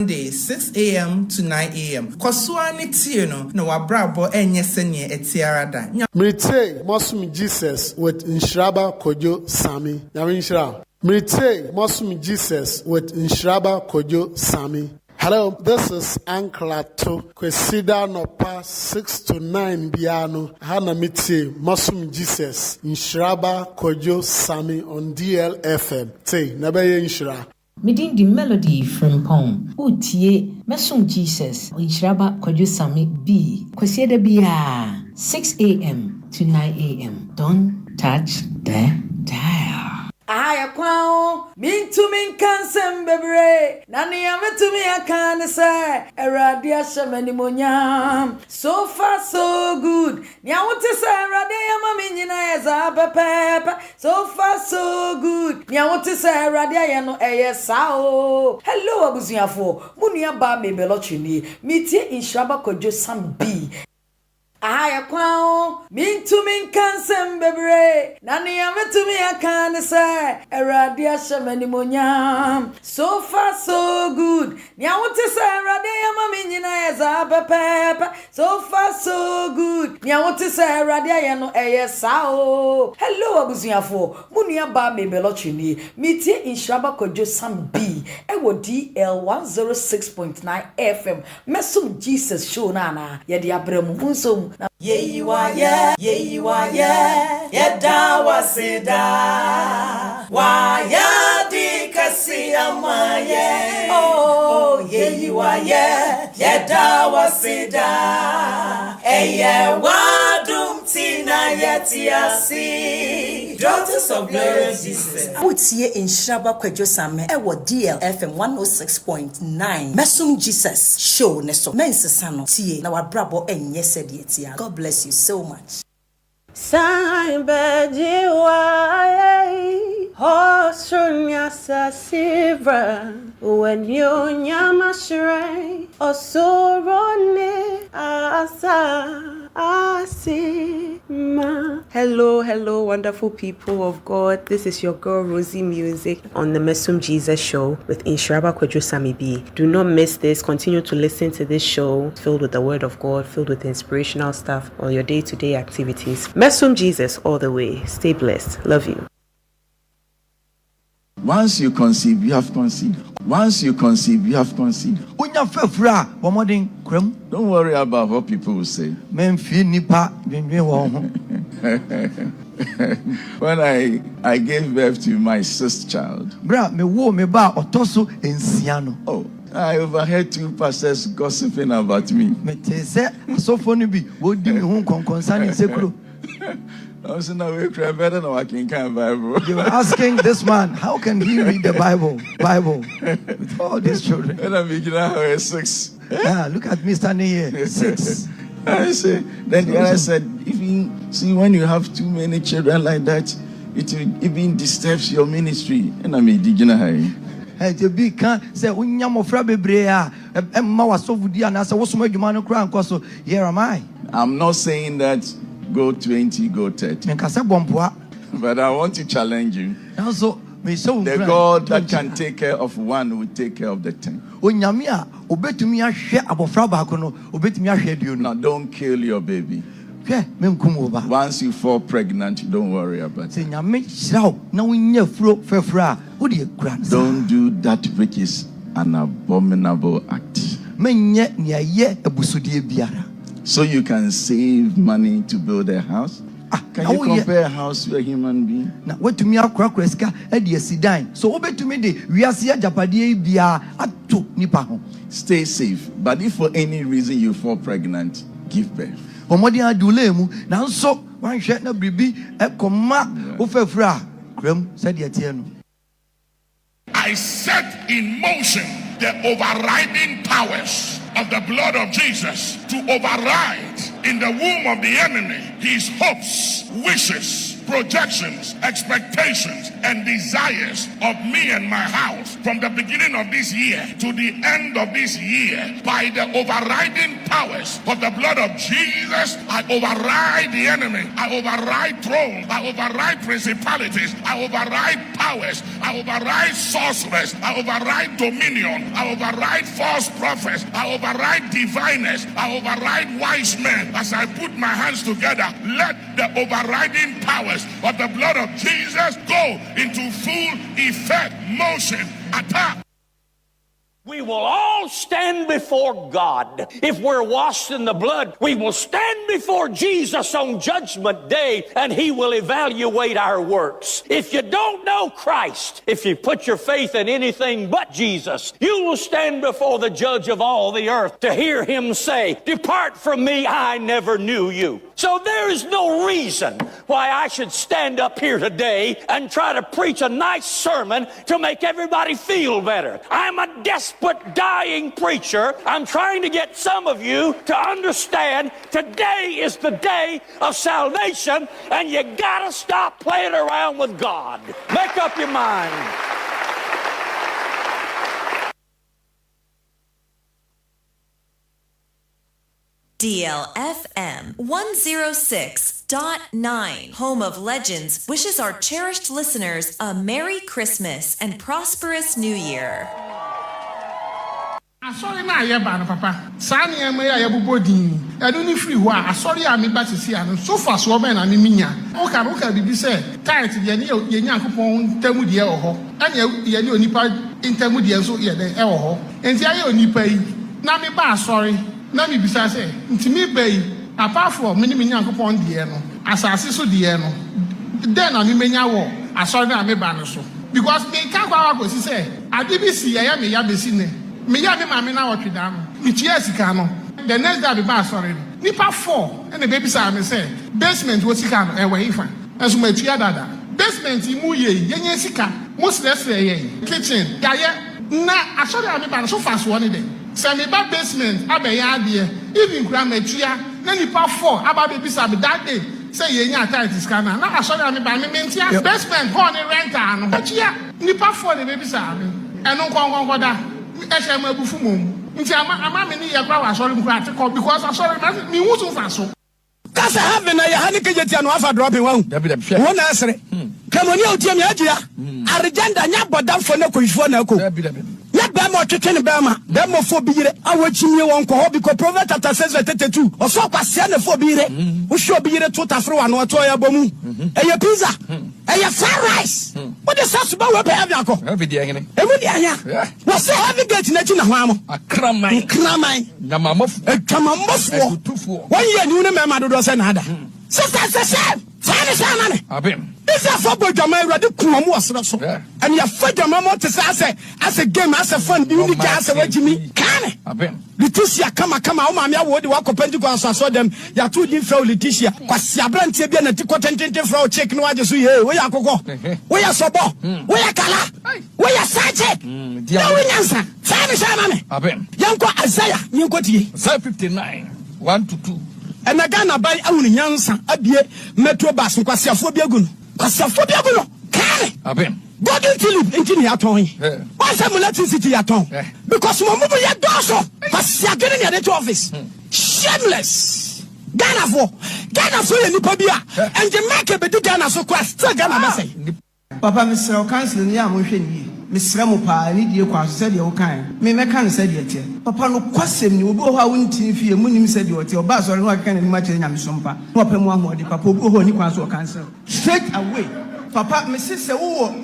Monday 6 a.m. to 9 a.m. Koswani Tieno, no wabrabo enye senye etiarada. Mirite Mesom Jesus with Nhyiraba Kwadwo Sammy. Mirite Mesom Jesus with Nhyiraba Kwadwo Sammy. Hello, this is Anklato. Kwesida nopa 6 to 9 biano. Hana miti Mesom Jesus Nhyiraba Kwadwo Sammy on DLFM. Say, nabaye Nhyira. Meeting the melody from Pong. Utie Mesom Jesus Nhyiraba Kwadwo Sammy B. Kwesida biya 6 a.m. to 9 a.m. Don't touch the dial. Aya kwao mintu minkansem bebre nani ametu mi akane say erade ashamani monyam so far so good ni awonte say erade yama minyina eza pepepe so far so good ni awonte say erade aye no eye sao hello abusuafo munua ba mebelochini mitie Nhyiraba Kwadwo Sammy B. Aya kwao mintu minkansem bebre nani ametu mi akane say erade ashamani monyam so far so good ni awonte say erade yama minyina eza pepepe so far so good ni awonte say erade aye no eye sao hello abusuafo munua ba mebelochini mitie Nhyiraba Kwadwo Sammy B ewo DL 106.9 FM Mesom Jesus show nana ye de abremu unsom. Yeah, you are, yeah, da wasida. Why, yeah, di kasi amaye. Oh, yeah, you are, yeah, da wasida. Yeah, wadum tina yetiasi. Daughters of glory, Jesus. Utie Nhyiraba Kwadwo Sammy ewo DLFM 106.9 Mesom Jesus show neso mensah tie na wabrabo enye sede etia. God bless you so much. Hosunya sasivra when you nyamashrei osorone asima. Hello, wonderful people of God. This is your girl Rosie Music on the Mesom Jesus show with Nhyiraba Kwadwo Sammy B. Do not miss this. Continue to listen to this show filled with the word of God, filled with inspirational stuff on your day-to-day activities. Mesom Jesus all the way. Stay blessed. Love you. Once you conceive, you have conceived. Once you conceive, you have conceived. Don't worry about what people will say. When I gave birth to my sixth child, I overheard two pastors gossiping about me. They were asking this man, how can he read the Bible with all these children? And I'm beginning to 6. Yeah, look at me standing here, 6. I say, then the guy said, when you have too many children like that, it will even disturbs your ministry. And I'm beginning to here am I. I'm not saying that go 20, go 30. But I want to challenge you. The God that can take care of one will take care of the 10. Now don't kill your baby. Once you fall pregnant, don't worry about it. Don't do that which is an abominable act. So you can save money to build a house. Can you compare a house to a human being? Stay safe. But if for any reason you fall pregnant, give birth. I set in motion the overriding powers of the blood of Jesus to override in the womb of the enemy his hopes, wishes, projections, expectations, and desires of me and my house from the beginning of this year to the end of this year, by the overriding powers of the blood of Jesus, I override the enemy. I override thrones. I override principalities. I override powers. I override sorcerers. I override dominion. I override false prophets. I override diviners. I override wise men. As I put my hands together, let the overriding powers of the blood of Jesus go into full effect, motion, attack. We will all stand before God. If we're washed in the blood, we will stand before Jesus on Judgment Day, and He will evaluate our works. If you don't know Christ, if you put your faith in anything but Jesus, you will stand before the Judge of all the earth to hear Him say, "Depart from me, I never knew you." So there is no reason why I should stand up here today and try to preach a nice sermon to make everybody feel better. I'm a desperate, dying preacher. I'm trying to get some of you to understand today is the day of salvation, and you gotta stop playing around with God. Make up your mind. DLFM 106.9, home of legends, wishes our cherished listeners a Merry Christmas and prosperous New Year. Sorry, na ye ba no papa. Sani e me ya bobodin. E do ni free ho a sorry a me ba sisi ano. So far so be na me minya. O ka bibi say tight ye ni ye Nyankopon tamu de e ho. Anya ye ni onipa ntamu de so ye de e ho. Enti aye onipa yi na me ba sorry. Na me bisa say ntimi ba yi apart from me ni Nyankopon de no. Asase so de no. Den na me menya wo. Asori na me ba no so. Because me kan kwa go si say ade bi si ya me ya besi ne. Me ya me mama na watwe da no me tia sika no the next day be ba sorry nipa 4 and the baby say me say basement wo sika no e we ifa enso ma tia dada basement mu ye yenye sika mo stress ye kitchen ya ye na asori ame ba no so fast one dey say me ba basement abeya ade even kura ma tia na nipa 4 aba baby say be that day say ye nya tight sika na asori ame ba me mentia basement ho ni renter no tia nipa 4 the baby say me eno kon da Eshema bufu mom. Nti ama me ni ye kwa wa sorry mkwa ate because I sorry me hu so fa so. Kasa have na ye hani kejetia no afa dropping wa hu. Wo na asere. Kamoni otie me agia. Arigenda nya bodam fo na kohifo na ko. Ya ba mo twetwe ne ba ma. Ba mo fo biyire awachimye won ko ho because Proverbs chapter 6:32. Oso kwase na fo biyire. Wo hwe biyire to tafre wa no to ya bomu. Eye pizza. Eye fried rice. What the sauce ba we be have yako? Every day ngene. Every day anya. Wo say heavy gate na chi na ho am. Akraman. Namamof. Kamamofo. One year ni una mema do say na ada. Sister say Fine. Abim. This is for Bojama ready kumo wasra so. And your Fajama mo to say as a game as a fun beauty gas away Jimmy. Can Abim. Leticia come o ma me wo de wa Pentecost so dem ya tu din fra Leticia. Kwasi abrantie bia na tikotentente fra o check no age so ye. We yakoko. We ya sobo. We ya kala. We ya sache. Ya we nyansa. Fine me. Abim. Yanko Isaiah nyenko tie. Isaiah 59:1-2. And I got a buy only Yansa, Abie, Metro Bass, and Quasiafo Biagun. Quasiafo Biaguno, can Abim. God didn't Philip in Tiniaton. Why some Latin City at home? Because Momo yet doso, Quasia getting at the office. Shameless. Ghana for any Pabia, and Jamaica, but the Ghana so quest, Ghana say. Papa, Mr. Council, Yamushin. Mr. Mupa, need you quite said your kind. Me can said yet. Papa, no question you go how wouldn't if you munim said your bus or no can imagine Yamsumpa. Open one more, the papa who only cancel cancel. Straight away. Papa, Mrs. a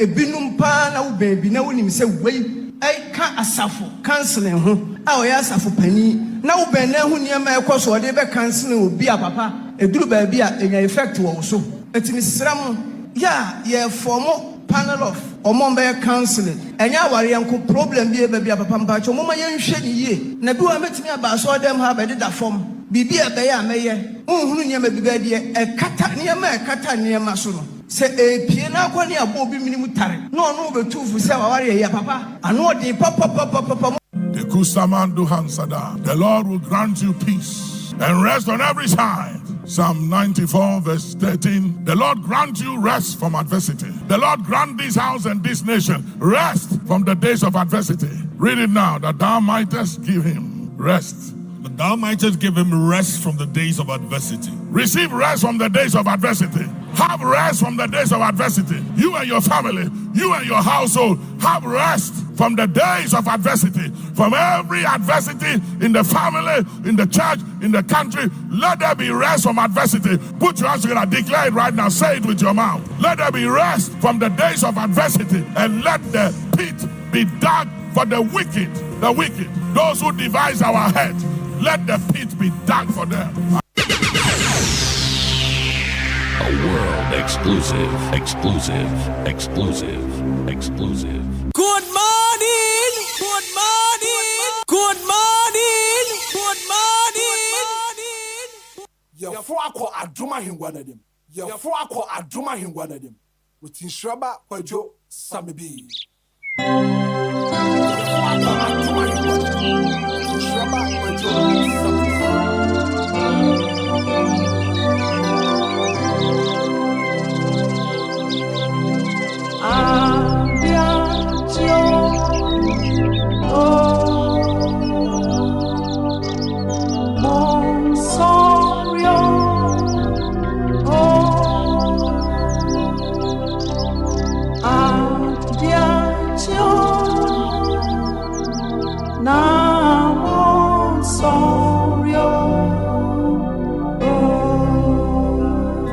binum pan, baby, no one say, wait, I can't asafo, cancelling who. Oh, yes, for penny. Now, Ben, who near my course or they be cancelling will be a papa, a blue baby in effect also. It's Miss Ram, yeah, for more. Panel of Omombe counseling. And ya worry uncle problem be a baby a papa, Moma young shady ye. Nabu met me about so them have a data form. Bibi a bear mayor. Who near me be a cata near me, a cata near Masuno. Say a piano one year Bobby minimutari. No, but two for several warrior, papa. I know the papa. The Kusamando Hansada. The Lord will grant you peace and rest on every side. Psalm 94 verse 13. The Lord grant you rest from adversity. The Lord grant this house and this nation rest from the days of adversity. Read it now, that thou mightest give him rest. That thou mightest give him rest from the days of adversity. Receive rest from the days of adversity. Have rest from the days of adversity. You and your family, you and your household, have rest from the days of adversity. From every adversity in the family, in the church, in the country, let there be rest from adversity. Put your hands together, declare it right now, say it with your mouth. Let there be rest from the days of adversity, and let the pit be dark for the wicked, those who devise our head. Let the pit be dark for them. A world exclusive. Good morning. Yɛfo akɔ adoma hengua na dem. With Nhyiraba Kwadwo Sammy B. Yɛfo akɔ adoma hengua na dem. Nhyiraba Kwadwo Sammy B.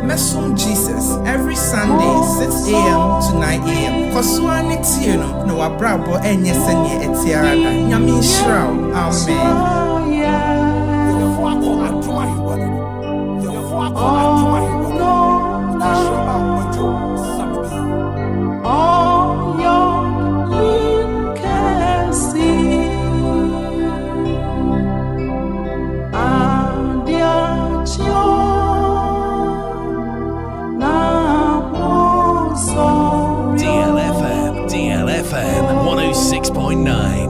Mesom Jesus every Sunday 6 a.m. to 9 a.m. Koswani Tino, no abrabo enye senye etiarada. Nyami Nhyira. Amen. DLFM 106.9.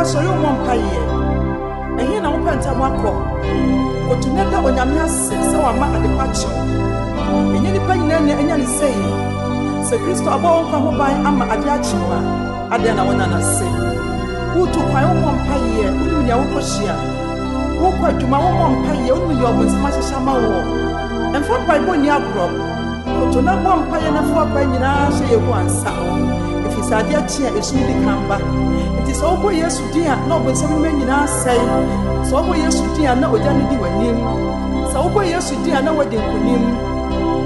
So you won't pay it. And here now, Penta Wako. But to never on your message, so I'm at the patch. And any pain, and any say, Sir Christo, about come by Amma Adiachima. Adana Wanana say, who took my own pay here, who knew your share, who quite to my own pay here, who your was much as Shama war. And for by Bonia Grub, but to not one pay and a 4 penny, I say one sound. If it's a dear chair, it should come back. So over years to dear, no, but some men in our say, so over years to dear, no, what you do name. So over years to dear, no, what they could name.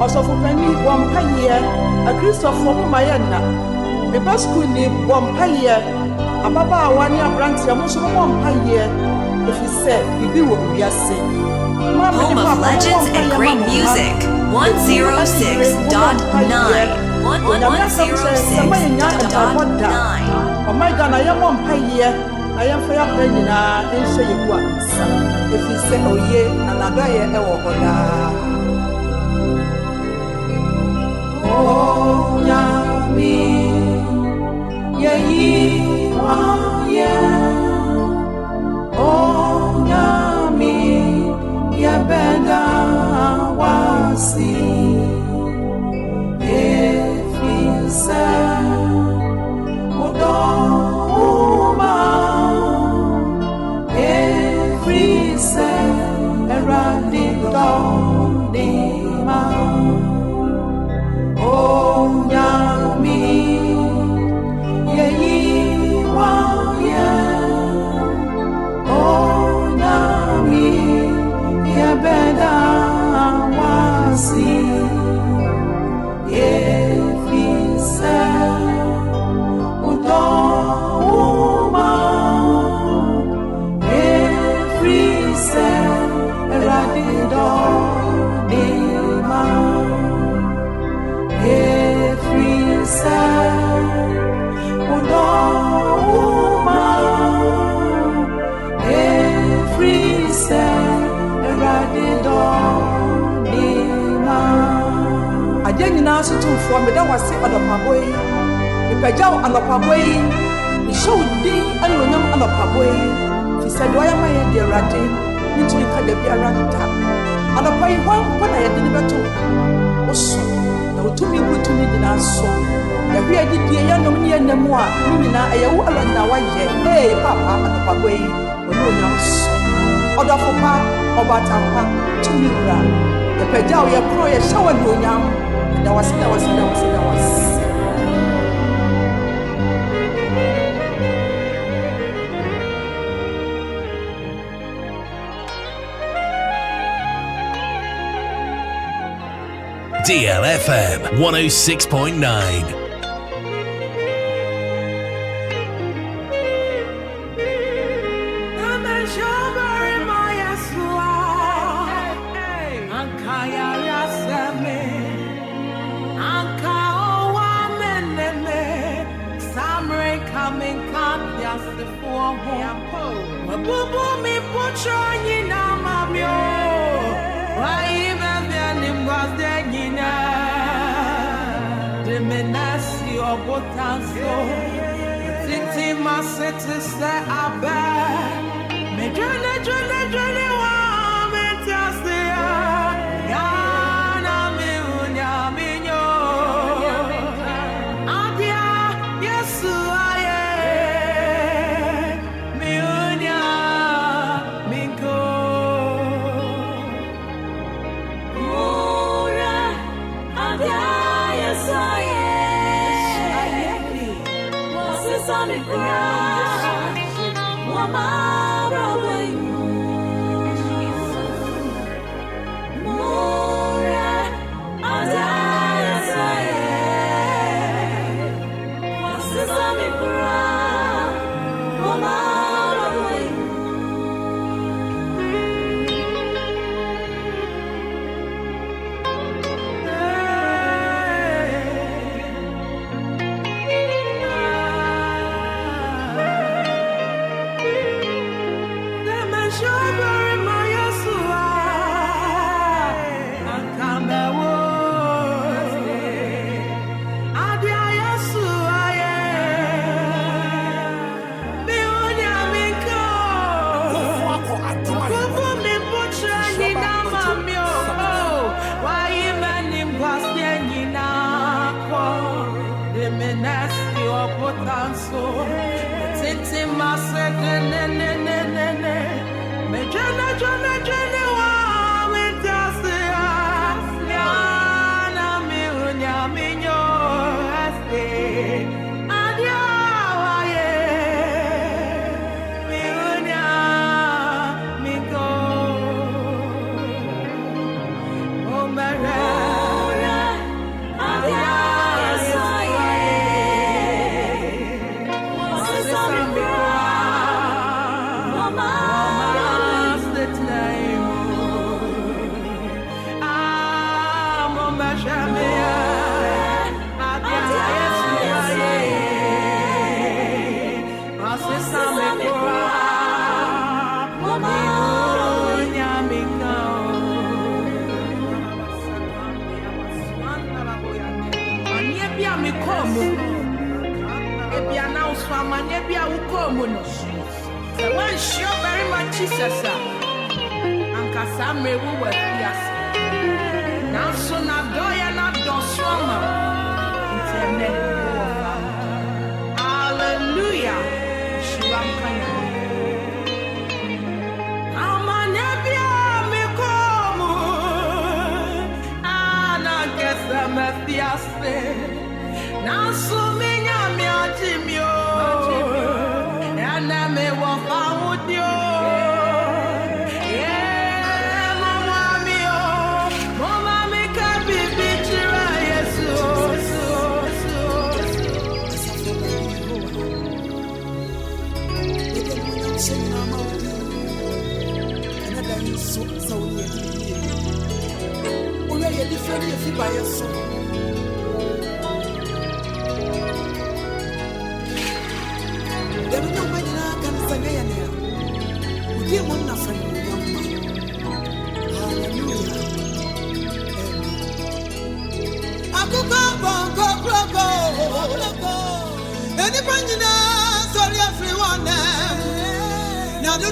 Also for penny, 1 per year, a Christopher from Mayana. The bus school name 1 per year, a Baba 1 year branch, a most of 1 per year. If he said, we do what we are saying. Home of legends and great music, 106.9. 106.9. Oh my God, I am 1 per year. I am for your penny now, and show you what. If you say, oh yeah, and I got here, oh, Yami, yeah, oh, Yami, yeah, better wasi. If you say, nyinaa so tumfoɔ meda wase anɔpabɔ yi mepagya wo anɔpabɔ yi mehyɛ wo din anuonyam anɔpabɔ yi firi sɛ deɛ ɔyɛ ma yɛ deɛ Awurade mentumi nka da biara da anɔpa yi hɔ mpo na yɛde ne bɛto wo so na wotumi butu ne nyinaa so yɛhwɛ adidie yɛnom ne yɛnam a ne nyinaa ɛyɛ wo Awurade na wayɛ papa anɔpabɔ yi ɔne onyam so ɔdɔfo pa ɔbata pa tumi wura yɛpagya wo yɛkorɔ yɛhyɛ wo anuonyam da wase da wase da wase da wase DLFM 106.9.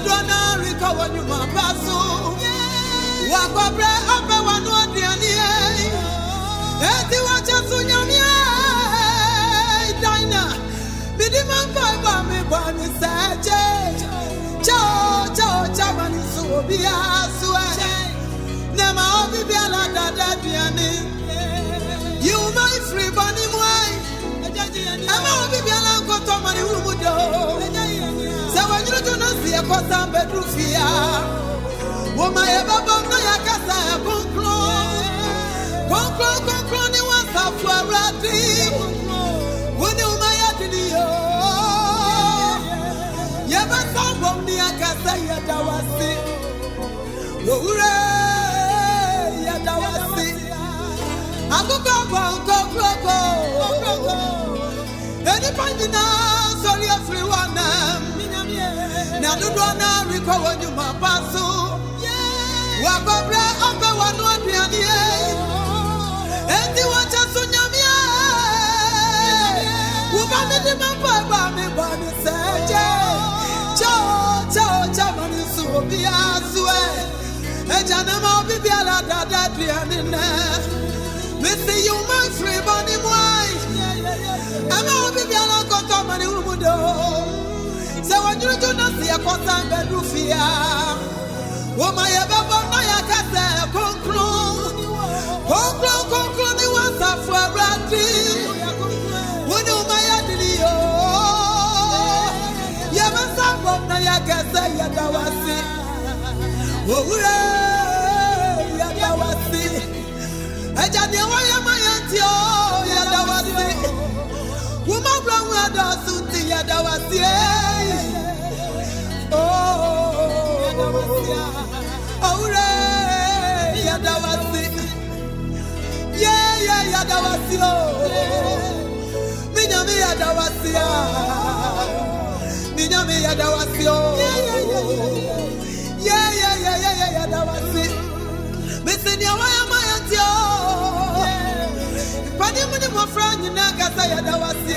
do na rika wonu ma paso wa kobre abe wanu odiani eti wa chesu nyamia dina bidi man ba me ba ni saje cho mani so bi aso na ma obi bi ala dada diani you my free bunny boy ama obi bi ala ko to mani rumudo se wanyu to na se ko tam bedru fia wo ma ye baba na ya kasa konkro ni wa sa fu arati wo ni o ma ya dini yo ye ba sa bom ni akasa ya dawasi wo ure ya dawasi akuko konkro any pandina sorry everyone na do na riko wonu ma paso wa kobra abe wanu aduani enti wa chaso nyamia wo ba me de ba me ba ni seje cho mani so bi aswe eja na ma bi bi ala dada aduani na me see you my free bunny boy ama obi bi ala ko to mani rumudo se wanyu to na se ko san bedru fia wo ma ye baba na ya kase konkro ni wa sa fu arati wo ni o ma ya dili yo ye ma sa bom na ya kase ya dawasi wo ure ya dawasi eja ni wa ya ma ya ti o ya dawasi wo ma bra wa da su ti ya dawasi Ore ya dawasi ya dawasi minyami ya dawasi ya dawasi ya dawasi misini wa ya mayantio pani muni mo franyi na kasa ya dawasi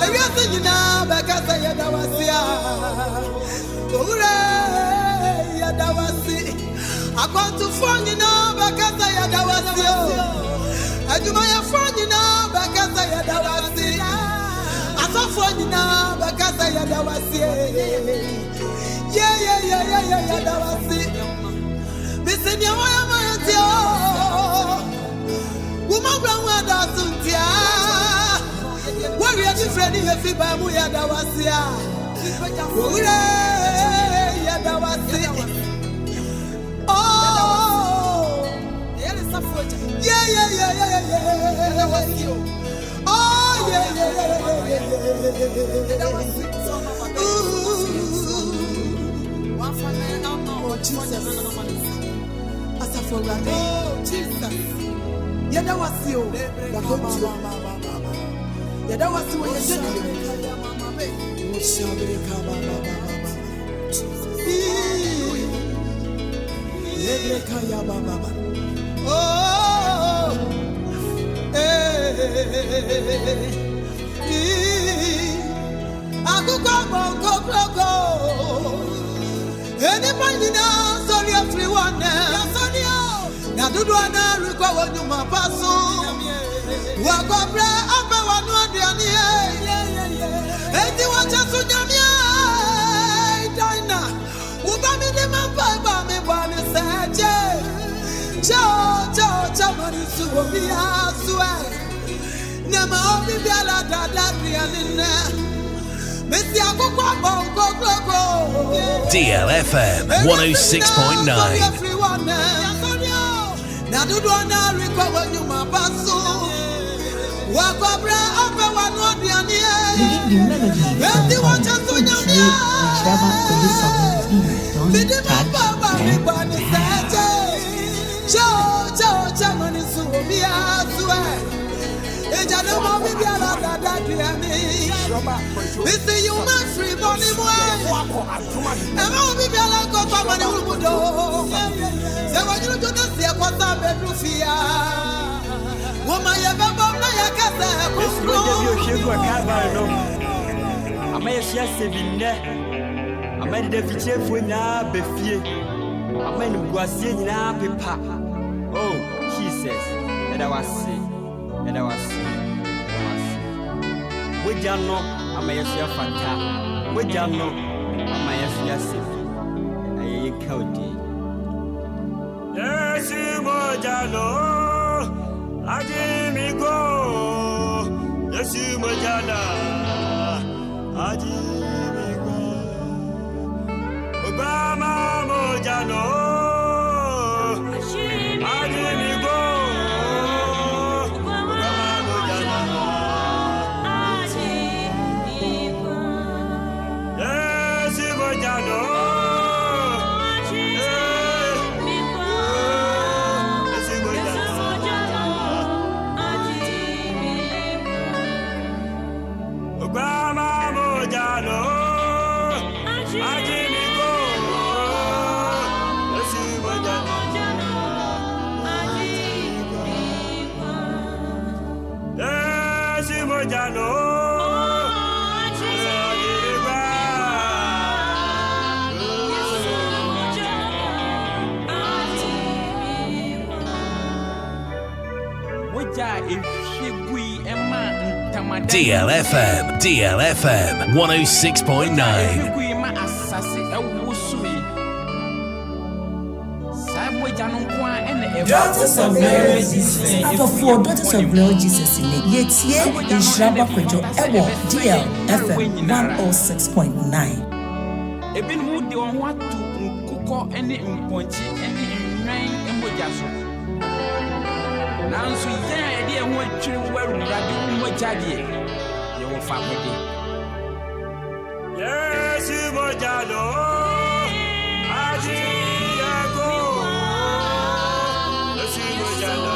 ewi asina ba kasa ya dawasi ore ya dawasi akontu fonyi na bakasa ya dawasi ajuma ya fonyi na bakasa ya dawasi aso fonyi na bakasa ya dawasi ya dawasi bisini ya mayantio wuma branwa da suntia wari ya different ya fiba mu ya dawasi ore ya dawasi Anybody now, sorry everyone now do na riko wonu ma paso wa kobra abe wanu adiani enti wa chasu nyamia dina uba mi de ma ba me ba ni seje cho mari su obi aswe na ma obi bi ala dada adiani na mesi akoko bongo DLFM 106.9. na do na riko wonu ma paso wa kobra abe wanu adiani enti wa chasu nyamia Nhyiraba Kwadwo Sammy don't touch me ba ni seje cho mani su obi aswe eja no mo bi ala dada diani we see you my free bunny boy e mo bi ala ko pa mani rumudo se wanyu to na se ko ta bedru fia wo ma ye be bom na ya kasa ko ama ye sia se binne Amadi de fiche funya befie. Amani guasie nyina pepa. Oh, Jesus. And I was sick. And I was sick. We don't know. I'm a year fanta. We don't know. I'm a year sick. I ain't counting. Yes, Mojano. Ajimi go. Yes, Mojana. Ajimi go. Obama Mojano. Ajimi go. DLFM 106.9. Daughters of Mary Jesus. For Daughters of Lord Jesus in it. Yetie Nhyiraba Kwadwo DLFM 106.9. Ebin mu de on wa tu nkukọ ene mponchi ene nwan embojaso. Nanso ya de ho atwiri warurade mmojade ye wo fa kode. Yes, mojado. Aji yago. Yes, mojado.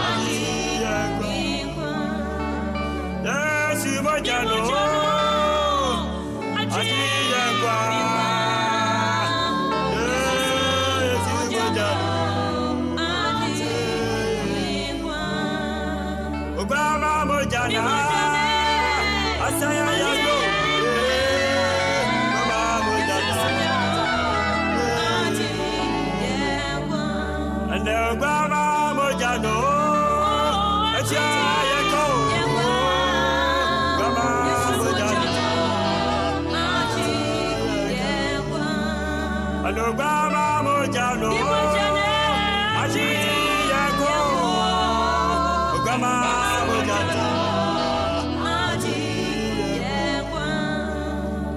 Aji yago. Yes, mojado. Aji yago. Yes, mojado. Obama mojana. Asaya yago. Obama mojano. Aja yago. Obama mojana. Obama mojano. Aji yago. Obama mojana.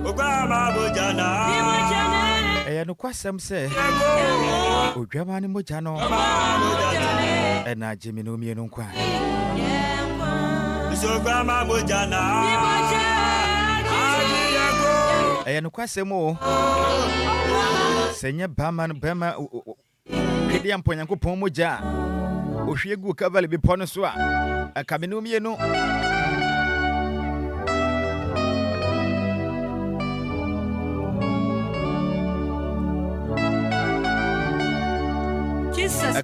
Obama mojana. No kwasem se odwama ne moja no na Jimmy no mie no kwa Obama mojana no kwasem o senye bama kedi ampo Nyankopon moja ohwie gu kavale bi pono so a kabe no mie no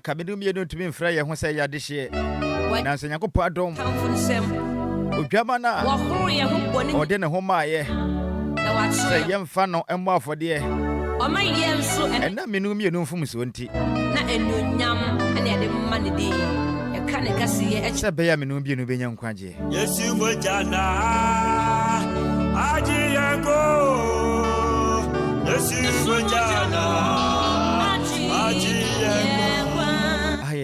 Kabinu mi no tumi mfra ye ho se ya de hye na nso Nyankopon adom odwama na ode ne ho maaye se ye mfa no emo afode Oma ye nso ena menu mi no mfum so nti na enunyam ene de mma ne de e ka ne kase ye se be ya menu bi no benya nkwaje Yesu mojana aji yango Yesu mojana aji yango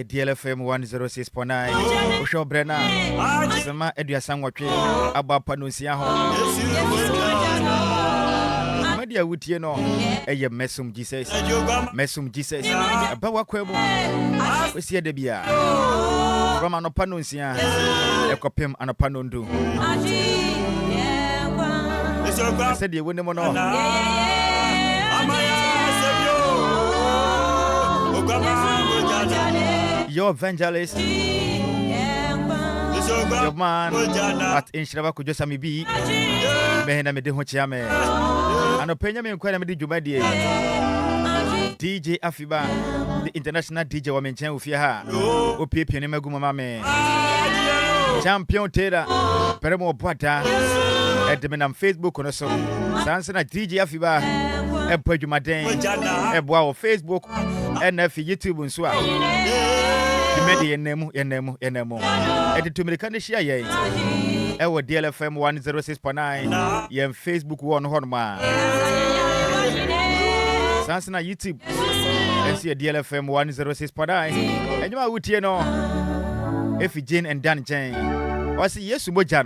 DLFM 106.9 Usho Brena Sema Eduasa Nwatwe Abapa Nunsia ho Media wutie no eye Mesom Jesus Mesom Jesus Abawa kwemu Osie de bia From anopa nunsia Ekopem anopa nondu Sedi wone mo no Your evangelist, your man at Nhyiraba Kwadwo Sammy B. Mehena me de ho chiame. Anopenya me nkwara me de dwumadie. DJ Afiba, the international DJ wa menchen ofia ha. Opiepie ne maguma mame. Champion Tera, peremo boata. Edmenam Facebook no so. Sansana DJ Afiba. Epwejumaden. Ebwa Facebook. NF YouTube nso a. Imedi yenemu. Editumirika share ye. Ewo DLFM 106.9. Yem Facebook one honma. Sansana YouTube. Ensi DLFM 106.9. Enyuma wutie no. Efi Jane and Dan Jane. Wasi Yesu moja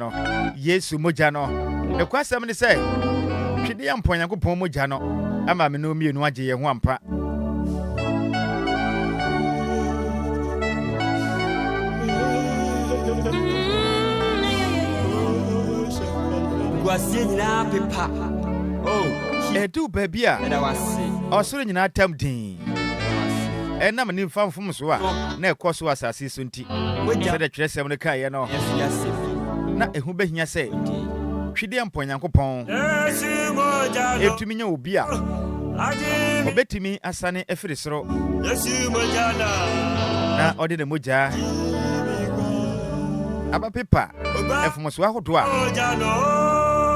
no. Ne kwasem ne say. Twede yampon Yakopon moja no. Ama me no mienu agye ye ho ampa. Gwasie nyina pepa. Oh, edu baby a. Osoro nyina tam din. Enam ni famfom so a na ekoso asase so nti. Se de twesem ne kai no. Na ehu behia se. Twede yampon Yakopon. Etumi nya obi a. Obetimi asane efiri soro. Na ode ne moja. Aba pepa. Efumoso ahodo a.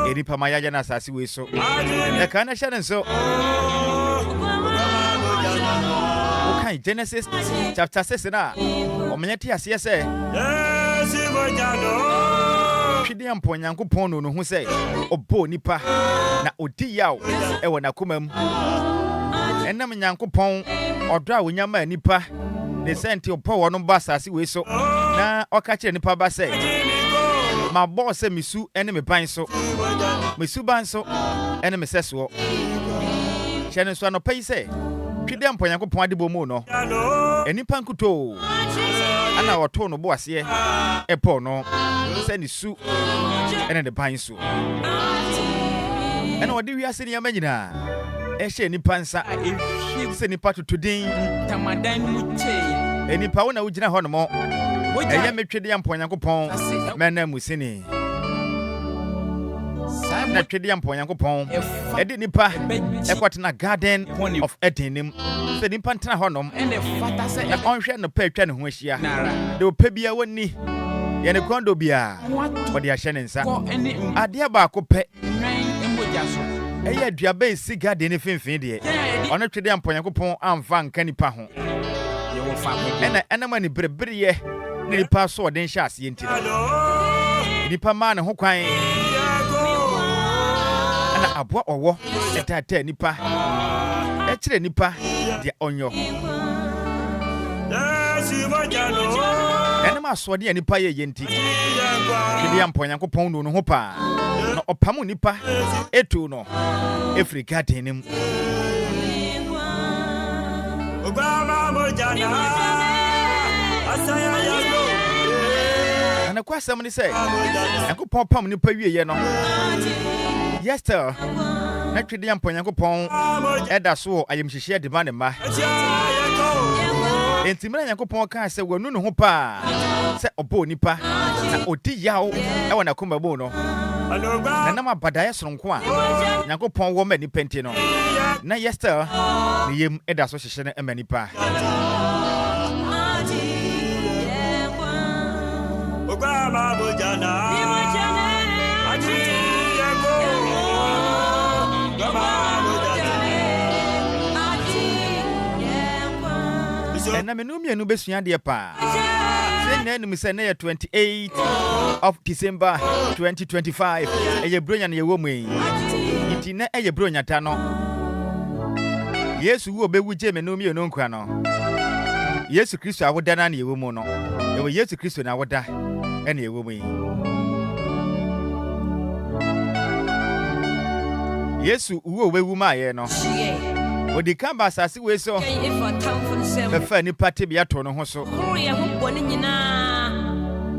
Eripa mayaja na asase we so. E kan na hye so. Okay, Genesis chapter 6 na. Omenyati ase se. Twede yampon Yakopon no hu se obo nipa na odi yaw e wona komam. Enam Yakopon odo a wonyama nipa ne senti opo wono ba asase we so na okakire nipa ba se ma boss se misu ene me ban so misu ban so ene me seso chene so anopai se twede yampon Yakopon ade bomu no enipa nkuto ana woto no bo ase epo no se ni su ene de ban so ene wodi wiase ni amanyina ehye nipa nsa se nipa tutudin tamadan muche enipa wona wugina ho no mo eye metwede yampon Yakopon mena musini na twede yampon Yakopon edi nipa ekwatena garden of Eden se nipa ntena ho no na onhwe no pa atwa ne ho ahia de opabia woni ye ne kondo bia wodi ahye ne nsa ade ba akopɛ eye aduaba esi garden ne finfin de ono twede yampon Yakopon amfa nka nipa ho ena mani brebere ye nipa so den hya ase enti nipa ma ne ho kwan ana aboa owo etata nipa ekire nipa de onyo ena ma so de nipa ye enti twede yampon Yakopon no ho pa na opamu nipa etu no efri garden nim Obama mojana asaya yago ana kwasam ni say Yakopon pam nipa wieye no Yester na twede yampon Yakopon eda so ayemhihye de ba ne ma entimira Yakopon ka se wanu no ho pa se obo nipa na odi yawo e wona koma bo no na na mabadaye soronko a Yakopon wo ma ni penti no na Yester ni yem eda so hihye na emani pa Obama bojana ati yago na menumi enu besua de pa se na enu se na 28 of December 2025 eye bronya na ye wo mu iti na eye bronya ta no Yesu wo bewu je menumi enu nkwa no Yesu Kristo awoda na ye wo mu no ewo Yesu Kristo na awoda ene ye wo mu Yesu wo bewu ma ye no odi kamba asase we so be fa ni pate bia to no ho so ye ho boni nyina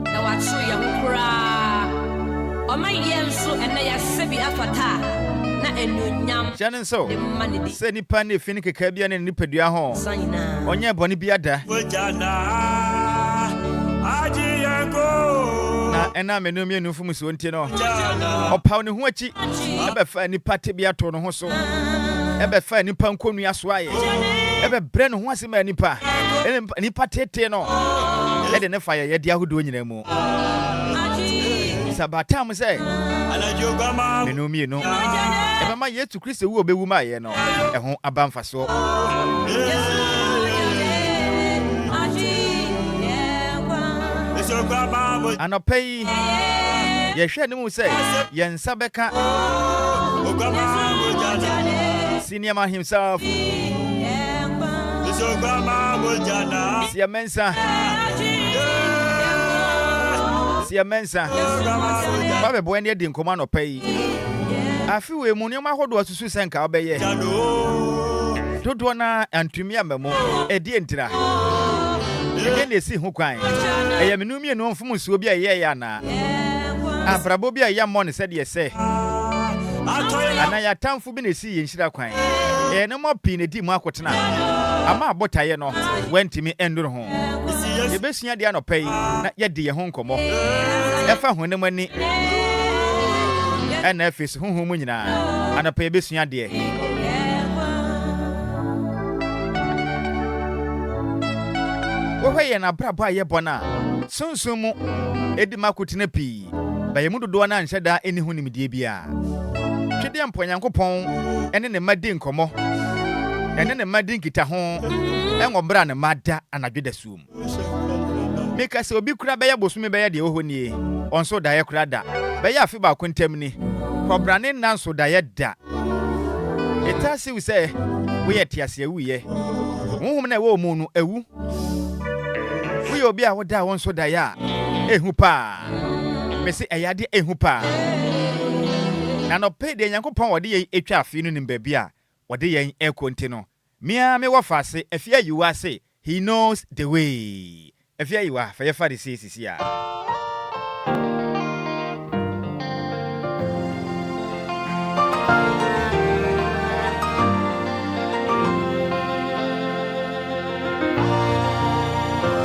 na waso ye ho kura o ma ye nso ena ya sebi afata na enunyam chane so se ni pa ne fini keka bia ne nipadua ho onye boni bia da na ena menumi enu fumu so nti no opa ne ho achi ebe fa ni pate bia to no ho so ebe fa nipa nkonu aso aye ebe bre no ho asema nipa nipa tete no ede ne fa ye de ahodo nyina mu Sabatam say, Menumi no, and my yet to Chris will be woman, no, and home a bamfaso. And I pay, yes, Shanu say, Yen Sabeka, Senior man himself, Seer Mensah. Seer Mensah. Baba boy near the command pay. I feel a monima hold was to Susan Cabay. Totwana and Trimia Memo, a dientra. Again, they see who crying. I am Numia no from Subia Yana. A Brabobia Yamon said, yes, say. And I had time for being a sea in Shira crying. And no more pin a dim marketna. Ama Botayano went to me and home. The best year they are not paying, not yet the home come. If I want the money and if it's whom and I pay best year dear. Why and a braba yabona? Soon, Eddie Makutina P. By Mudu Dwana and Shada any hunim debia. Chediam Poyanko Pong and then a madding como. And then a madding guitar home, and one brand a madda and a good assume. Make us a big crab by a boss me by the Ohuni, on so diacrada, by a fiba quintemini, for branding nan so diada. It has you say, we at Yasia, we woman a woman, a woo. We will be our da one so dia, a hoopa. Messi a yadi a hoopa. Nano pay the Yanko Pon or the HF in Babia. What they ain't air contino. Mia me wafase, if you are say, he knows the way. If you are, for your father says, here.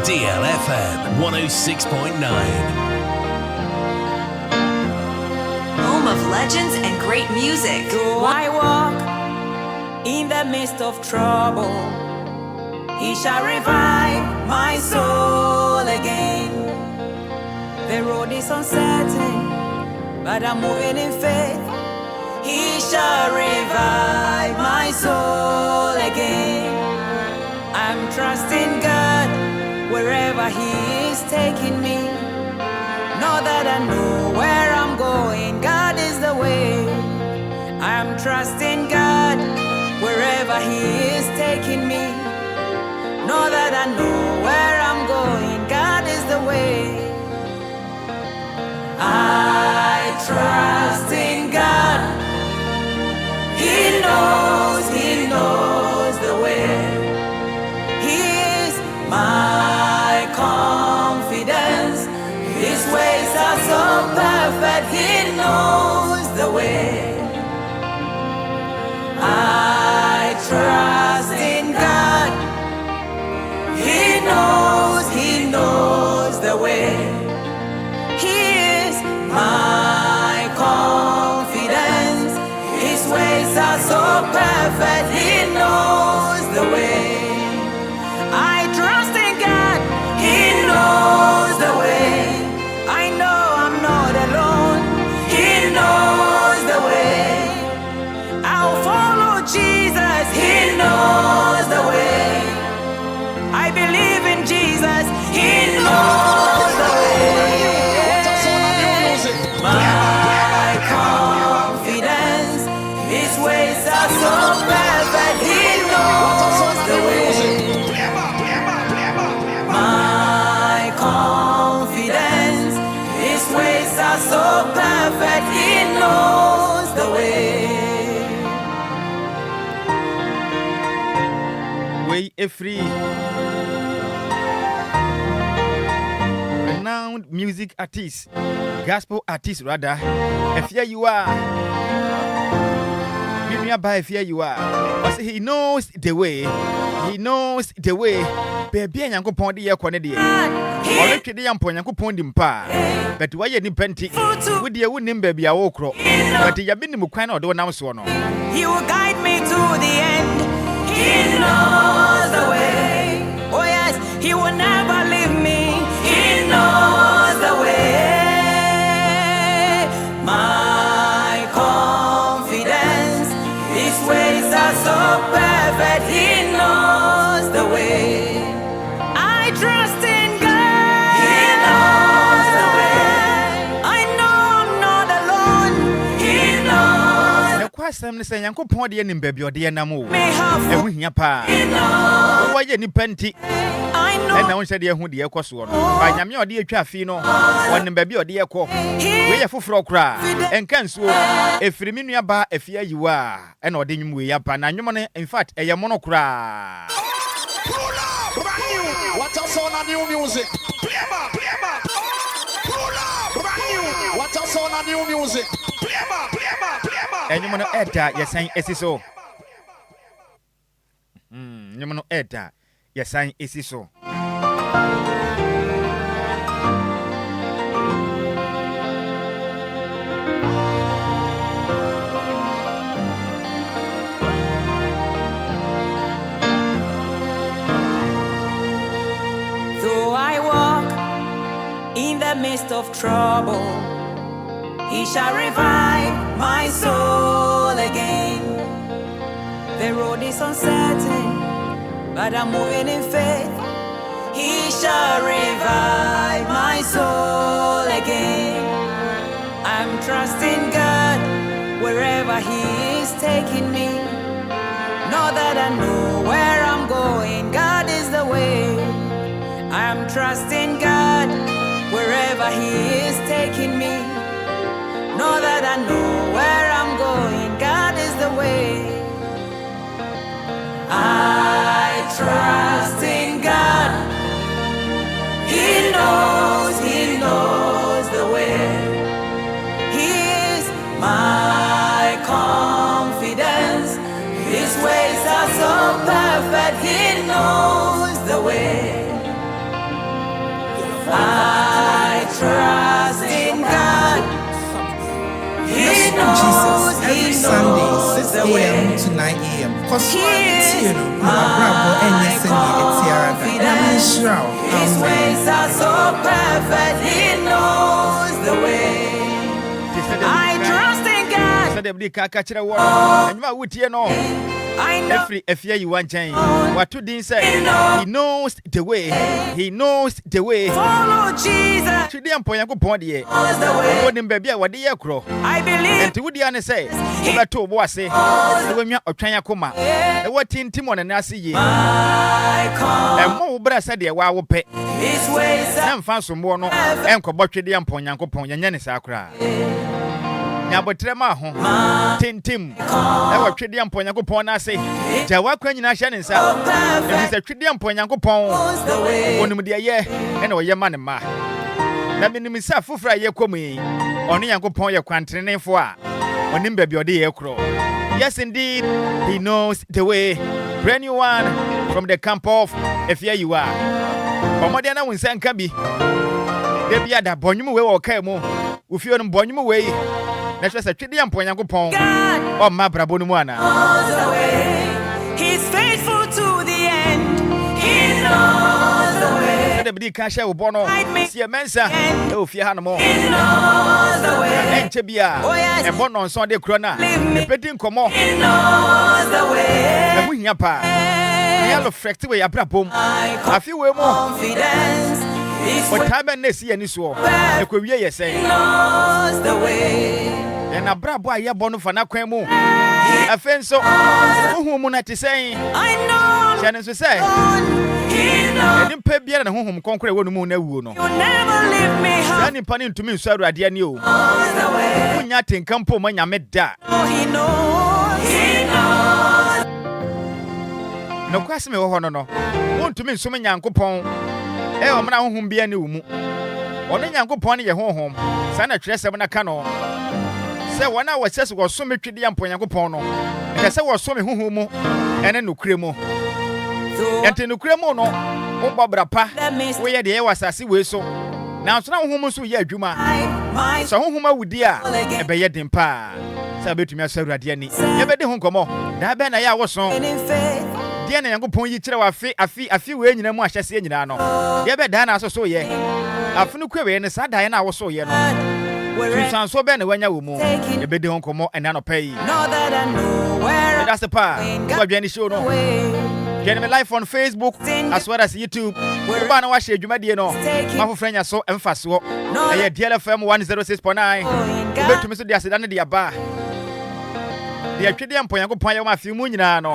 DLFM 106.9. Home of legends and great music. Though I walk in the midst of trouble, He shall revive my soul again. The road is uncertain, but I'm moving in faith. He shall revive my soul again. I'm trusting God wherever He is taking me. Know that I know where I'm going. God is the way. I'm trusting God wherever He is taking me. Know that I know where I'm going. God is the way. I trust in God. He knows the way. He is my confidence. His ways are so perfect. He knows the way. I trust in God. He knows the way. He is my confidence. His ways are so perfect. He knows the way. I trust in God. He knows the way. I know I'm not alone. He knows the way. I'll follow Jesus. He knows the way. I believe in Jesus. He knows the way. My confidence, His ways are so perfect. He knows the way. My confidence, His ways are so perfect. He knows the way. Way a free renowned music artist, gospel artist rather. If here you are, meet me by if here you are. But he knows the way. He knows the way. Baby, I'm going to point the quantity. Already, the young point, I'm going to point him pa. But why you didn't with the wooden baby? I walk. But you have been in Mukwano or don't answer. He will guide me to the end. He knows the way. Oh yes, He will never leave me. He knows the way. kwasam ne sɛ Nyankopɔn de nim baabi ɔde nam o ɛho hia pa wɔyɛ nipa nti ɛna wo hyɛ de ho de ɛkɔ so no ba Nyame ɔde atwa afi no wɔnim baabi ɔde ɛkɔ we yɛ foforɔ kora ɛnka nsuo ɛfiri me nua ba afia yiwa ɛna ɔde nwum we ya pa na nwum no in fact ɛyɛ mono kora. What else on new music? Play up. What else on new music? Play up. Enyo no eta yesan esiso. Enyo no eta yesan esiso. Though I walk in the midst of trouble, He shall revive my soul again. The road is uncertain, but I'm moving in faith. He shall revive my soul again. I'm trusting God wherever He is taking me. Know that I know where I'm going. God is the way. I'm trusting God wherever He is taking me. Know that I know where I'm going. God is the way. I trust in God. He knows the way. He is my confidence. His ways are so perfect. He knows the way. I trust in God. He knows, every Sunday, 6 a.m. to 9 a.m. Because you know, His ways are so perfect. He knows the way. I trust in God. I know. If you want change, what to din say? He knows the way. He knows the way. Follow Jesus. Today I'm pointing out point here. What them baby? What the crow? I believe. And to what the answer say? What to boy say? When you are trying to come out. What in Timon and Nasi ye? And more brother said the wow pay. His ways. I'm found some more no. I'm about to the point Yanko point and Yanis Akra. Nyabotrema ho tintim e wa twede ampo Nyankopon ase ja wa kwan nyina hye ne nsa e se twede ampo Nyankopon onum de ye e na oye ma ne ma na menim sa fofra ye komu yi ono Nyankopon ye kwantrenefo a onim ba bi ode ye kro. Yes indeed, He knows the way. Brand new one from the camp of Efia you are omode na wonsa nka bi de bia da bonyum we wo kai mu ufio no bonyum we let's just say twede ampo Nyankopon o ma brabo no mu ana. He's faithful to the end. He knows the way. The bidi ka share wo bono Seer Mensah e ofie ha no mo. He knows the way. Enche bia e bono nso de kro na e pedi nkomo. He knows the way. E mu hia pa yellow frect we abrabom afi we mo confidence. What time and next year ni so e ko wie ye say knows the way. And a brabo aye bono fa na kwan mu afenso honhom na te say I know. Chane so say He knows. Eni pa bia na honhom konkre wo no mu na wuo no. You never leave me half. Sani pani ntumi nso awurade ni o. Unya tenkampo ma nyame da. He knows. He knows. No kwase me wo hono no. Wontumi nso me Nyankopon o mna honhom bia ne wo mu. Ono Nyankopon ne ye honhom. Sa na twerese na ka no. Se wona wo sese wo so metwede ampo Nyankopon no. E se wo so me honhom mu ene nokure mu. Ente nokure mu no. Wo bobra pa. Wo ye de ye wasase we so. Na so na honhom so ye adwuma. So honhom awudi a e be ye den pa. Sa betumi asawurade ani. Ye be de honkomo. Da be na ya wo so. Dia na Nyankopon yi kire wa afi we nyina mu ahyase nyina no. Dia be da na so ye. Afunu kwewe ne sa da na wo so ye no. Tusan so be na wanya wo mu. Ye be de honkomo ena no pay. That's the part. So Jenny show no. Get me live on Facebook as well as YouTube. Uba na wa share dwumadie no. Mafo franya so emfaso. Eye DLFM 106.9. Betumi so dia sedane dia ba. The Atridian Poyango Paya Mafi Munano.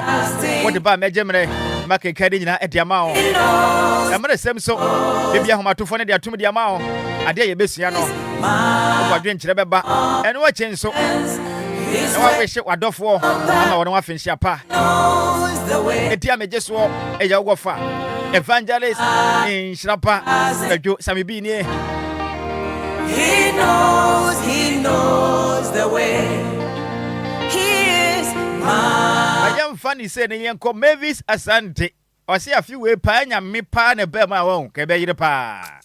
What about Majemre? Make Cadina at the amount. I'm going to say so. Maybe I'm to find the Atum Diamao. I dare you, Bessiano. I drink Rebeba and watching so. I wish it were done for. I'm not finishing a pa. A dear just walk a Yawafa. Evangelist in Shrapa. Sammy Beanie. He knows the way. He is mine. I am funny saying, Uncle Mavis Asante. I see a few way pine and me pan and bear my own. Kebe the pa.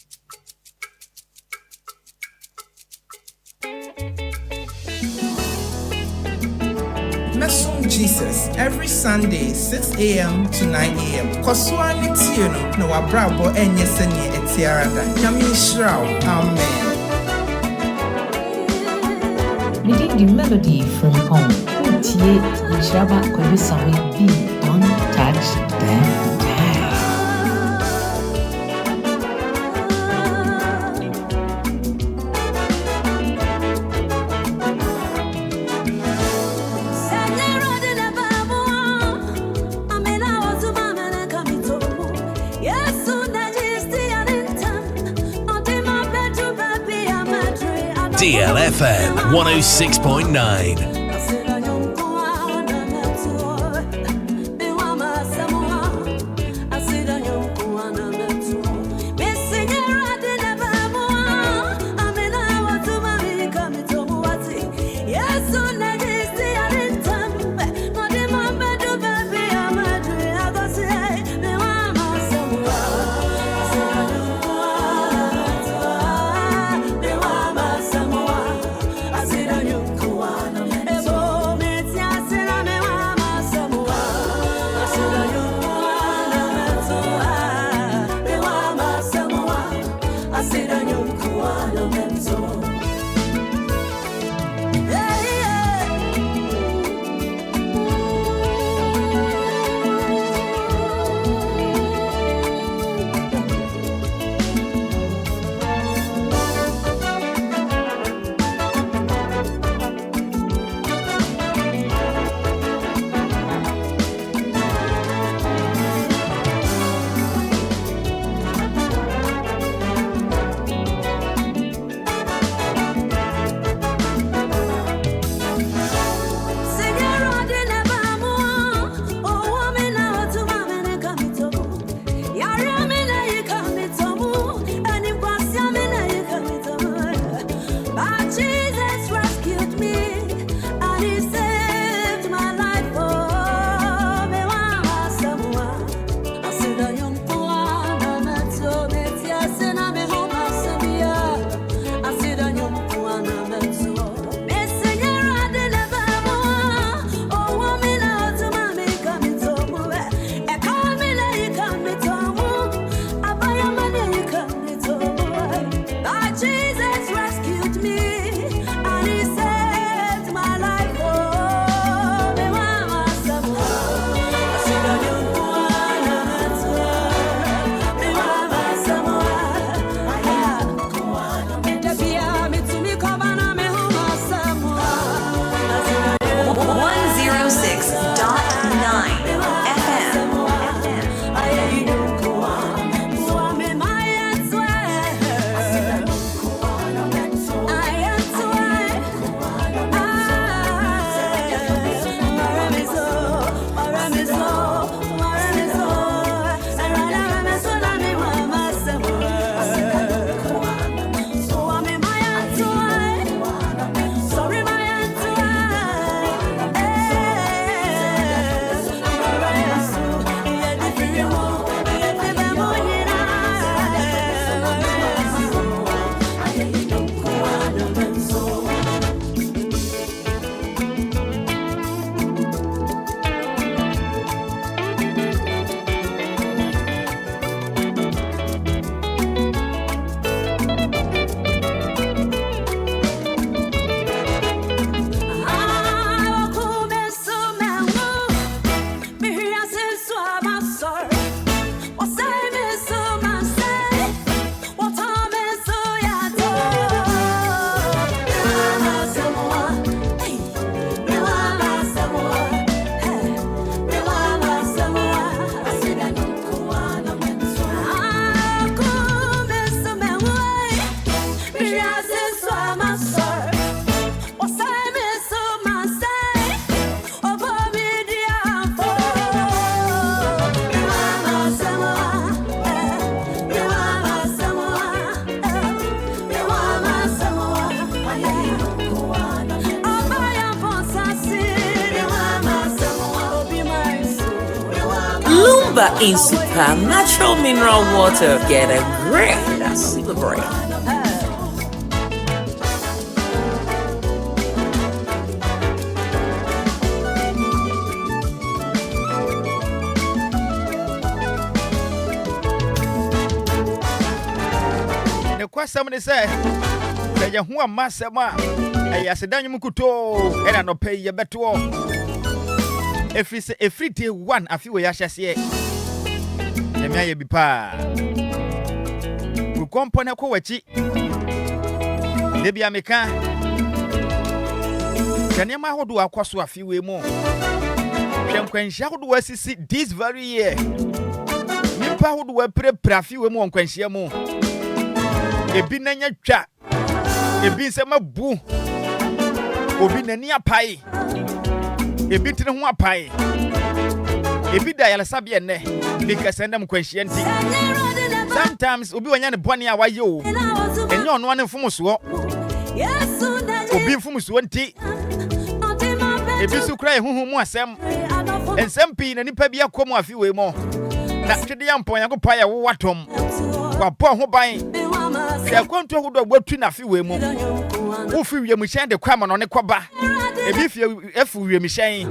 Mesom Jesus every Sunday 6 a.m. to 9 a.m. Koswani Tino no wabrabo enye senye etiarada. Nyame shraw. Amen. Leading the melody from home. Nhyiraba Kwadwo Sammy B. Don't touch that dial. DLFM 106.9. Lumba in super natural mineral water. Get a grip. Celebrate. The question say, "Say who am Masama? I asedan you kuto, and I no pay you better." Every day one, I feel we are just here. Yamia be pa. We come pon a coachi. Debi America. Kanema ho do akwaso afiwe mu. Hwenkwanhia ho do asisi this very year. Nipa ho do apre afiwe mu onkwanhia mu. Ebi nanya twa. Ebi nsema bu. Obi nani apai. Ebi tire ho apai. Ebi da yala sabie ne. Because endam kwanhia nti. Sometimes obi wanya ne bone a waye o. Enyo no ane mfumuso. Obi mfumuso nti. Ebi su kra ehuhu mu asem. Ensem pi na nipa bia komu afiwe mo. Na twede ya mpon yakopaa ya wo watom. Kwa po ho ban. Ya kwanto ho do gbatu na afiwe mu. Wo fi wie mu hyen de kwama no ne koba. Ebi fi efu wie mu hyen.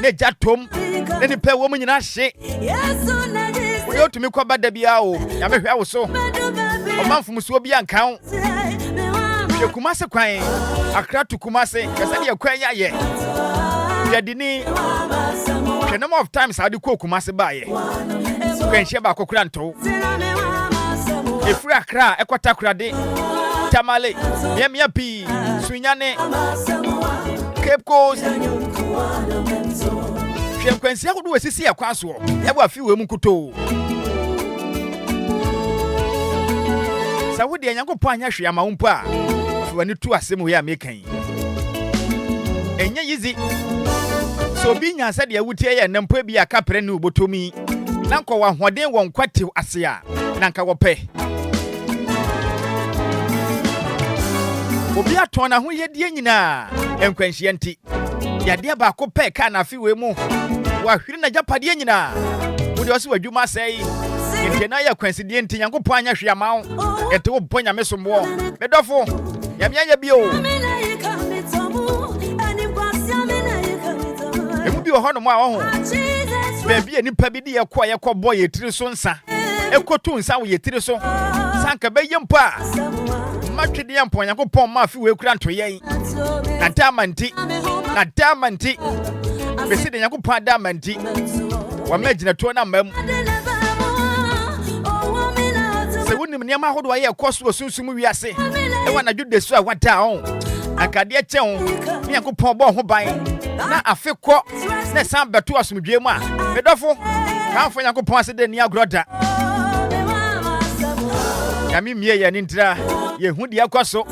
Ne jatom. Ne nipa wo mu nyina hye. Yo tumi koba da bia o. Ya mehwa wo so. Omanfumuso bia nkan. Ye kumase kwan. Akra to kumase. Kasa de kwan ya ye. Ya dini. The number of times I do cook kumase baye. Kwenhia ba kokura nto. Efri akra ekwatakura de. Tamale. Yemia pi. Sunyane. Cape Coast. Hwenkwansia ho do asisi akwaso. Yebo afiwe mu kuto. Sawudi Nyankopon anya hwe ama wompo a. Wani tu asem ho ya mekan. Enye yizi. So bi nya sɛ de awutie yɛ nampo bi aka pre ne obotomi. Na nkɔ wa hoden wɔ nkwate ase a. Na nka wɔpɛ. Obi atɔn na ho yɛdie nyina. Enkwanhia nti. Yade ba ko pɛ ka na afiwe mu. Wa hwiri na japade nyina. Wo de ɔse wadwuma sɛi. Nti na yɛ kwansidie nti Nyankopon anya hwe ama wo. Ɛte wo bonya mesombo. Medɔfo. Yamia yɛ bio. Emu bi ho no mo a ho. Baby enipa bi de yakɔ boy yetiri so nsa. Ekotu nsa wo yetiri so. Sanka be yempa. Matwede yampon Nyankopon ma afi we kura ntoyen. Na damanti. Na damanti. Besi de Nyankopon damanti. Wa magina to na mam. Se wonim ne ma hodo aye koso osunsum wiase. E wa na dwude so a wada on. Akade che ho. Nyankopon bɔ ho ban. Na afekɔ na san beto asomdwe mu a medɔfo kanfo Nyankopon ase de ni agroda ya mi mie ye ni ntira ye hu de akoso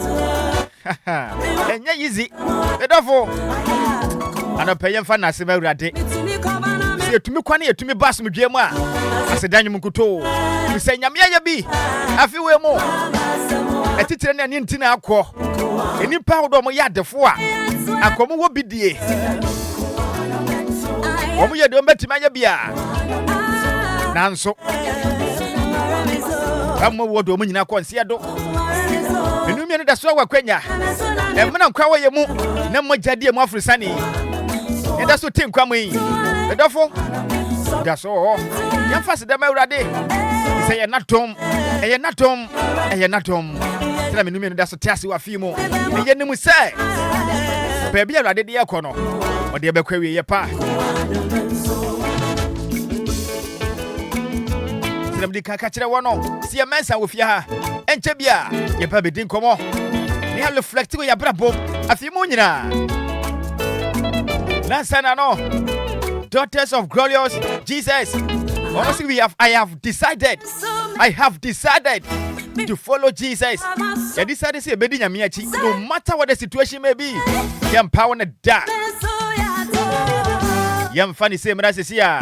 enye yizi medɔfo anɔpɛyɛ mfa na ase ma awurade se etumi kwane etumi ba asomdwe mu a asedan mu kuto se nyame ya bi afiwe mu etitire na ni ntina akɔ enipa hodo mo ya defo a akomu wo bidie omu ye de ombeti manya bia nanso kamo wo do mu nyina konse do enumi ne da so wa kwanya emna nkwa wo ye mu na mogade mu afrisani e da so tin kwamo yi e dofo da so yamfa se da mawurade se ye natom ye natom ye natom tena menumi ne da so tiase wa fi mu ye nimu se baby awurade de yakɔ no ɔde bɛkɔ wie ye pa Sinam di kaka kyerɛ wɔ no Seer Mensah wo fie ha enche bia ye pa bedin komo ne ha reflect go ya brabo afi mu nyina na sana no daughters of glorious Jesus honestly I have decided to follow Jesus. You decided to say, no matter what the situation may be, you're power in the dark. You're funny, same as this year.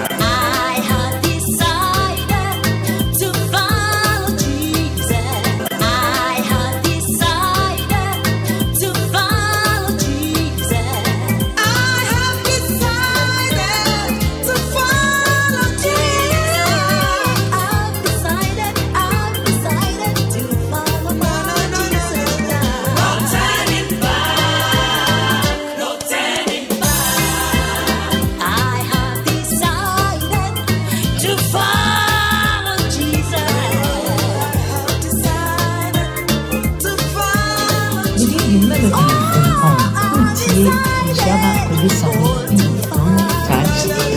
Nhyiraba Kwadwo Sammy, don't touch them.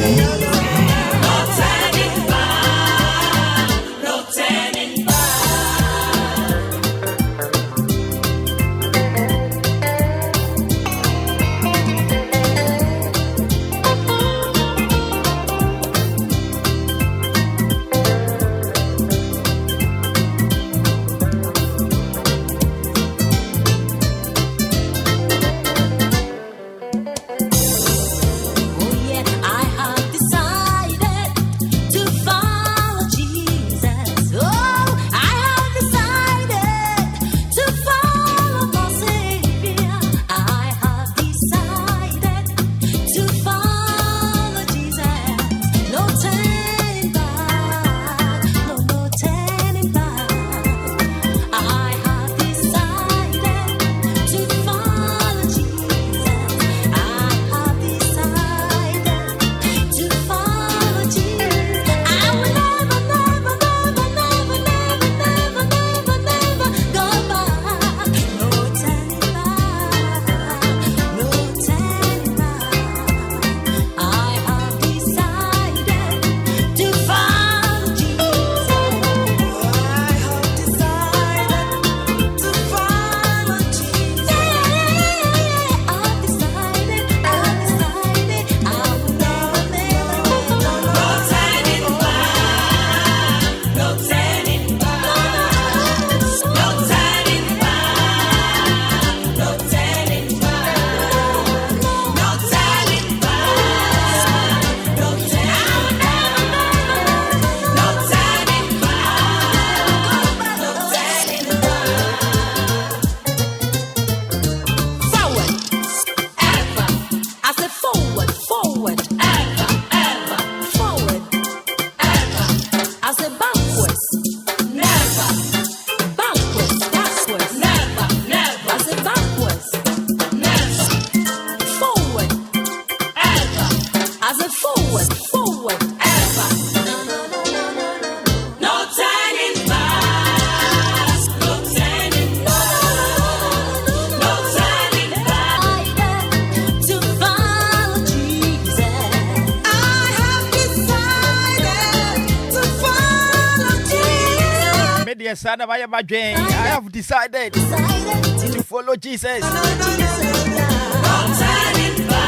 Son of I have decided to follow Jesus.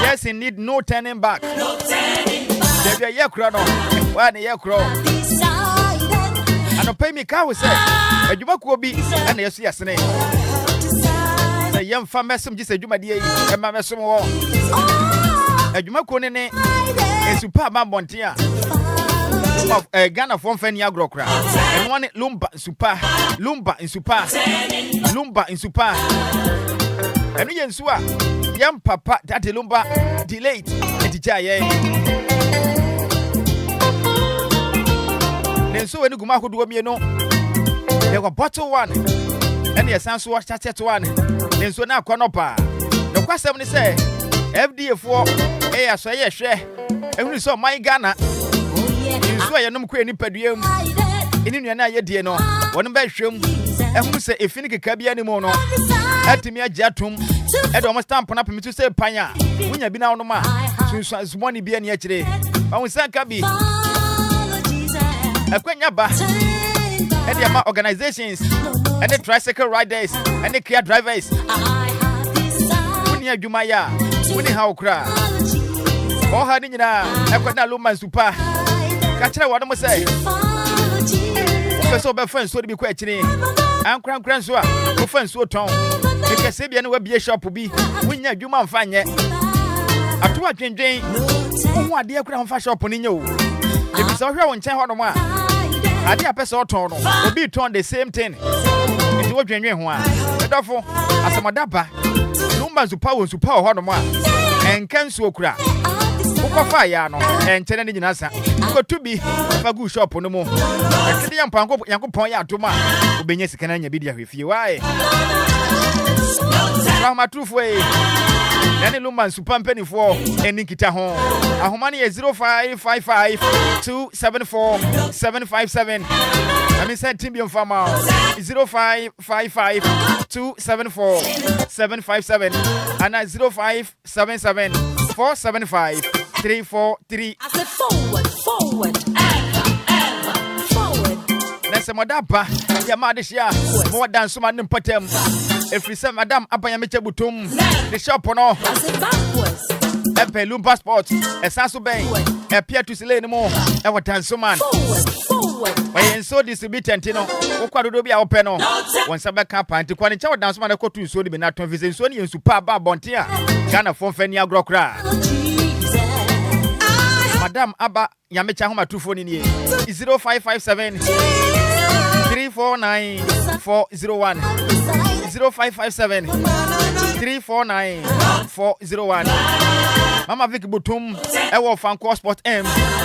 Yes, indeed, no turning back. No turning back. There be a crown. One year crown. And pay me car say, "A Juma Kobi and yes, yes, name." The young fan Mesom just a Juma dear and my Mesom. A Juma Konene is Superman Montia. Of Ghana from Fenia Grokra and one Lumba Super Lumba in Super Lumba in Super and we ensure young papa that Lumba delayed at the Jaya. Then so when you go do me no, there were bottle one and the sounds was chatted one. Then so now Konopa. The question is say FDA4 I say share and we saw my Ghana. So I am queen in Pedium. In Indiana, ye dear no, one by shum, and who say if Finnick Cabby anymore, at me a jatum, and almost stamp up me to say Panya. When you have been out no more, since money be any today. I will say Cabby. A Quenyaba, and the amount organizations, and the tricycle riders, and the car drivers. When you have Jumaya, when you how cry. Oh, Hadina, I got no Lumba Super. Catch what I must say. So, my friends, so to be questioning. ankran so a wo fa nsuo ton ekese bia ne wa bie shop bi wonya adwuma mfa nye ato adwendwen wo ade akura mfa shop ne nye o ebi so hwe wo nchen ho no ma ade apese oton no obi ton the same thing enti wo dwenwen ho a edofo asemodaba Lumba zupa ho no ma enkansu okura ukofa ya no enchene ne nyina sa ukotubi fa gu shop no mu ekede yampanko yankopon ya atoma obenye sika na nya bi dia hwefie wae rahmatufo yani Lumba nsupa mpanifo eni kita ho ahoma ne 0555274757 ami send timbium fama 0555274757 ana 0577475343 I said forward nese modaba ya madishia mo dance man mpatem efrise madam abanya meche butum the shop no epe Lumba Sport esanso ben epia to sile ni mo e watanso man when so distributant no okwadodo bia ope no wonsa beka panti kwani cha wadanso man ekotu so ni na ton vise so ni ensu pa ba bonte a Ghana fon fani agrokra madam aba yamecha homa tufo ni 0557 349 401 0557 349 401 Mama Vic Butum ewo Fanko Sport M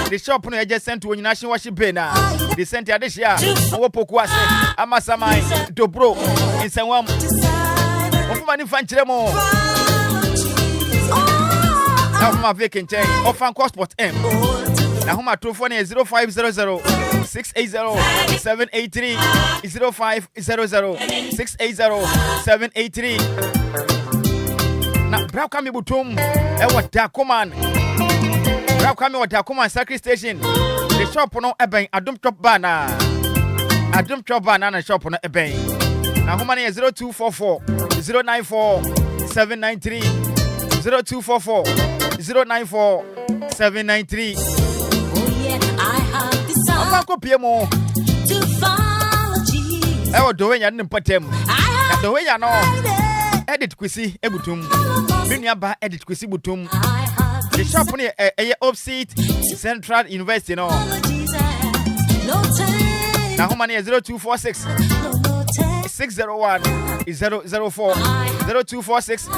the shop no eje sent to national worship na the sent adishia wo poku ase amasamai dobro insenwam ofuma ni fanchire mo Mama Vic nche o Fanko Sport M na homa trofo na 0500 680 783 0500 680 783 na bra kami butum ewo Dakoman bra kami wa Dakoman Sacred Station the shop no eben Adum Chop Bar na shop no eben na homa na 0244 094 793 0244 094 793 Amba ko piemo to follow Jesus ewo dowenya ne mpatem na dowenya no edit kwisi ebutum binia ba edit kwisi butum the shop ne opposite Central University no na homa ne 0246 601 004 0246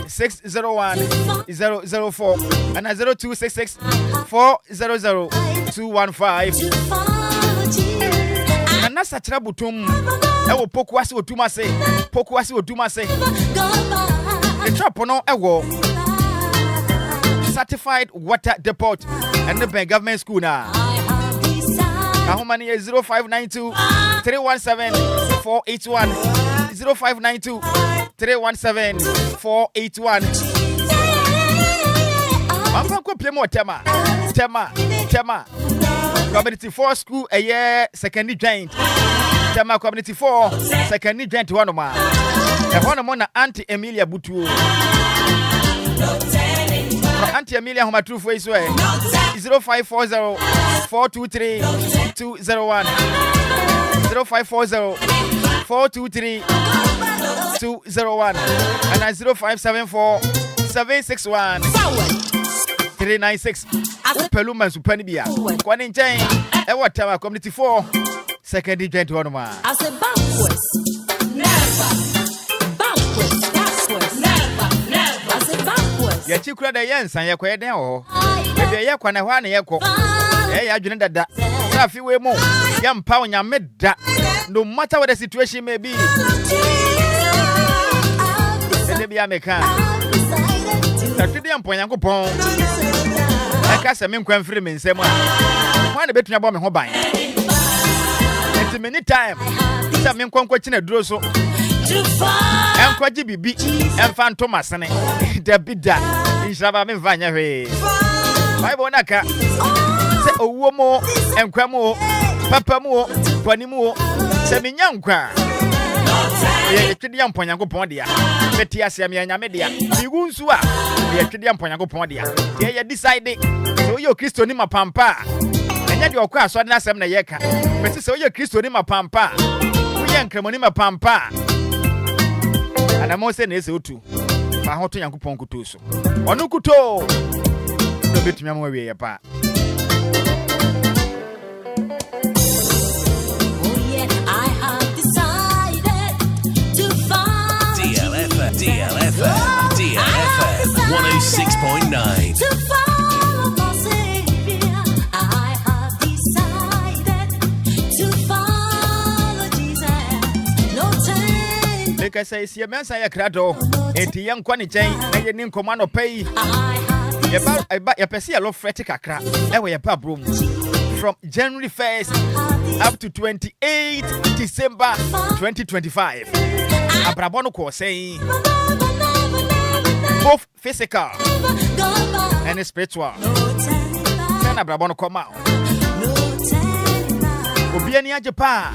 601 004 and 0266 400 215 and na sachira butum ewo pokuase otumase the shop no ewo certified water depot and the government school na how many 0592 317 481 0592 317 481 Mama ko plemo tema community 4 school a year secondary joint tema community 4 secondary joint one ma e hono mo na Auntie Emilia Butuo Auntie Emilia homa true for iso 0540 423 201 0540 423 201 and 0574 761 396 Peluma Supani Bia Kwani Nchen ewa tawa community 4 second joint one ma I said backwards never I said backwards ya chikura da yensan ye kwede ho ebe ye kwa na hwa na ye ko ya adwene dada sa fi we mu ya mpa onya meda no matter what the situation may be ene bia meka tatidi ampo Nyankopon aka se me nkwan firi me nsem a hwa na betunya bo me ho ban enti many time sa me nkwan kwachina duro so enkwaji bibi emfa ntomasene da bida Nhyiraba me vanya hwe Bible naka se owuo mo enkwa mo papa mo bani mo se menya nkwa ye twedi ampo Nyankopon dia beti ase am yanya me dia bigu nsu a ye twedi ampo Nyankopon dia ye decide so yo Kristo ni mapampa enya de okwa aso na asem na ye ka beti so yo Kristo ni mapampa Yen Cremonima Pampa. And I'm also near to my hot young Ponkutus. Onukuto. The bit me away apart. DLFM 106.9. To follow my Savior, I have decided to follow Jesus. No time. Like I say, Seer Mensah Krado, eti young Kwani Chain, and your name commando pay. Your Persia love Fretic Accra, and we are room from January 1st up to 28th December 2025. Abrabono ko saying both physical and spiritual. Then Abrabono come out. Obiani ajepa.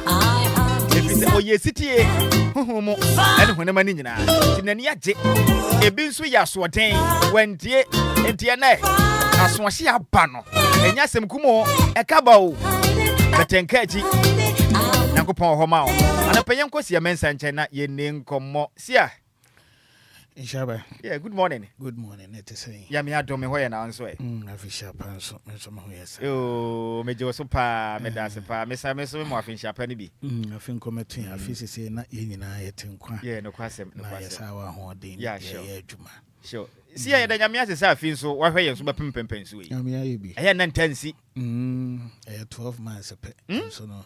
If it's oye city, and when a man in Tinania, a binsu yaswatain, when dear and Tiane, as one she a pano, and Yasem Kumo, a cabo, the Tenkaji, Nakupon Homao, and a payanko Seer Mensah and China, ye name come Sia. Nhyiraba. Yeah, good morning. Good morning. It is saying. Ya me adome hoye na onso e. Afisha pan so Mesom hoye. Oh, mejo so pa, me da se pa. Me mo afisha pa ni bi. Afin committee afisi say na ye nyina ye tenkwa. Yeah, no kwasem, no kwasem. Na yesa wa hoden. Yeah, sure. Ye adwuma. Sure. See ya da nyame ase sa afin so wa hwe so be pempempen so yi. Nyame aye bi. Aya na ntansi. 12 months pe. So no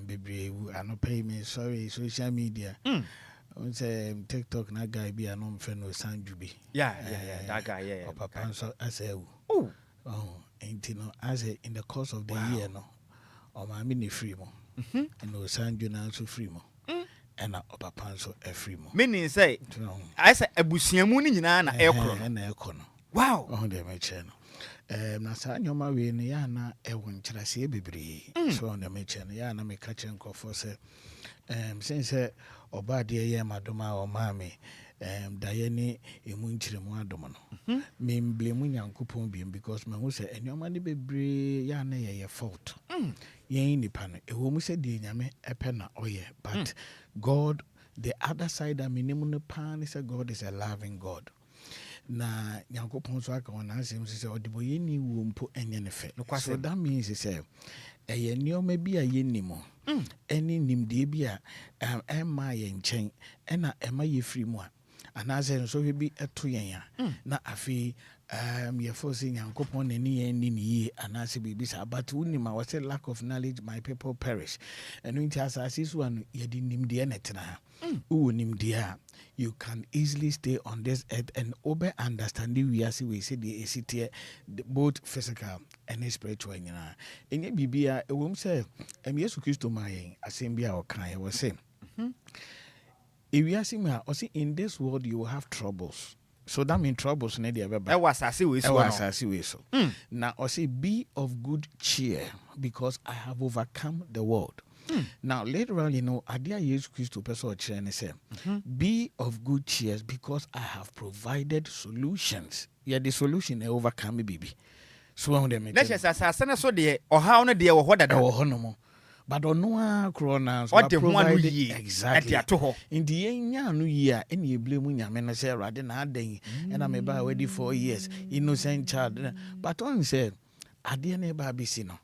bebre anopai me sorry social media. On say TikTok na guy be anom friend no Sanju bi. Yeah, that guy, yeah. Papa so as a oh, ain't no as in the course of the year no. O ma me ni free mo. And no Sanju na so free mo. And papa so e free mo. Meaning say I say abusiamu ni nyina na ekro. Na ekro no. Wow. Oh dey me che no. Na sa nyoma we no ya na e won kyerase bebre. So on dey me che no ya na me ka che nkofo say since oba de ye madoma o mame dayeni emu nchiremu adoma no me mblemu nyankopon bi because me hu say enyoma ne bebre ya na ye fault yen nipa no ewo mu say de nyame epe na oye but God the other side aminimu ne pan is God is a loving God na nyankopon so aka wona asem say odibo yeni wo mpo enye ne fe so that means say eye nioma bi a yenimo eni nimde bi a ema ye nchen ena ema ye free mu a anaze so bi eto yen a na afi ye force nyankopon na ni yen ni ye anaze bi sa but unima was a lack of knowledge my people perish enu nti asase so an ye di nimde na tena u nimde a you can easily stay on this earth and over understanding we say the city both physical and spiritual nyina enye bibia ewom say Yesu Kristo mayen asembia o kan we say we me o say in this world you will have troubles. So that means troubles na dey ebe. E wasase we so. Wasase we so. Now o say be of good cheer because I have overcome the world. Now later on, you know, Adia Jesus Christ person and say, be of good cheer because I have provided solutions. Yeah, the solution overcome me, baby. So on them. Let's just say so the or how no dear what that or no. But on no corona what the one year exactly at the in the new year any blame when say rather than adding and I'm about already 4 years innocent child. But on said ade na ba bisi no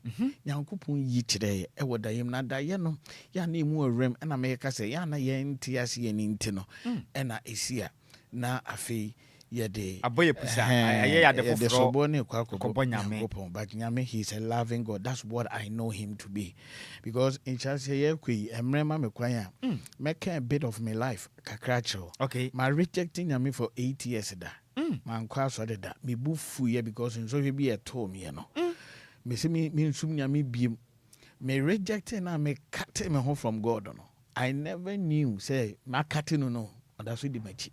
nyankopon yi kire e woda yim na da ye no ya na emu awrem na me ka se ya na ye nti ase ye ni nti no e na esia na afei ye de aboye pusa aye ya de foforo so boni kwa nyankopon but nyame he is a loving God. That's what I know him to be because in chance ye kwi emrema me kwan a make a bit of my life kakracho. Okay, my rejecting nyame for 8 years da man kwa so de da me bufu ye because in so be a to me no me see me nsum nyame biem me rejecting na me cut me home from God no. I never knew say ma cut no that's what the machi.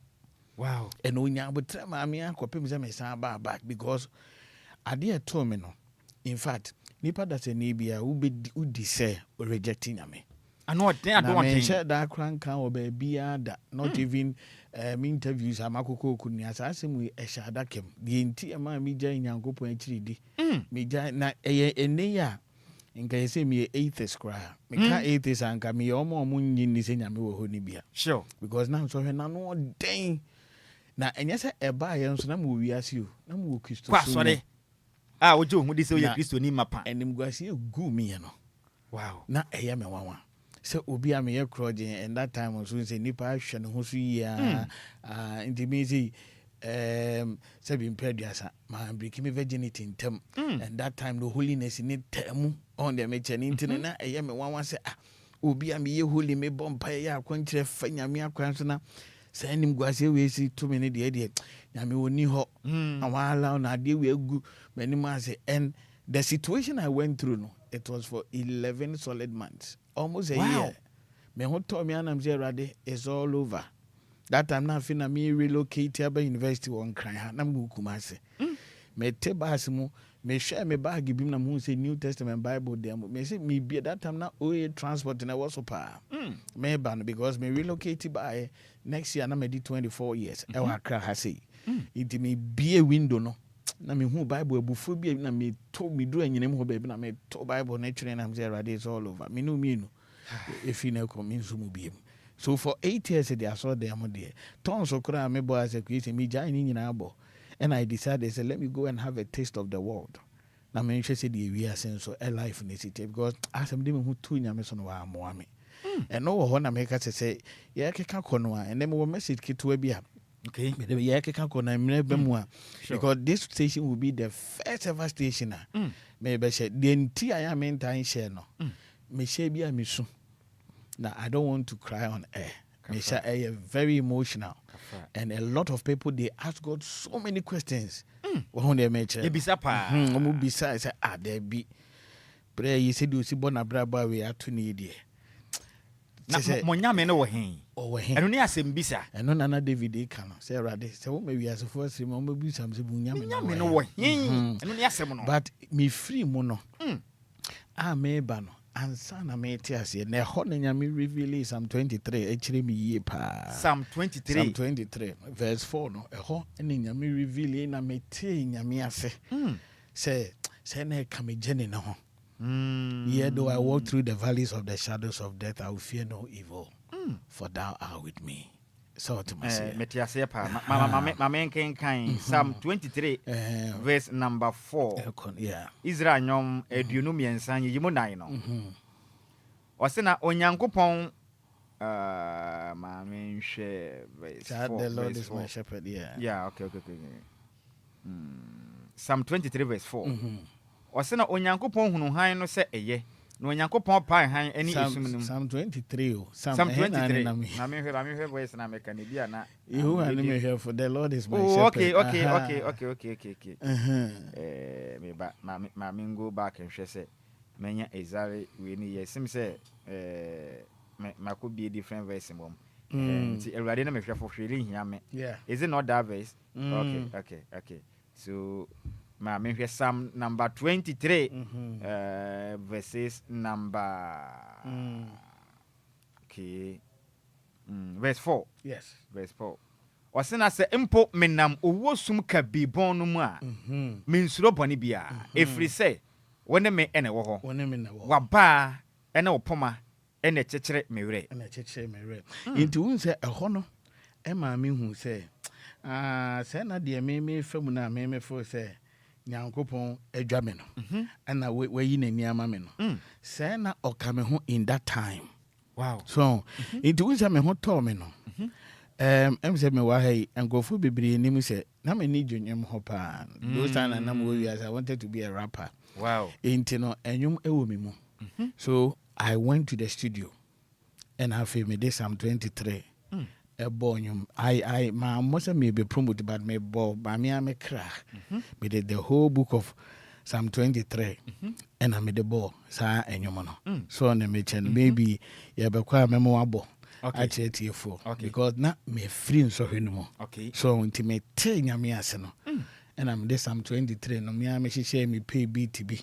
Wow. And onya but ma me akopem say me san back because ade to me no. In fact nipa that say bia udi say rejecting nyame. I know I don't want to share that crank or baby not even interviews amakoko kuni asasem we ehada kem the enti ama mi gya nyankopon akiri di mi gya na eye ene ya Inka you say me atheist cry. Me can't atheist anka me omo nyi ni se nyame wo ho ni bia. Sure. Because now so na no den. Na enye se eba ye nso na mo wiase o. Na mo Kristo. Kwa sore. Ah, ojo hu di se o Kristo ni mapa. Enim guase egu me no. Wow. Na eye me wanwa. Se obi am ye crossing and that time was say nipa hwe ne ho so yia. Intimate say be impeduasa ma break me virginity in term. And that time the holiness in term on the mention internet na eye me wanwa say obi am ye holy me bompa ya akwankyere fa nyame akwan so na say enim guase we si to me ne de nyame woni ho awala na de we egu menim ase. And the situation I went through no, it was for 11 solid months, almost a year. Me ho to me anam say rade is all over. That time na fina me relocate to university on Kran na mu Kumase. Me te bas mu me share me bag bim na mu say New Testament Bible dem. Me say me be that time na oil transport na was so pa. Me ban because me relocate by next year na me di 24 years. E wa Accra ha say. It me be a window no. Na me hu Bible ebufu bi na me to me do anyinem ho ba bi na me to Bible na twene na me say rade is all over. Me no if you know come in mu bi. So for 8 years they are so there mo there. Tons of kra me boy as a Christian me jai ni nyina abo. And I decided say let me go and have a taste of the world. Na me hwe say the we are saying so a life in the city because as am dem hu tu nyame so no wa mo ame. And no ho na me ka say ye keka kono a and them wo message kitu bi a. Okay. Yeah, because this station will be the first ever station. Maybe the entire main time share no. Me share be a misu. Now I don't want to cry on air. Me share very emotional. And a lot of people they ask God so many questions. When they mention. Besides, say there be. Prayer you said you see bona braba we are to need it. Na monyame no wo hen eno ne asem bisa eno nana David kan say rade say wo me wiase for asem mo bi sam se bunyame no wo hen eno ne asem no but me free mo no me ba no ansa na me ti ase na ho na nyame reveal Psalm 23 e kire me yie pa Psalm 23 verse 4 no e ho na nyame reveal na me ti nyame ase say na ka me jene na ho. Yea, though I walk through the valleys of the shadows of death, I will fear no evil, for thou art with me. So to myself. Psalm 23, verse number 4. Yeah. Israel nyom eduonu miensa yimu nine no. Osena onyankopon mame nhwe verse 4. The Lord is my shepherd, yeah. Yeah, okay. Psalm 23 verse 4. Osena onyankopon hunu han no se eye na onyankopon pa han ani esum Psalm 23 Psalm 23 na me hwe voice na meka ne bia na you and me here for the Lord is my shepherd. Okay. Me ba ma me go back and hwe se menya ezare we ni yesim se ma ko be different verse mom nti ewrade na me hwe for hwele hia me. Is it not that verse? Okay. So ma me hwe Psalm number 23 verses number verse 4. Yes, verse 4. Wasena se empo menam owosum ka bibon no mu a mensuro bone bia efri se wone me ene wo ho wa ba ene opoma ene chekere mewre inti un se eho no e ma me hu se se na de me famu na me fo se nyankopon adwa me no ana wayi nani ama me no say na okame ho in that time. Wow. So it was me ho to me no em say me wa hai engofu bebre ni mu say na me ni dwonyem ho pa those time na mo wi as I wanted to be a rapper. Wow. Inti no enyum ewo me mu. So I went to the studio and I filmed this Psalm 23. A bonyum I my most may be promoted but me bo ba me am cra me did the whole book of Psalm 23 and I made the ball sa enyum no so na me chen maybe ya be kwa memo abo actually for because na me free so hwenumo so unti me te nyame ase no and I'm this Psalm 23 no me am share me pay BTB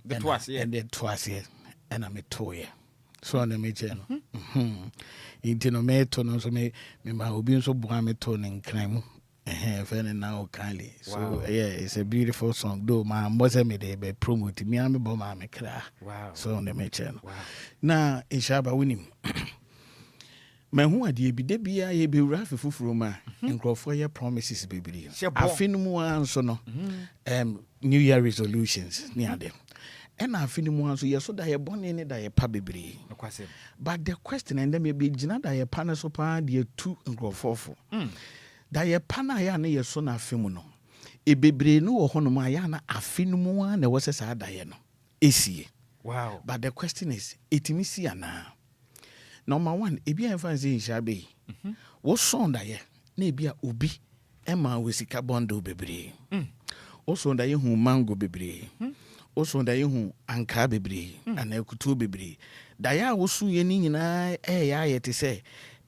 the twice and the twice and I'm a toy so na me chen inti no me to no so me ma obi so bua me to ne nkran mu Friend now kindly. So yeah, it's a beautiful song. Though my mother made a promote me, I'm a bomb, I'm a cry. Wow. So on the mention. Wow. Now, in Shaba winning. Man, who are the Bidebia, ye be Rafi Fufruma, and grow for your promises, baby. I feel more so no. New Year resolutions near them. And I feel more so, yes, so that you're born in it, that you're probably. But the question, and then maybe Jina, that you're panasopa, dear 2 and grow 4. That you're panaya, near son of Fimono. A baby no honomayana, a finuma, and there was a sad diana. Is wow. But the question is, it is now. Number 1, ebi enfansi shabe. What song that ye? Na ebi a obi ema wesika bondo bebre. O song that ye hu mango bebre. O song that ye hu anka bebre, anakutu bebre. Da ya wosu ye ni nyina ya ye te say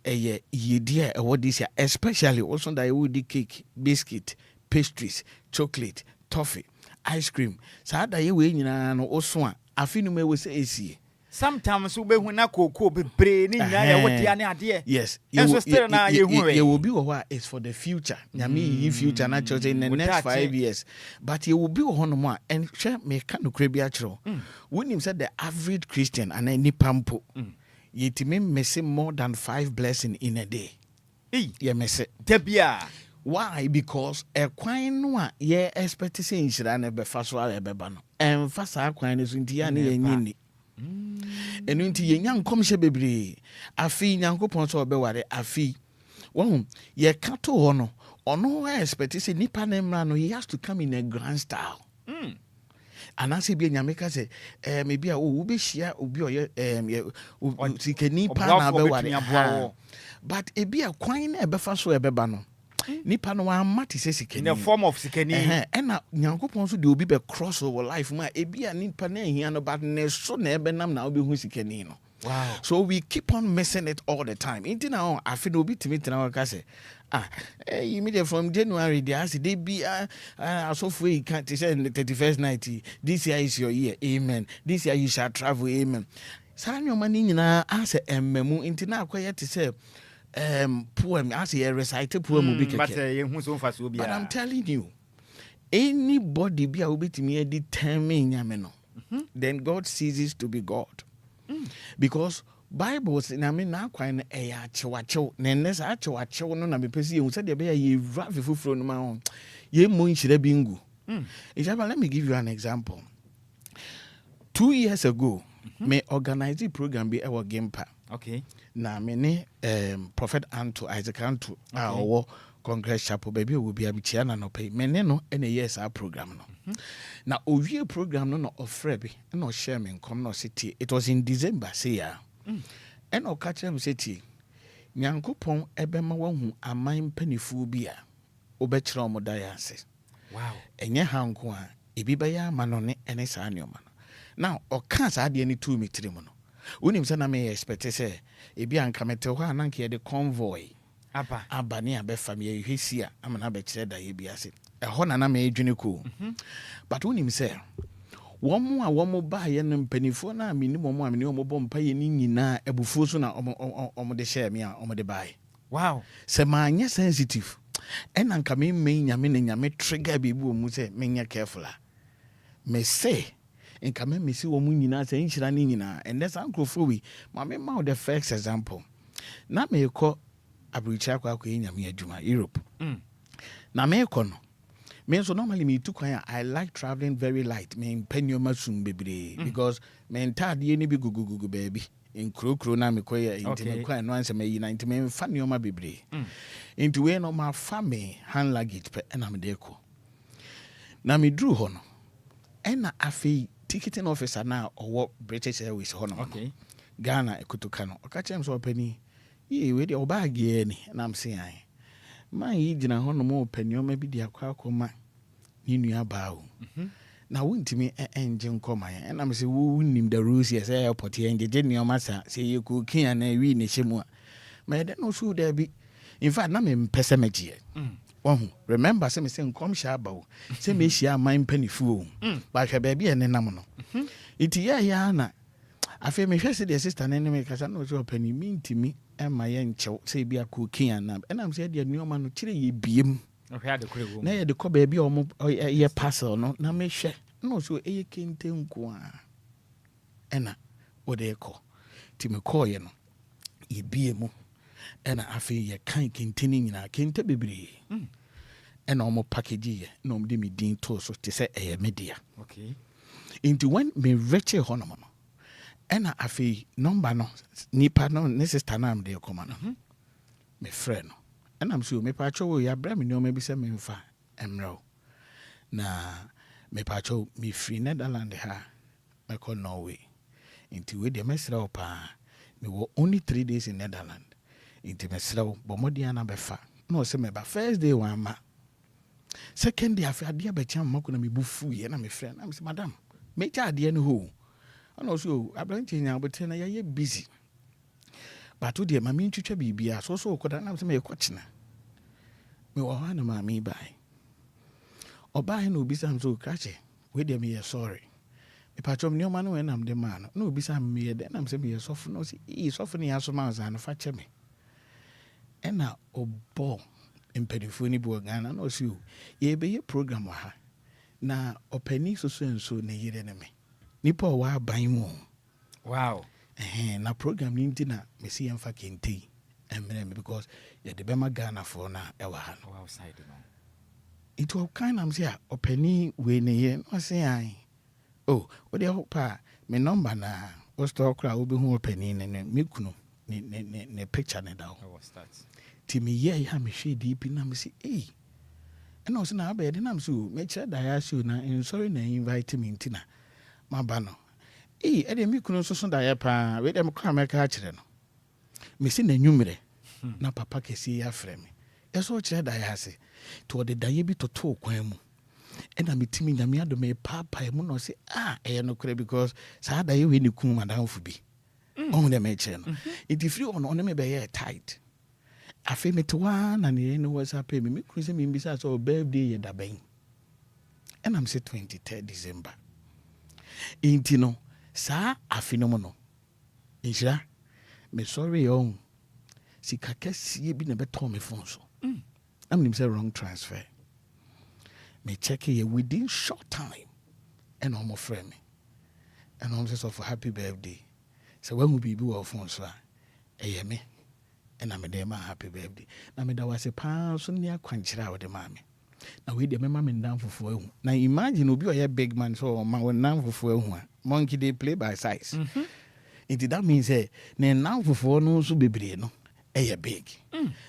ye yedie e what this year, especially also that ye would cake, biscuit, pastries, chocolate, toffee, ice cream. Sa da ye we nyina no oso a afinu me we say esi. Sometimes we be na koko be brain in ya what ya na ade. Yes. You will be what is for the future. Nyame future na church in the next 5 years. But you will be one more and share me kan no kra bi a chro. When him said the average Christian and any pampo. Yetime mess more than 5 blessings in a day. Yeah, mess Debia. Why? Because a quine no ye expect to say inshira na be faso a be ba no. En fasa quine is ntia na ye nyini. Enu nti ye nyan komhye bebre afi nyankopon so obeware afi won ye kato ho no ono expect say nipa na mra no he has to come in a grand style and I say be nyameka say maybe a wo be hia obi oye sikani pa na beware but e be a kwan na ebefa so ebeba no nipa no wa mati say sikani in the form of sikani na nyankopon so de obi be cross over life ma e bia nipa na hia no but ne so na ebenam na obi hu sikani no. Wow. So we keep on missing it all the time. Inti na I feel obi timi tena waka say immediately from January they be so free can't say the 31st night this year is your year, amen, this year you shall travel, amen. Sa nyoma ni nyina ase emmemu inti na akoye te say poem as a recite poem but I'm telling you, anybody be a bit me determine yameno, then God ceases to be God. Because Bibles na me na kwan e ya chewachew na nnes a chewachew no na me pesi you said be ye rafi fufuro no ma on ye mo nhire bingu. Let me give you an example. 2 years ago me organize a program be our Gimpa. Okay. Na me ne Prophet Anto Isaac Anto our Congress Chapel baby will be abichia na no pay me ne no ene yes our program no. Na owie program no ofre bi no share me come no city. It was in December say ya. And o catch them city. Nyankopon ebema wahu aman panifu bi a obekira omodaya ase. Wow. Enye hanko a ebiba manone ene sa anyoma no. Now o kan sa ade ni 2 metri mu no. Unim say na me expect say ebi anka mete ho ananka ye de convoy aba ni abefa me hwesi a amana be kire da ye bi ase. Eho na me edwene ko. But unim say womu a womu ba ye no mpanifo na amini momu amini omo bom pa ye ni nyina ebufuo so na omo de share me a omo de bae. Wow. Se manye sensitive en anka me nyame ne nyame trigger bi bu omu se menya careful a me say enka me si womu nyina se nhira ni nyina and that's ankrofo wi ma me ma the first example na me ko abrucha kwa nyame adwuma Europe na me ko no me so normally me too kwan I like traveling very light me penyo masum bebre because me entade ni bi gugugu baby in kro na me koya intime kwan no anse me yi na intime me fa nioma bebre into we no ma fa me hand luggage pe na me de ko na me drew ho no ena afi ticketing officer na owo British Airways ho no okay Ghana ekutuka no okachem so pani ye we de obag ye ni na am say ai man yi gina ho no mo panioma bi de akwa ni nua o na wontimi enje nkoma ya na me se wo nim the rules yes airport ye nje nioma sa se ye ku kia na wi ne hyemu a ma de no so da bi in fact na me mpese megie remember say me say nkom sha ba o say me hia man panifu o ba hwe ba bi ene nam no iti ya na afi me hwe se de sister na ne me kasa no so pani mi ntimi ema ye nchew say bi akukia na na me say de nioma no kire ye biem na ye de ko ba bi o ye parcel no na me hwe no so eye kente nko a ena wo de ko ti me ko ye no ye bie mu ena afi ye kan kente ni nyina kente bebre ena o mo package ye na o de me din to so te se eye media okay into when me reche hono no ena afi number no nipa no ne sister na am de ko ma no me friend no ena am so me pa cho ya bra me no ma bi se me mfa emro na me pa cho me free Netherlands ha me call Norway into we de mesra opa me wo only 3 days in Netherlands into mesra bo modi ana befa no se me ba first day one ma second day afi ade abecham mako na me bufu ye na me friend am say madam me cha ade no ho ana so abranche nya abote na ye busy but de ma me ntwetwa bibia so okoda na me ekochina me wo ha na ma me bai obai na obisa am so krache we de me sorry me patchom ni o ma no we nam de ma no obisa me ye de na me say me sofu no si e sofu ni aso ma za no fa che me ena obo impedifo ni bo Ghana no si o ye be ye program ha na opani so enso na yire ne me nipa wa ban mu wow na program ni ntina me si yemfa kente emre me because ye de be ma Ghana for na e wa ha no outside no it will kind am say opani we ne ye no say ai oh we dey hope me number na o store kra obi hu opani ne me kunu ne picture ne da o ti me ye ha me hwe deep na me say eh and also na be de na me so me kire da ya show na sorry na invite me ntina ma ba no e de me kunu so da ya pa we dem kwa me ka kire no me si na nwumre na papa kesi ya frɛ me eso kire da ya se to de da ye bi to kwan mu and I'm meeting me ado me papa mu no say no kure because sa da ye we ni kun madam fu bi on de me kire no it free on me be ye tight afi me to one and you know what's happening me kun say me bisa so birthday ye da ben and I'm say 23rd December intino sa afi no mo no Nhyira me sorry on sika kesi bi na beto me phone so I'm say wrong transfer me check it within short time and almost friend me and almost say for happy birthday so when we be our phone so me and I'm a day my happy birthday na me da was a pound so near kwanchira with the mommy na we dey mama me down for ehu na imagine obi oye big man so ma we down for ehu monkey dey play by size that means na down for no so bebre no big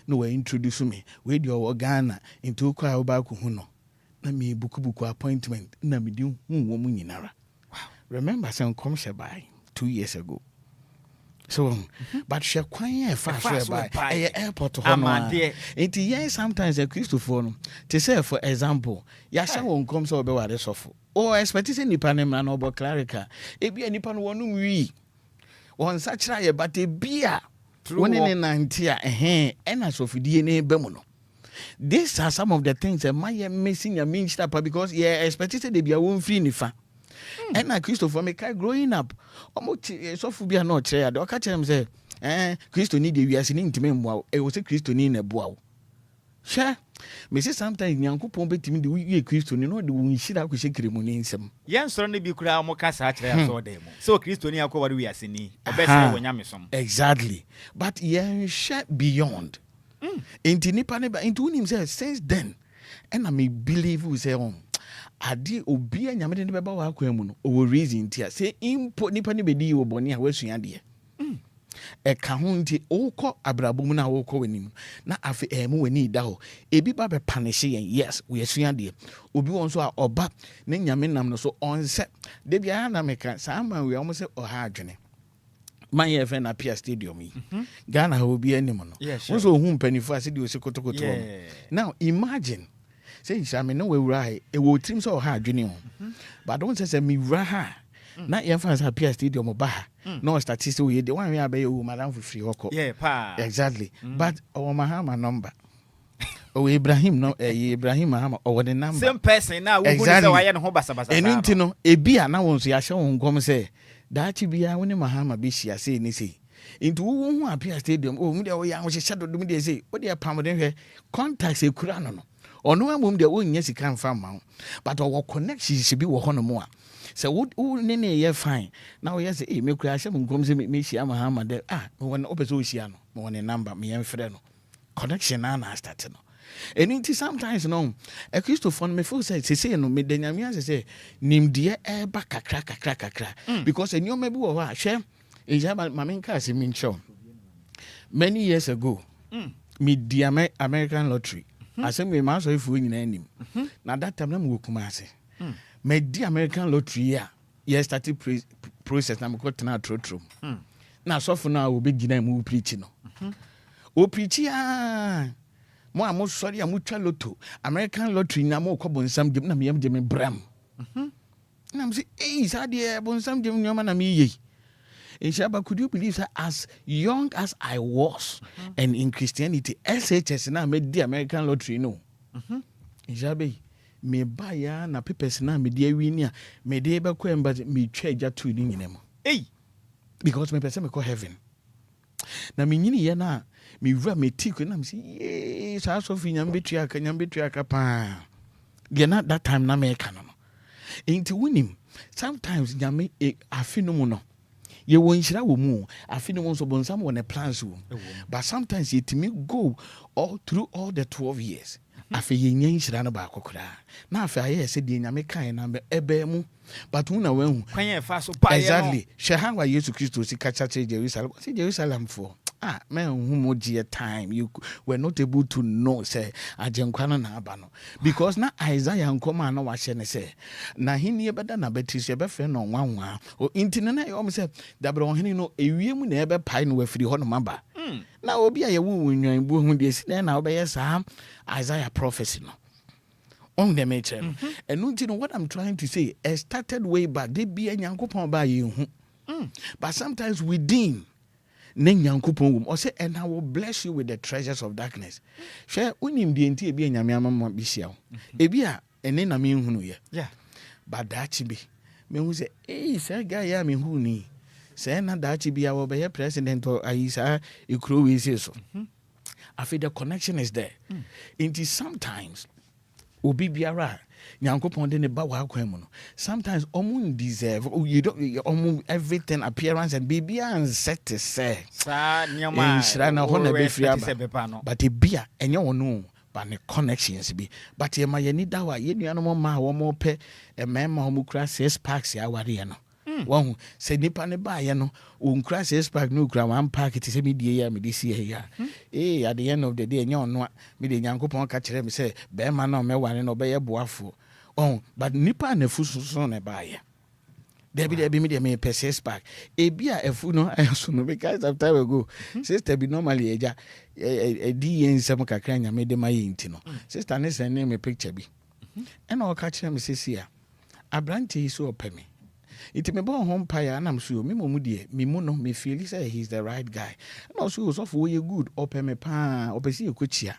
no we introduce me we dey Ghana into kwa ba ku hu no na me buku appointment na me di hu wo mu nyinara wow remember say come share by 2 years ago so but she kwan fast by airport hono it sometimes a Christopher no to say for example ya sha won come so be ware sofo o expect say nipa ne ma no bo clerical e bia nipa no wonu wi won sa kira ye but e bia woni ne nantia ena sofidie ne ba mu no. These are some of the things that my missing a mean step because expected they be a won't free nifa. And na Christopher me kai growing up almost so phobia no chair do catch them say Christo need we are seeing to me mwa e wo say Christo ni na boa wo sha me say sometimes nyankopon betimi de we Christo ni no de wo nhira akose kremu ni nsem yen soro ne bi kura mo ka sa kire so dem so Christo ni akọ we are seeing obese wo nyamesom exactly but share beyond into nipa ne ba into himself since then and I may believe we say ade obi anyame de beba wa akwan mu no o reason tia say impo nipa ne bedi wo boni a wasua de e ka ho nti okọ abrabo mu na okọ wanim na afi mu wani da ho ebi ba be punish yen yes we asua de obi won so a oba ne nyame nam no so onse de bia na meka sa ma we almost say o ha adwene man ye fe na Pia Stadium yi Ghana obi anim no wo so hu mpanifu ase de osikotokoto now imagine say Sammy no we right e wo trim so ha adwene ho but don't say me ra na ye fans Pia Stadium ba no statistics we the one we abey o madam for free hoko exactly but our mahama number Ibrahim no Ibrahim mahama o the number same person na we go say why no ho basabasa enu no ebia na won so ya hye won kom say dachi bia woni mahama bi hia say ni say into wo hu Pia Stadium o mu de o ya ho hye do dum de say o de pam de hwe contacts e kura no Ono amom de wonnya sika mfa ma. But our connection should be wo hono mo a. So what nene ye fine. Now yes e me kura hye nkom se me hia ma ha ma de won opeso hia no. Me won number me yan frɛ no. Connection na start no. And it is sometimes no a Christopher me feel say no me de nyame say nimde e ba kakra because enyo me bi wo ha hwe Nhyiraba mamenka se me ncho many years ago me di American lottery asem me ma so ifu nyina anim na that time na me wokuma ase me di American lottery a ye started process na me ko tena trotrom na so for na obi gina mu preach no o preach mo amo sorry amu twa lotto American lottery na mo ko bonsam dem na me yam dem bram na me say sadie bonsam dem nyoma na me yi Nhyiraba, could you believe that as young as I was and in Christianity SHS na me the American lottery no Nhyiraba me buy ya na papers na me dey win ya me dey be ko embassy me twa ja to ni nyina mo because me person me call heaven na me nyini ye na me wura me tiko na me say sa so fi nyam betua aka pa de na that time na me ka no enti wonim sometimes nyame afinu mu no ye won hira wo mu afinu mu so bonsam won plans wo but sometimes it me go all through all the 12 years afi ye nyan hira no ba kokora na afi aye se de nyame kan na ebe mu but una wen kwan fa so pa exactly shehan wa Yesu Christo si kacha Jerusalem for man who time you were not able to know say ajenkwana na aba no because na Isaiah nkoma na wa hye ne say na hini beda na betisi be fe no nwanwa o intine na yo say dabro hini no ewiem na ebe pai no wafiri ho no maba na obi a ye wu nwan bu hu de si na obeye sa Isaiah prophecy no on the matter and you know what I'm trying to say started way back they be nyankopon ba ye hu but sometimes within Nyankopon or say and I will bless you with the treasures of darkness. Share unim di enti ebi nyame amama bisia. Ebi a ene na me hunu ye. Yeah. But that be me hu say say guy ya me hu ni. Say na that be a be president or Aisa ikro we say so. I feel the connection is there. It is sometimes obi biara Nyankopon de ne ba wa kwan mu no sometimes omun deserve you don't everything appearance and baby and set to say sa nyama nhyira na ho na be fia but e bia enye wono ba ne connections bi but e ma ye ni da wa ye nuanom ma wo mo pe e mema ho mu kura 6 packs ya ware no won se nipa ne ba ye no on kura 6 pack no kura 1 pack ti se me die ya me di si ya at the end of the day enye ono me de Nyankopon ka kire me se be ma na me ware no be ye boafo but nipa na fusu so na ba ye Debbie me me per 6 pack e bia efu no so no because of time ago sister be normally eja e di ensem kakra nya me de ma ye nti no sister ne send me picture bi e na o ka kire me sesia abranti so opemi iti me bon home paya na mso me momu de me mu no me feel say he's the right guy na also so for you good opemi pa opesi ekochia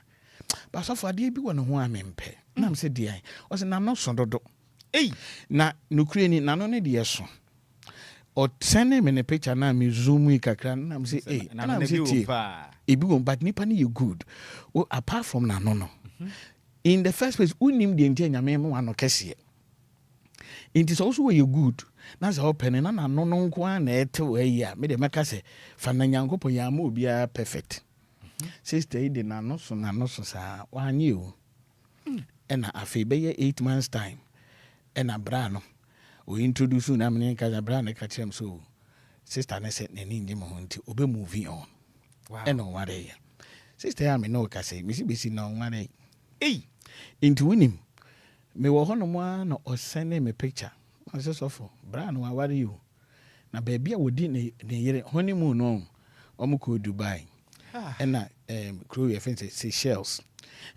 but so for de bi won ho amempe na mse de ai o se na no so dodo na nukure ni na no ne de yeso o send me ne picture na me zoom kakra na mse na mse pa ebi won but nipa ni you good apart from na no in the first place unim de ntia nyame mo ano kese it is also where you good na za open na no nko na ete we ya me de meka se fa na Nyankopon ya ma obi a perfect sister ide na no so sa wanye o ena afi be ye 8 months time ena bra no we introduce na me nka za bra na ka chem so sister na se na ni nje mo nti obe moving on ena ware ya sister ya me no ka se me si besi na ware into winim me wo hono mo na o send me picture I said so for bra no ware you na baby a wodi ne yere honeymoon no omuko Dubai ena crew ye fence Seychelles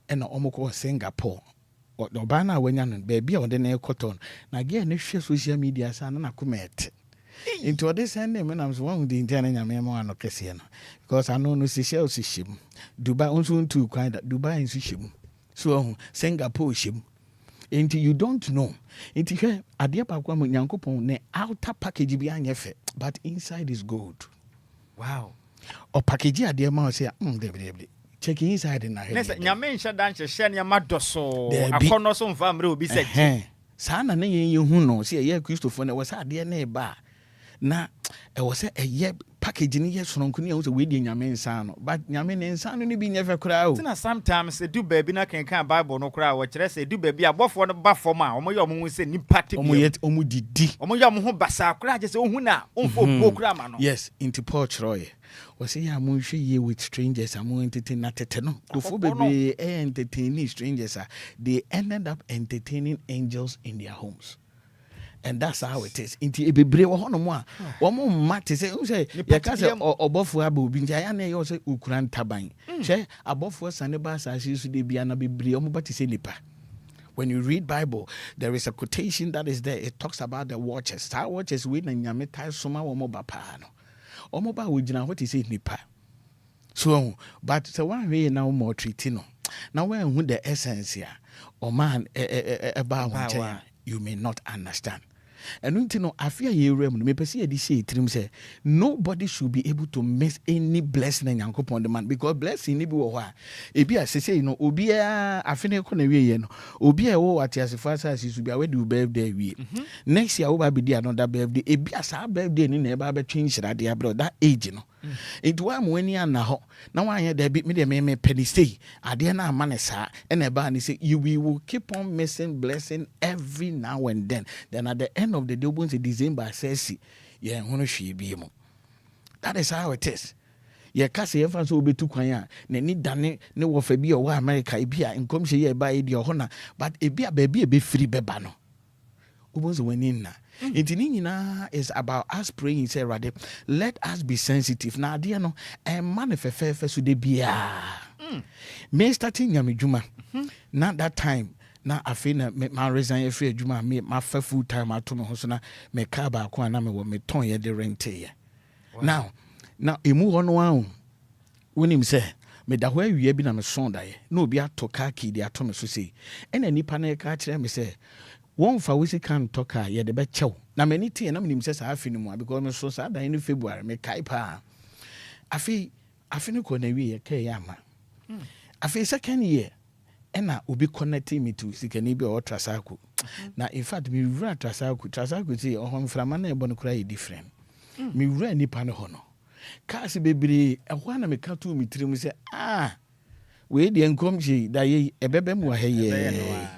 ena omuko Singapore o ba na wanya no baby a wode na cotton na ge na hwe social media sa na comment into this send me na so one the internet nyame mo ano kese no because I know no Seychelles shim Dubai onso ntu kwan da Dubai nso shim so Singapore shim until you don't know until here adia pa kwa Nyankopon ne outer package bi anyefe but inside is gold. Wow. O package adia ma say check inside na he nese nyame nhye dan hye ne madoso akono so mfa mre obi se saa na ye hu no se ye Christopher na wasa ade na eba na was say a package ni yes from kuni o se we di nyame nsa no but nyame ne nsa no ni bi nyefe kura o na sometimes se do baby na kan Bible no kura wo kire se do baby abofo no ba form a omo ye omo se ni party omo didi omo ye omo ho basa kura je se ohu na onfo bo kura ma no yes into Port Roy was say ya mo hwe ye with strangers am entertain na tete no ofo baby entertaining strangers they ended up entertaining angels in their homes. And that's how it is. Inti ebebre wo hono mo a wo mo mate say you say ya ka say obofo aba obi ntia ya na ye say ukuran taban che abofo saneba asase su de bia na bebre omo bate say nipa. When you read Bible, there is a quotation that is there. It talks about the watchers. Star watchers we na nyame tai soma wo mo ba pa no. Omo ba wo gina what is say nipa. So but so one way now more treating no. Now when who the essence here or man about you may not understand. And you know, I fear you remember me pesi edi say trim say nobody should be able to miss any blessing in Yankopon the man because blessing ni bi wo ha e bi asese no obi a afene ko na wie no obi a wo ati asefo asase su bi a we do birthday wie next year wo ba be di another birthday e bi asa birthday ni na e ba be twin shirade abro that age no it wa mo ani ana ho na wa anya da bi me de me penny stay ade na ama ne sa e na ba ni say you will keep on missing blessing every now and then at the end of the day when December says yeah hono hwe bi mu. That is how it is. Ye kase ye fa so obetu kwan a na ni dane ne wo fa bi o wa America e bi a nkom hye ye ba e di ho na but e bi a ba bi e be free beba no ubonzo wani na it is about us praying say rather let us be sensitive na ade no e manifefe so de bia me starting nyamedwuma na that time na afina ma resign free adwuma me ma fa full time ato me ho so na me ka ba ko na me wo me ton ye de rent ye now emu hono an wonim say me da ho awie bi na me son da ye na obi ato ka ki de ato me so sei ena nipa na ka kire me say won fa wisi kan toka ye de be chew na me ni tie na me nim say sa afini mu because me so sa da in February me kai pa afini ko na wie ye kai ama afi second year ena obi connecting me to sikani bi o trasaku na in fact me wura trasaku say ohon frama na ebo no kura e different me wura nipa no ho no kasi bebiri ehwa na me ka to me tirim say we de enkom ji da ye ebebe mu ha ye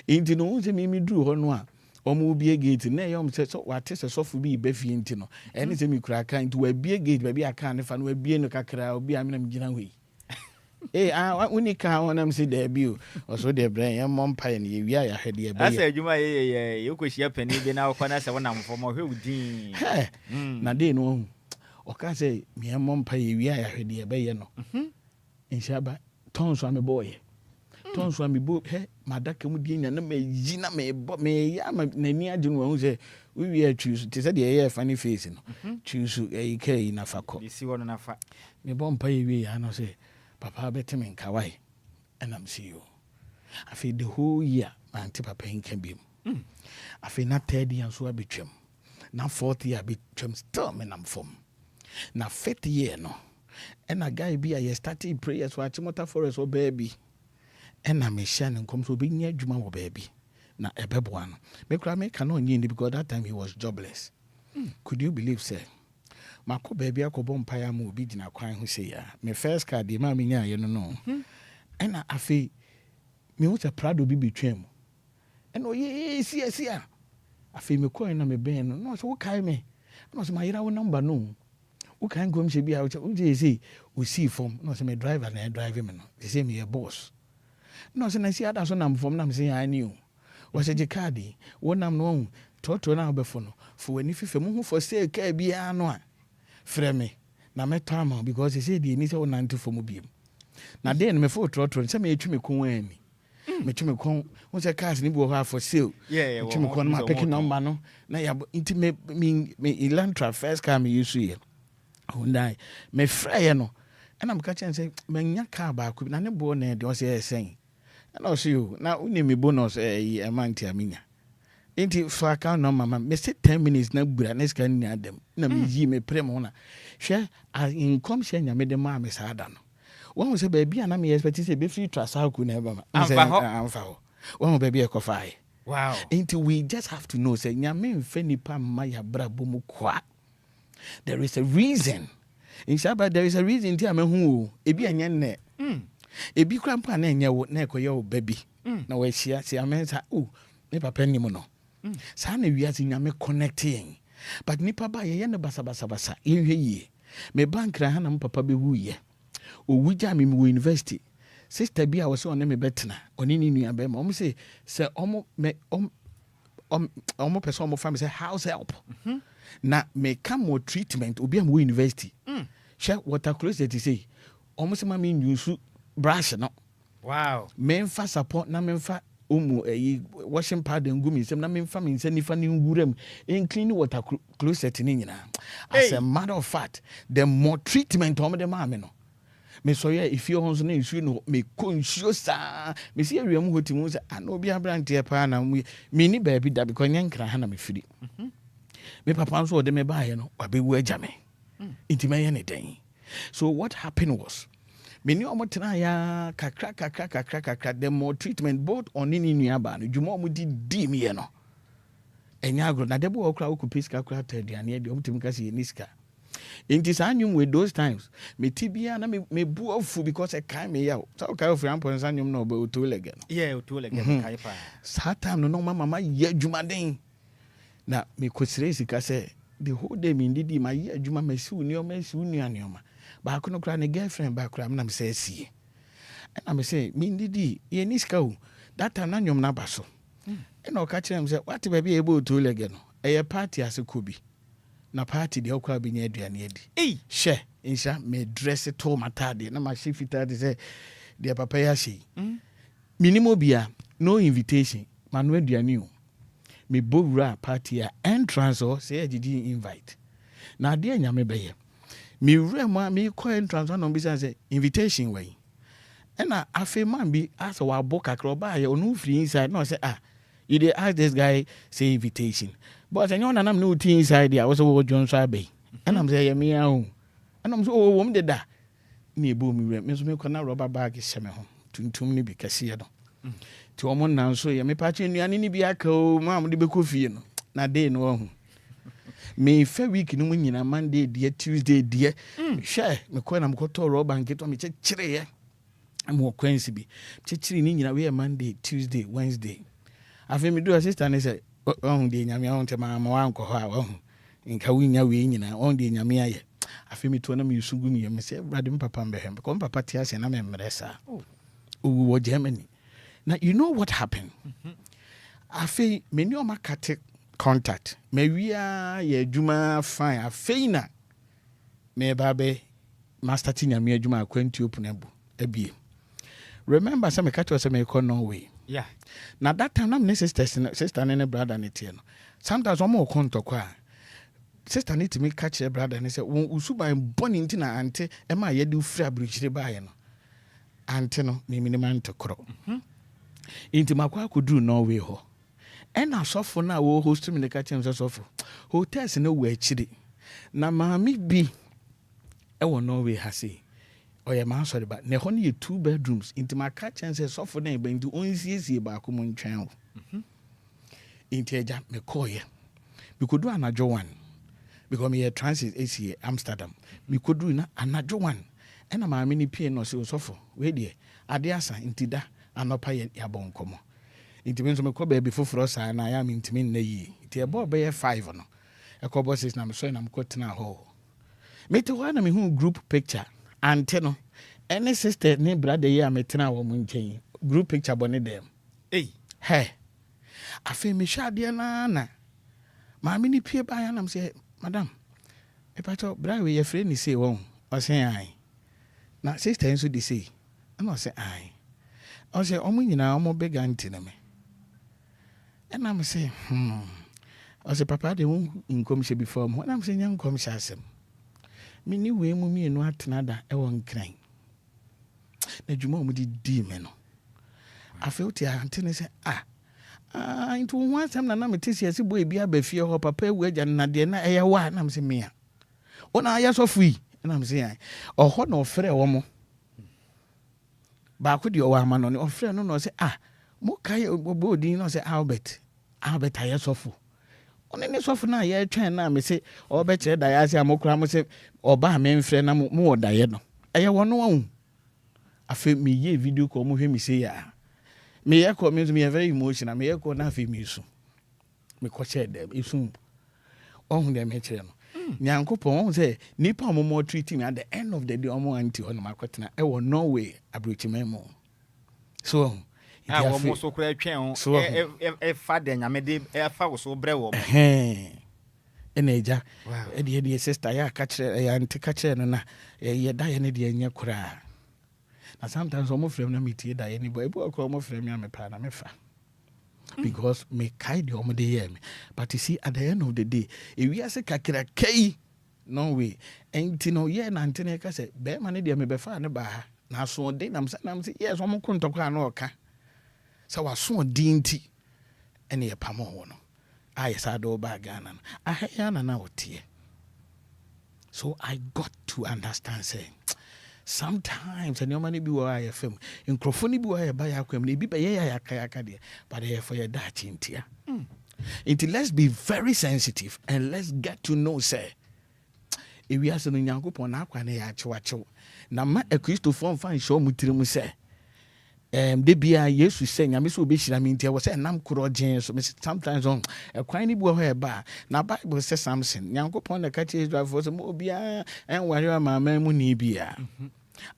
inti no se me dru ho no a omo bie gate na ye om se so wate se sofu bi be fie inti no ene se me kura kan inti we bie gate ba bi aka ne fa no we bie no kakra obi amena me gina hoi unika wonam se da bio oso de brain ya mompa ye ye wia ya hede ye be asa adwuma ye yokohia pani bi na okona se wonam fomo hwe udin na de no oka se me mompa ye wia ya hede ye be ye no inshaba tonso am boy tonso am bo madaka mu die nya na me yi na me bo me ya na ni age no hu se we wia choose te se de ye funny face no choose e kai na fakọ isi wono na fa me bompa ye wia ya no se papa beti me nkawai and I'm see you. I feel the whole year my auntie papa in can be. I feel not 3rd year so I be trim. Now 4th year be trim still me nam form. Now 5th year no. And a guy be I started prayers for Chimota Forest or baby. And I'm a shannon comes to be near Juma or baby. Now a bebwan. Make I make no yin because that time he was jobless. Could you believe, sir? Mako baby akobom paya mu bi dina kwan ho sei ya me first card di ma me nya ye no ena afi me wo prado bi betwem ena oye sia afi me coin na me ben no so wo kai me no so my ira wo number no wo kan gom she bi a wo je say o see form no so me driver na drive me no they say me a boss no so na see ada so nam form na me say I knew wo se je card wo nam no toto na obefo no for wani fife mu ho for say ka bia no a frame na me tama because he said the ni say o 90 for mu biem na den me for trotro say me etwi me kon ani me twi me kon wo say cars ni bi wo ha for sale twi me kon ma pick number no na ya inti me Elantra first car me use here Hyundai me frye no na me ka chen say me nya car ba ku na ne bo na de o say sen na o see you na uni me bonus e man ti amenya inti for account number me say 10 minutes na bura na scan ni adam na me yi me prem ho na hwe income share nya me de ma me sa da no One say baby and I'm expect to say be free trust how could never. I'm for. One baby a coffee. Wow. Until we just have to know say nyame mfeni pa maya brabo mu kwa. There is a reason. In Shabbat there is a reason ti amehu ebi anya ne. Ebi krampa na enya wo na ekoye wo baby. Na we hia se amensa me papa ni mu no. Sa na wiase nyame connecting. But nipa ba ye ne basa ehwe yi. Me bank ra ha na papa be wu ye. Owuja me mu university. Sister bi a wo se on me betena. Oni ni nua be ma. Om say omo person omo family say house help. Na me come more treatment obi am university. Share water closet say. Omo se ma me use brush no. Wow. Memfa support na memfa washing pad and gumi sem na memfa me nsa nifa ni nwuram en clean water closet ni nyina. As a matter of fact, the more treatment omo de ma me no. Me so ye if you honso na nsu no me conscious me see awiam hotimu say ano bi abrante pa na me ni baby da because nyankra ha na me firi. Me papa so de me ba ye no abewu agya me. Intima ye ne den. So what happened was many omotena ya kakra the more treatment both on Nhyiraba no dwuma omudi me no enya agro na debo okra okupiska kra taduane de omtim kasi niska inti sanyum with those times me tibia na me bu ofu because I kai me ya so kai ofu ampon sanyum no be otolege no otolege kai pa satan no mama ye dwuma den na me kosire sika se the whole day me ndidi ma ye dwuma masiu ni o masiu ni anioma ba ko no kra ne girlfriend ba kra na me say sie and I say me ndidi ye niska o that time na nyom na baso and o ka kire me say what baby able to lege no e party asekobi na party de okwa bi nya aduane adi she insha me dress to matade na ma shifita de say de papa ya she minimo bia no invitation manu aduane o me bowura party a entrance or say did invite na de nya me beye me rema me call entrance on be say invitation way and afi man be as wa book akroba ya onu free inside no say you dey ask this guy say invitation but any one am no tea inside there was wo John so abey and I'm say me and I'm so wo me da na ebo me me so me kona rubber bag sheme ho tuntum ni bi kase ye no ti omo nan so ye me pa che nuane ni bi aka o ma mo de be kofie no na day no ho me fa week no mu nyina Monday dia Tuesday dia hwe me ko na mo to rubber bank to me chekire ye am wo kwansi bi chekire ni nyina we Monday Tuesday Wednesday afi me do assistant say on de nyame on te ma wa nko ho a wo nka winya we nyina on de nyame aye afi me to na me yusugu mi me say brade papa mbehem ko papa ti ase na me mresa wo Germany. Now you know what happened. Afi me ni o makate contact me wia ye adwuma fine afi na me babe master tinya me adwuma akwanti open abu abie. Remember say me catch us me ko Norway. Yeah. Now that time I'm sister and brother ne no. Sometimes one more kontokwa. Sister need to me catch your brother and say usuba born into na ante e ma ye do free abruchire ba ye no. Ante no me man to kro. Into makwa kudu Norway ho. And asofo na wo host me catch him asofo. Hotels no we chiri. Na maami bi e wo Norway ha say. Oya man sorry but ne ho ne 2 bedrooms into my catch and say sofo na be into onsie ba ko mon twan. Into eja me call ye. We could do anajo one. Because me transit AC Amsterdam. We could do na anajo one. And na maami ni pie no say sofo. We dey ade asa intida anopa ye yabon komo. Intimi so me ko baby foforo sa na ya me intimi na yi. Ti e bo be 5 no. E ko bo 6 na me so na me ko tena ho. Me te ho na me hu group picture. Ante no any sister ne brother ye ametena wo mu nchen group picture bone dem he afi me hwade na maami ni pie ba ya na me say madam e pato bra we ye free ni say won o say ai na sister nso di say na o say ai o say omo nyina omo bega anti na me e na me say o say papa de won nkom she before mo na me say nyam kom she asem mini we mu mi enu atenada e won kran na dwuma mu di me no afi oti antene se into one time na me tisi ase boy bia ba fie ho papa ewu agya na de na eye wa na me se mea ona aya so free na me se ai oho na ofre wo mo ba ko de o wa ma no o frɛ no no say mo kai obodi no say Albert ayesofo one ne sofo na ye twɛn na me say o be kyerɛ da ya say amokura mo say oba me mfrɛ na mo wo da ye no eye wono wa afi me ye video call mo hwe me say ya me ye call me very emotional me ye call na afi me su me ko share dem isu ohun dem me kyerɛ no nyankopɔn say nipa mo treat me at the end of the day omo anti on makotena e wo no way abrochimemo so wo mo so kura twɛn o fa de nyame de fa wo so brɛ wo eneja de sister ya ka kyerɛ ya anti ka kyerɛ no na ye da ye ne de anya kura na sometimes omo frɛ na metie da ye ne boy bo ko omo frɛ me amepa na me fa because me kai de omo de ye me but you see at the end of the day e wi ase kakra kai no way enti no ye na ntene ka se be ma ne de me be fa ne ba na so de nam say yes omo kontokwa na oka sa waso dinti ene ye pamo ho no ayesa do ba Ghana no ahaya na otie. So I got to understand say sometimes and your money be where I FM in crofoni be where I buy a quem be ya kaya but here for your that intia. Until let's be very sensitive and let's get to know say if we are so nyankopon akwa na ya achewachew na ma a Christopher fan show mutirimu say de bia Jesus say nyame so be hira me ntia wo say nam kro gen so sometimes on e kwan ni bu ho e ba na Bible say Samson nyankopon na ka che Israel for so mo bia en ware ma mu ni bia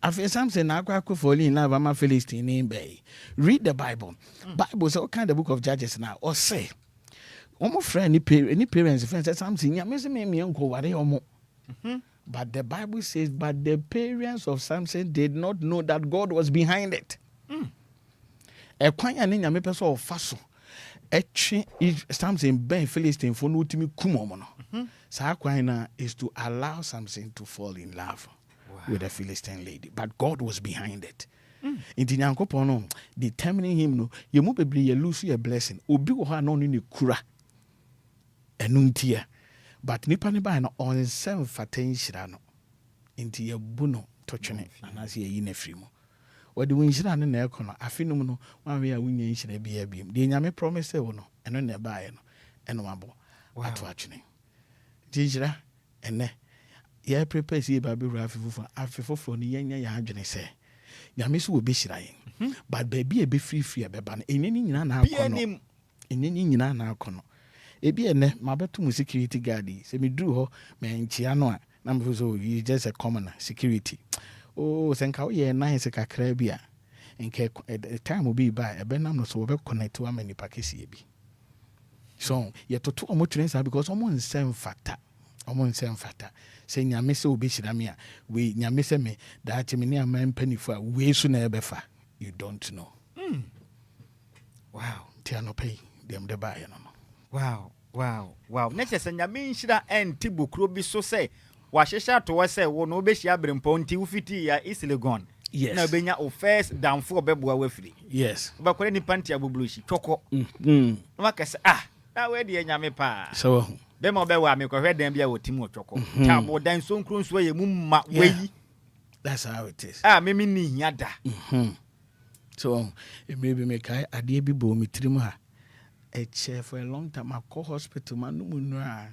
after Samson na akwa falling in love ama Philistine in bay. Read the Bible. Bible say kind of book of Judges now or say omo friend any parents friends say Samson nyame say me enko ware omo. But the Bible says but the parents of Samson did not know that God was behind it. Ekwanya ne nyame peso ofaso etwe Samson ben Philistine for no timi kumomo no sa kwan na is to allow Samson to fall in love with a Philistine lady, but God was behind it. Inti nyankopon no determining him no ye mu bebre ye lose your blessing obi wo ha no ne kura enuntia but nipa ne ba no on sem faten hira no inti ye bu no totwene anase ye yi na frimo wadi winhira ne na ekono afinum no wanwe ya wunya nhira bia biem de nyame promise wo no eno na ba ye no eno mabo ato atwene jinhira ene ye prepare si ba be afefofo ni yenya ya adwene se nyame so obi hira yen but baby e be free e be ba no eneni nyina na akono eneni nyina na akono ebi ene mabeto mu security guard se me duru ho me nchia no a na me so you just a commoner security. Oh, senka ye nice kakra bia nke time obi ba e be nam no so we connect to amani pakesi bi so ye toto omo twene sa because omo nsem fata se nyame se obi hira me a we nyame se me da chimi ne amam panifo a we su na ebefa you don't know. Wow, tia no pay dem de ba ye no. Wow next se nyame nhira enti bokro bi so say wahyehyɛ to wɔ sɛ wo no obehia brempo nti ufiti ya isile gone. Yes. Na obenya o first down for beboa wafiri. Yes. Obakore ni panti abublushi twoko. Na kase na we de nyame pa. So be ma obewa me kohwe dan bia wotimu twoko. Ta bo dan so nkru nso ye mu ma weyi. That's how it is. Me ni hia da. So maybe me kai ade bi bo me tirim ha. A chair for a long time I call hospital man no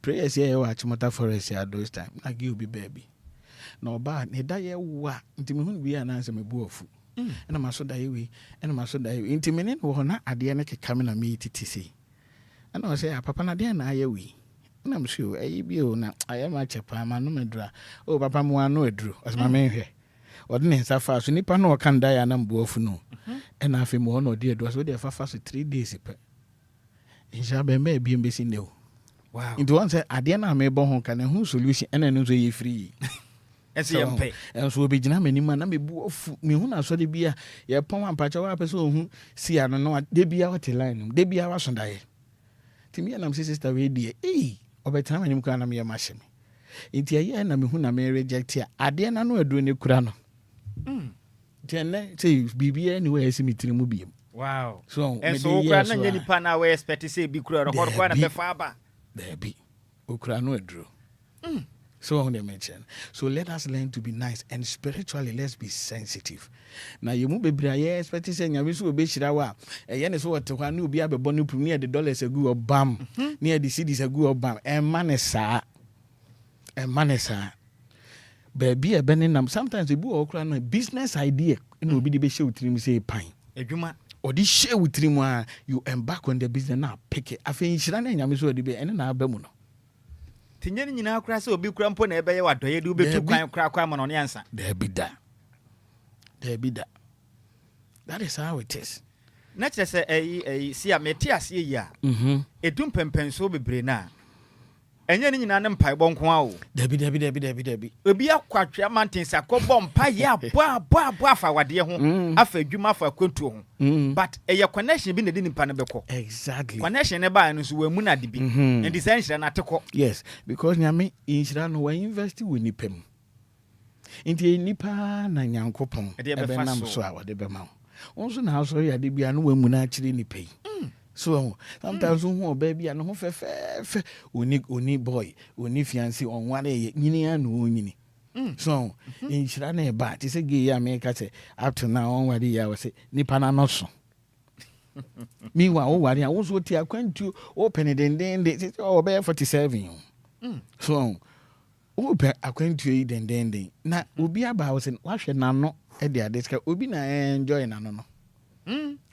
prayers here watch Mata Forest at those time. I give be baby. No bad, ne da ye wa. Inti me hun bi ananse me bu ofu. And I'm so die we, and I'm so die. Inti me ne wo na ade na ke come na me titi. And I say papa na de na ye we. And I'm sure bi o na I ma chepa ma no medra. Oh papa mo anu edru. As ma me hwe. Ode ne nsa fa so nipa na o kan da ya na mbu ofu no. And afi mo no de edu so de fa 3 days pe. Nhyiraba me bi mbesi ne o. Wow. Into one say ade na me bo ho kan hu solution ena no so ye free. Ese ye mpe. So obi gina manima na me bu ofu me hu na so de bia ye pon ampacha wa pese ohu si ano no de bia what line de bia wa so dae. Timi na me sister we die obetana manim kan na me ma hye me. Nti aye na me hu na me reject ya ade na no aduro ne kura no. Tene say bibia ni we esi mitirimu biem. Wow. So and so kura na nyani pa na we expect say bi kura no kwa na be fa ba. There be okra no aduro. So on the mention. So let us learn to be nice and spiritually let's be sensitive. Now you move be expect saying you will be shirawa. A yen is what one will be able to near the dollars a good or bam, near the cities a good or bam, and manesa. Baby a benin sometimes the book or a business idea and will be the best show to say pine. Or this share with him you embark on the business now pick it. I think Shirana and Yamiso debate and now Bemuno. Tinyani nyina kra se obi kra mpo na ebe ye wadoye de obetu kwan kra mo no ne ansa. There be that. That is how it is. Na kire se si a meti ase yi a. Edum pempenso bebre na. Enye ni nyina ne mpai bo nko a o. Debi. Obi akwatwe mountains akobọ mpa ya bo afa wade ho. Afa adwuma afa kwentu ho. But eye connection bi na di nimpa ne beko. Exactly. Connection ne ba no so wa mu na de bi. And design shira na teko. Yes, because nyame inshira no we invest with nipem. Inti nipa na nyankopon ebe nam so a wade be ma. Onso na so ya de bia no wa mu na akire nipa yi. So sometimes who baby and who fe oni boy oni fiancé on one nyini anu nyini. So in shirane ba ti se ge ya me ka say up to now on wadi ya we say nipa na no so. Meanwhile o wadi a so ti akwantu open den say o be 47. So o be akwantu yi den na obi aba wo say wa hwe na no e de adeska obi na enjoy na no.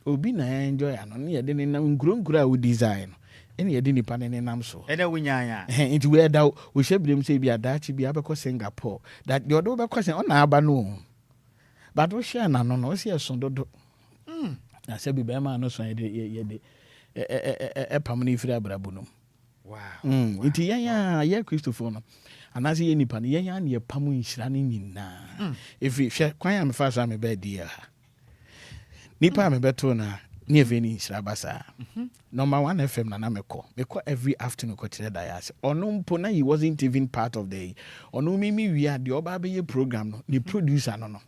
Obi na enjoy ano ne yede ne nam nkuro a wo design ene yede nipa ne nam so ene wunyanya nti we da wo hyebrem say bi adachi bi abekọ Singapore that the odo bekọ say ona aba no but wo share na no no say so dodo na say bi be ma no so yede pam ne fira brabu no wow nti ya Christopher no anase ye nipa ne ya ne pam nhira ne nyina if hwe kwan am fa so am be dia nipa me beto na near veni Nhyiraba number 1 FM na meko every afternoon ko tire da yase ono mpo na he wasn't even part of the ono mimi we are the oba be program no the producer no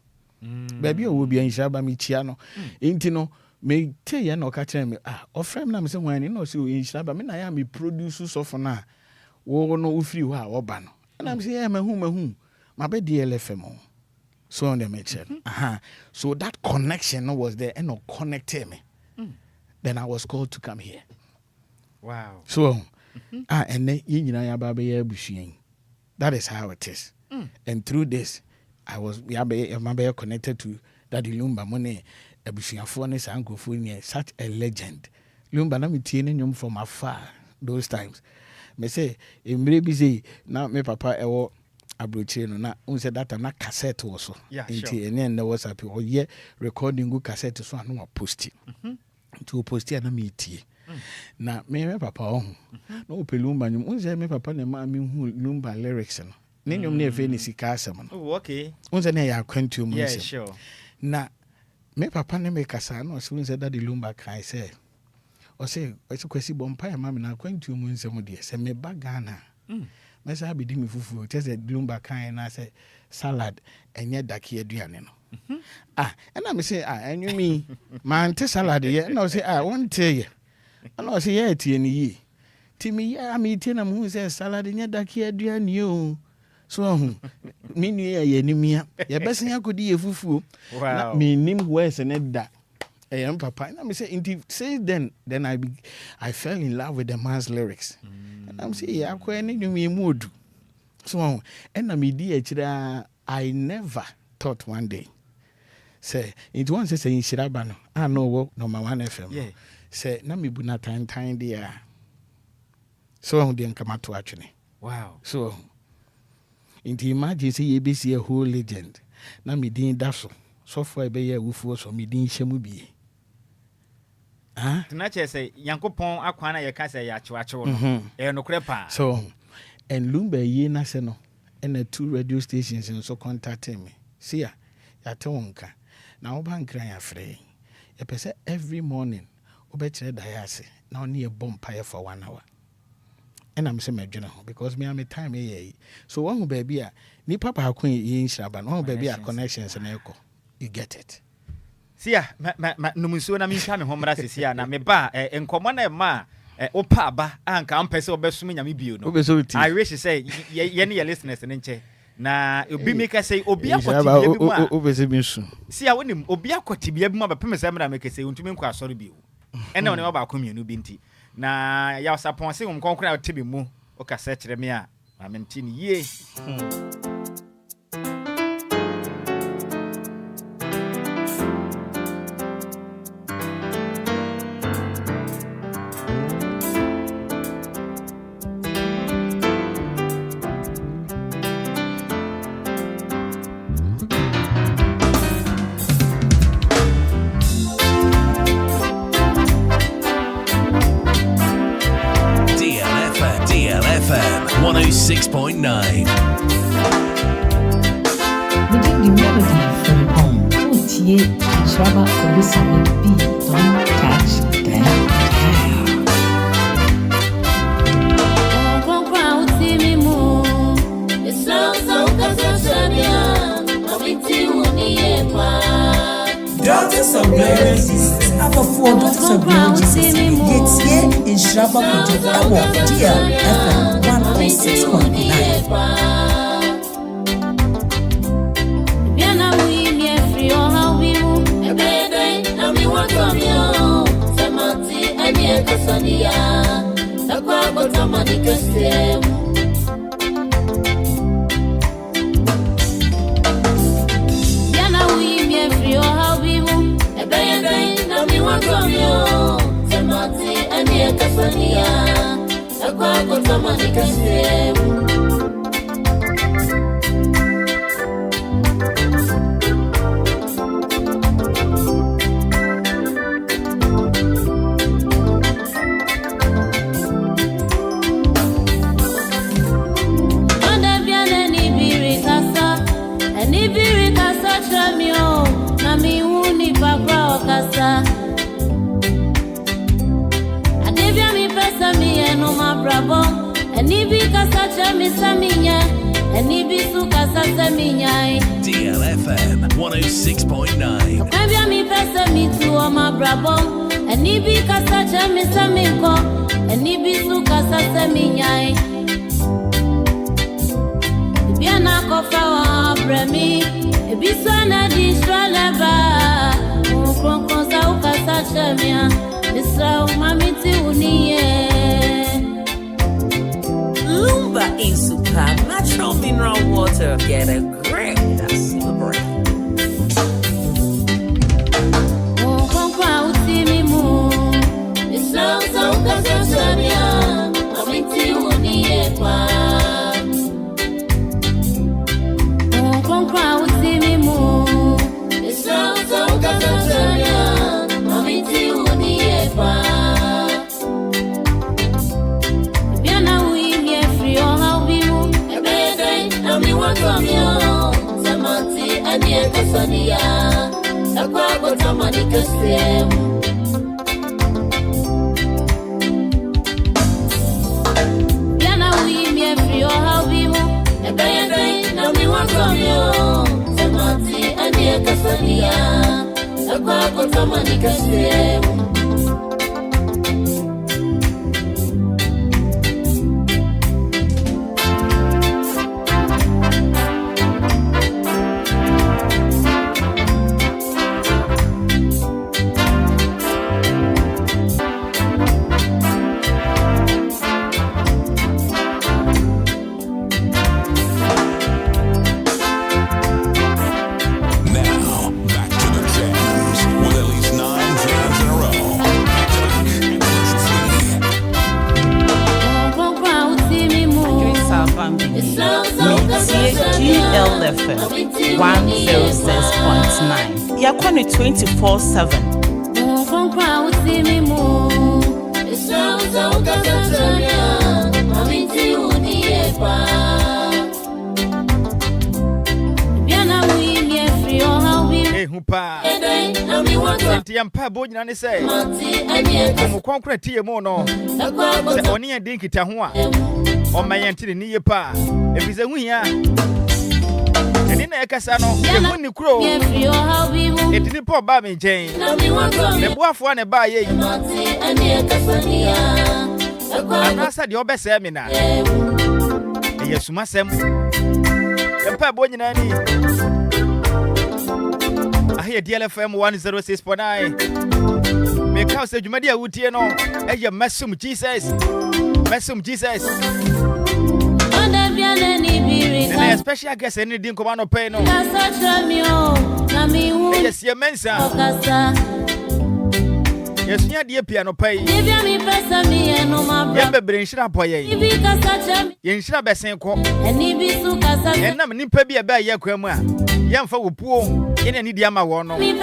baby o bi Nhyiraba mi chia no enti no me te ye na ka tire me ofrem na me se wan ni no se Nhyiraba me na ya me produce so for na wo no ufiri ho a oba no na me se mahu ma be DLFM. So on the mention. So that connection was there and connected me. Then I was called to come here. Wow. So and then that is how it is. And through this, I was connected to Daddy Lumba Money, such a legend. Lumba na me from afar those times. Me say, maybe say now me papa abroche no na unse data na cassette wo so nti ene na WhatsApp o ye recording go cassette so anu wa post to post na me tie na me papa o no pelumba nyum unse me papa na ma me hu Lumba lyrics no ne nyum na efe ni sika asem no oh okay unse na ya kwantu mu yeah sure na me papa na me kasa no so unse Daddy Lumba kai say o say kwesi bompa ya ma me na kwantu mu nsem de se me ba Ghana Mesa abidi mi fufu just a Lumba kind na say salad enye daki aduane no and I say enyu mi man te salad ye na say won te ye na say ye tie ni yi ti mi ya mi tie na mu say salad enye daki aduane o so mi nu ye ni mia ye besen akodi ye fufu na mi nim wes ne da papa and I say say then I fell in love with the man's lyrics. And I'm saying yeah kwa ni me mood. So and I di I never thought one day say it once say Nhyiraba no I know what number 1 FM. Yeah. Say na me bu na time there. So on the nkamato atwene. Wow. So into imagine say you be see a whole legend. Na me din da so for be ye wufu so me din hyemu bi. Tinache say Yankopon akwana ye ka say ya chiwachiwo no. E no kure pa. So and Lumba ye na se no and the 2 radio stations and so contacted me. See ya tonka. Na oba nkran ya free. E pese every morning obetire dayase. Na oni e bompa for 1 hour. And I'm saying because me am a time ye. So one baby ni papa akon ye Nhyiraba no baby a connections na eko. You get it. Sia no musuo na minhwa me homra sesia na me ba enkomo na ma opa ba anka ampese obeso nyame bio no I wish say ye ne listeners ne nche na obi make say obi akoti bi mu a obese bi nsu si a wonim obi akoti bi mu ba peme say mra make say untumi nkwa asori bio ene wona ba akomienu bi nti na ya sapon say nkonkora tebi mu o ka se kire me a amenti ni ye DLFM 106.9. We did the melody from home. Nhyiraba Kwadwo Sammy B. Don't touch that Daughters of Glory Jesus. Our 4 Daughters of Glory Jesus. It's here in Nhyiraba Kwadwo DLFM 106.9. DLFM 106.9. Lumba in super natural mineral water. Get a grip. That's celebrate. DLFM 106.9. Yakoni 24/7. Yampa bonyina ne say mo konkre tie mo no se oni en din kita ho a o mayente ni yepa ebize hu hia eni na ekasa no ye hu ni kro It didn't pop by me, Jane. The boy for one by ye. I said your best seminar. Yes, Masem. The pub when I hear DLFM 106.9. Make house the Jumadia Utiano. Hey, your Mesom Jesus. Mesom Jesus. And especially guess any didn't come on no pay no. Yes, Seer Mensah. Yes, dear piano pay. Yambe brain shira boy. Yen shira besen ko. And na me nipa bi aba ye kwamua. Yamfa wo puo. Yen ani dia ma wo no. Me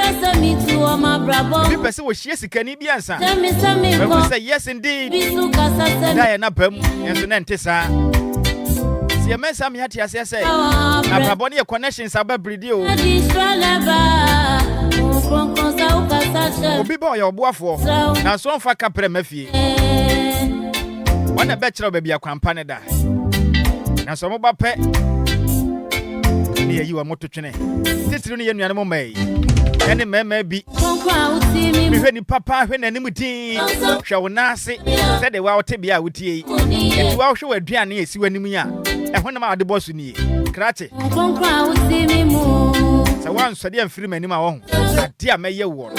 pese wo hie sika ni bi ansa. Me say yes indeed. Da na pam. Enso na ntesa. Seer Mensah me hati ase say. Abraboni e connections ababridi o. Obi ba your boafo na so mfa kapre mafie wana be kire ba bia kwampa ne da na so mo ba pe ne yi wa mototwene titiri ne yenuane mo mai ene mema bi mi hwe ni papa hwe na nim din hwe wo na ase se de wa wote bia wotie enti wa hwe waduane esi wanim ya ehwe na ma ade bosu ni krate sa wan so de amfiri manim a wo ade a meye wo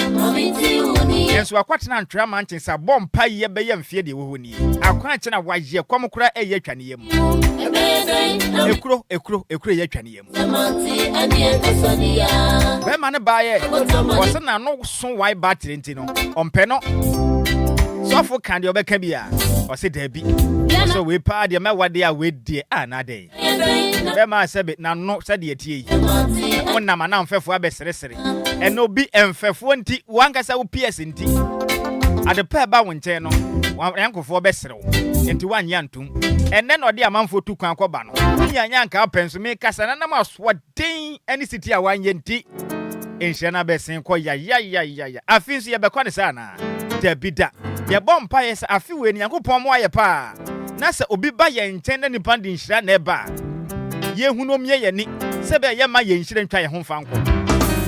enso akwatena ntwa manchen sa bompa ye be ye mfie de wo ho ni akwan kye na waje kwam kura eye twane yem ekuro ye twane yem be ma ne baye wo se na no so wai battery enti no ompe no so fo kan de obeka bia o se da bi so we pa de ma wade a we de na de be ma se be na no se de tie yi wonna ma na mfefo abesresere eno bi emfefo nti wankasa wo PS nti ade pa ba wo nche no yankofo besere wo nti wanya ntum enne no de amanfo tu kwan akoba no nya nyanka apenso me kasa na ma so den ani city a wanye nti enhye na besen ko ya afinso ye bekwa ne sana da bida ye bompa yes afi we ni yankopon mo aye pa na se obi ba ye nchen na nipa ndi nhira na eba ye hunu omye ye ni se be ye ma ye nhira ntwa ye ho fa nko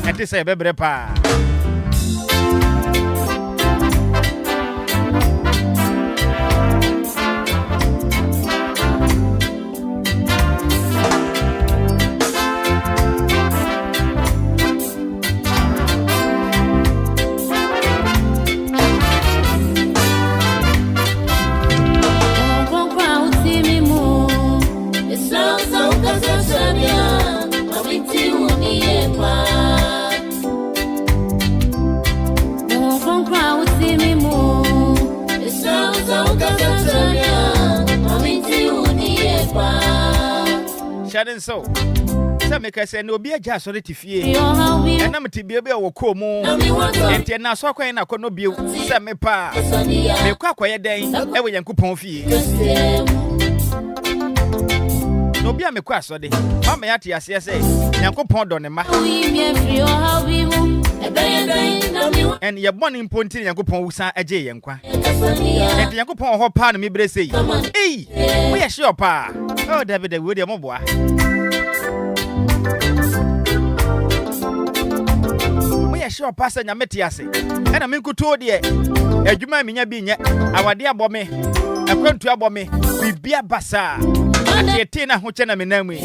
enti se bebre pa Shaden so make I say no be a just so that fie and I'm to be able to come and na so kwan na kono bio say me pa me kwa kwaye den e we yankopon fie no be a me kwa so de ma me ate ase say yankopon do ne ma and ye born in ponti yankopon wusa age ye nkwa and yankopon ho pa no me bre say eh we ye sure pa oh David we dey mo boa we sure pastor nyameti ase ena me nkuto de adwuma menya bi nye awade abome akwantu abome bibia basa ati na ho che na menam yi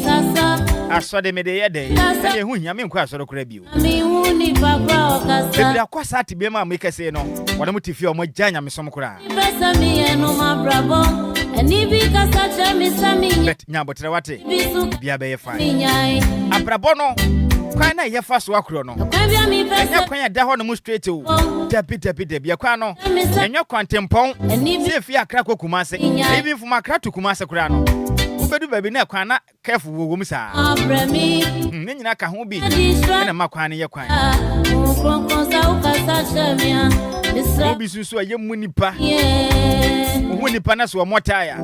asode me de ye de e hu nya me nkwa asode kora bio bibia kwasa ati be ma me kese no wona mutifi o mo janya me som kora bet nyabotre wate bia be ye fine abrabo no kwan na ye fa so akro no enya kwan ya da ho no mu straight o debi bia kwan no enya kwantempon se fi akra kokumase even from akra to kumase kura no ubedu baby na kwan na careful wo mu sa ne nyina ka ho bi na makwan ne ye kwan obi susu aye mu nipa wo nipa na so motaya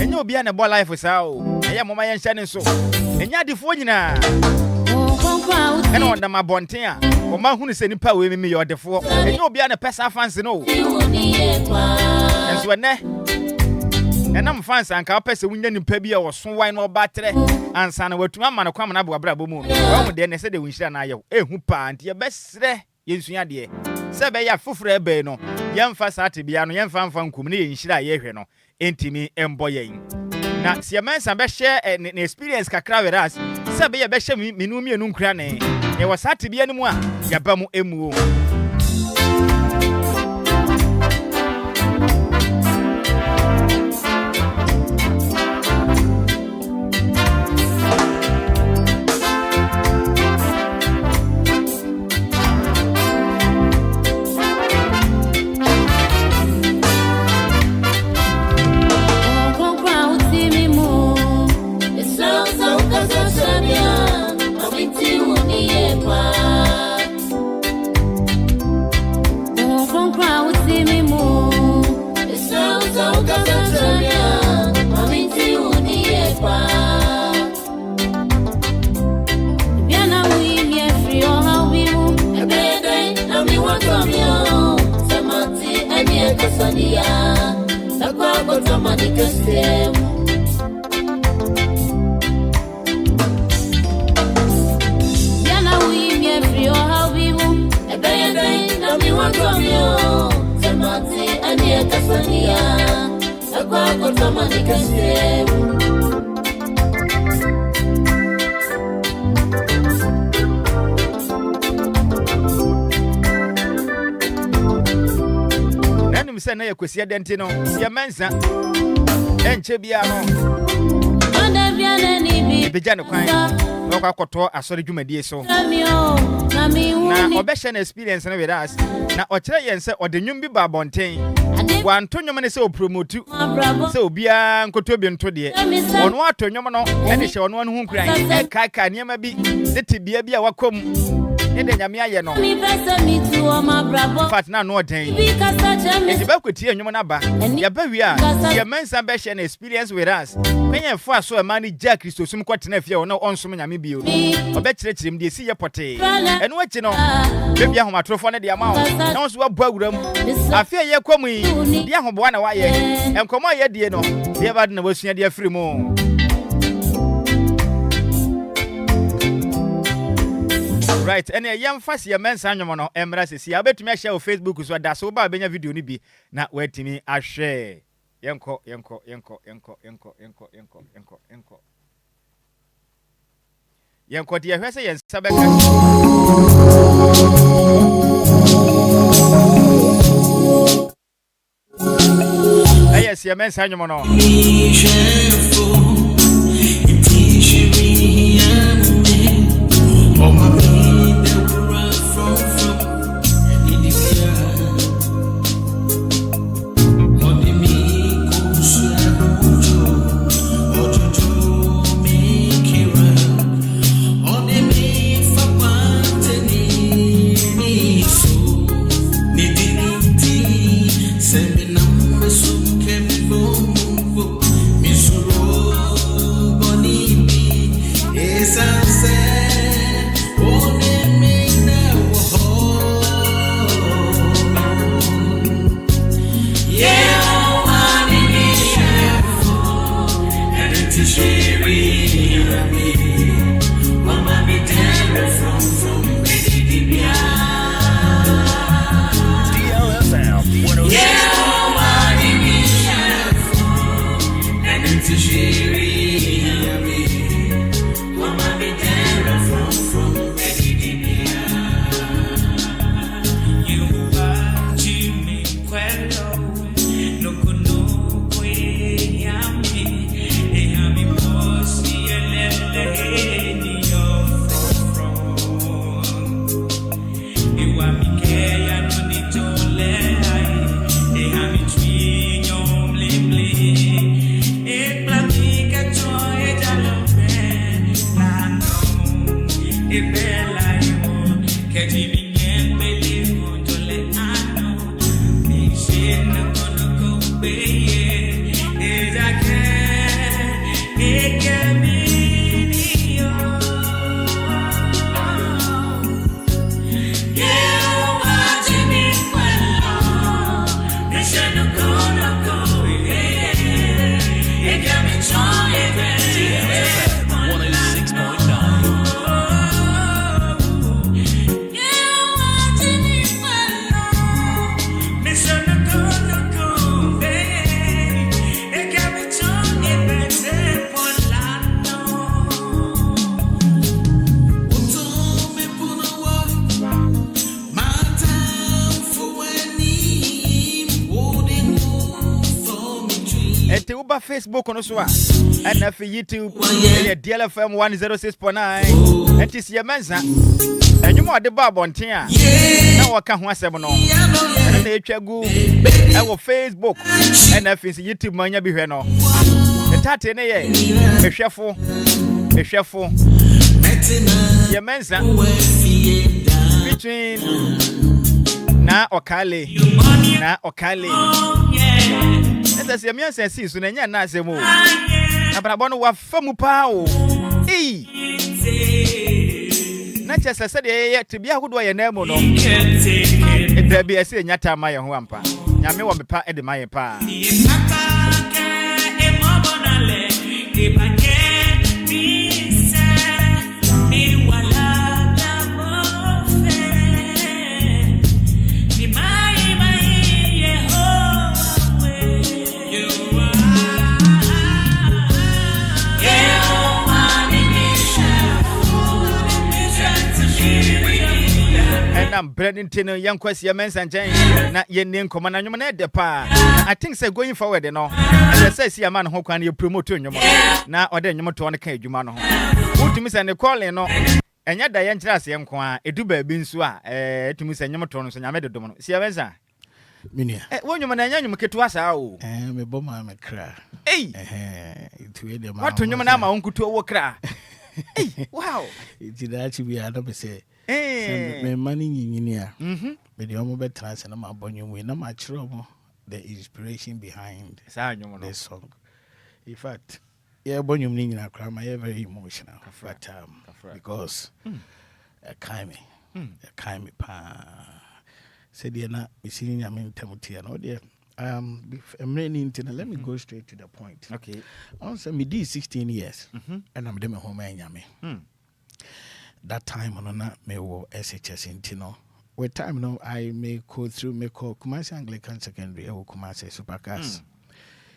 enya obi a na bo life sa o eya mama ye nhya ne so enya adifo nyina ena onda mabonten a o ma hunu se nipa we mimi ye odefo enya obi a na pesa fans no enso ne And I'm fans and carpets and winning pebby or some wine or battery and son were to man come and abba brabo moon. Well, then I said the wish and I, who pant your best, yes, dear. Sabe ya fufre beno, young fast artibiano, young fan community in Shira Yeno, intimi and boying. Now, Seer Mensah be share an experience kakra with us. Sabe ya be share minumi and uncrane. There was hard to be anymore. Yabamu emu. Say kwesi adentino Seer Mensah enche bia no bejane kwan wakwa koto asori dwumadie so na obehye na experience na with us na okire yen se odenwum bi ba bonten wanto nwom ne se opromote se obia nkoto bi nto de ono ato nwom no ene hye ono no hu nkran kaka niam bi de tibia bi a wakom ende nyame aye no fat na no den e ba kweti enwom na ba ya ba wi a Seer Mensah be share an experience with us menye fo aso e mani ja Kristo sum kwatena afia wo na onsom nyame bio obe kirekirim de si ye pote eno achi no bebi ahomatrofo ne de ama wo na onso wabu awuram afia ye kwamu yi de ahoboa na waye enkomo ye de no de ba de na wasua de afiri mu. Right, and a young fast Seer Mensah anyomono emra sesi abetumi share on Facebook so da so ba benya video ni bi na wetimi a share yenko de hwese yen sabeka aye Seer Mensah anyomono after uba Facebook on so and for YouTube DLFM 106.9 and Seer Mensah and you more the bar on tia now I can't want no and they go our Facebook and if it's YouTube manya be no the tate ne ye be hwefo Seer Mensah between na okale esa Seer Mensah si so na nya na asemu abrabo no wa famu pa o na chese se de ye tibia hodo ye na mu no da bi ese nya ta ma ye ho ampa nyame wo mepa e de ma ye pa I'm Brendan young Seer Mensah and na ye name command and you man de pa. I think say going forward no. I say see a man who can you promote you na or then you to on the man ho. Who to me say call no. Enya da ye nkyira se nko a edu ba bi nso a to me say nyum to no so nyame de dom no. Seer Mensah. Minia. Wonyu man anya nyum ketu asa o. Me boma me kra. Itu e de ma. What nyum na ma onkutu wo kra. Wow. It is actually we are not say. Me money engineer. But the omo betra se na ma bonyo we na ma chiro the inspiration behind this song. In fact, yeah bonyo ni nyina kra ma very emotional. But because a kind me pa said na me sini nyame ntamutia no there let me go straight to the point. Okay. Also me did 16 years and I'm dem home nyame. That time on na me wo SHS intino. With time no I may go through me call Kumasi Anglican Secondary or Kumasi Supercast.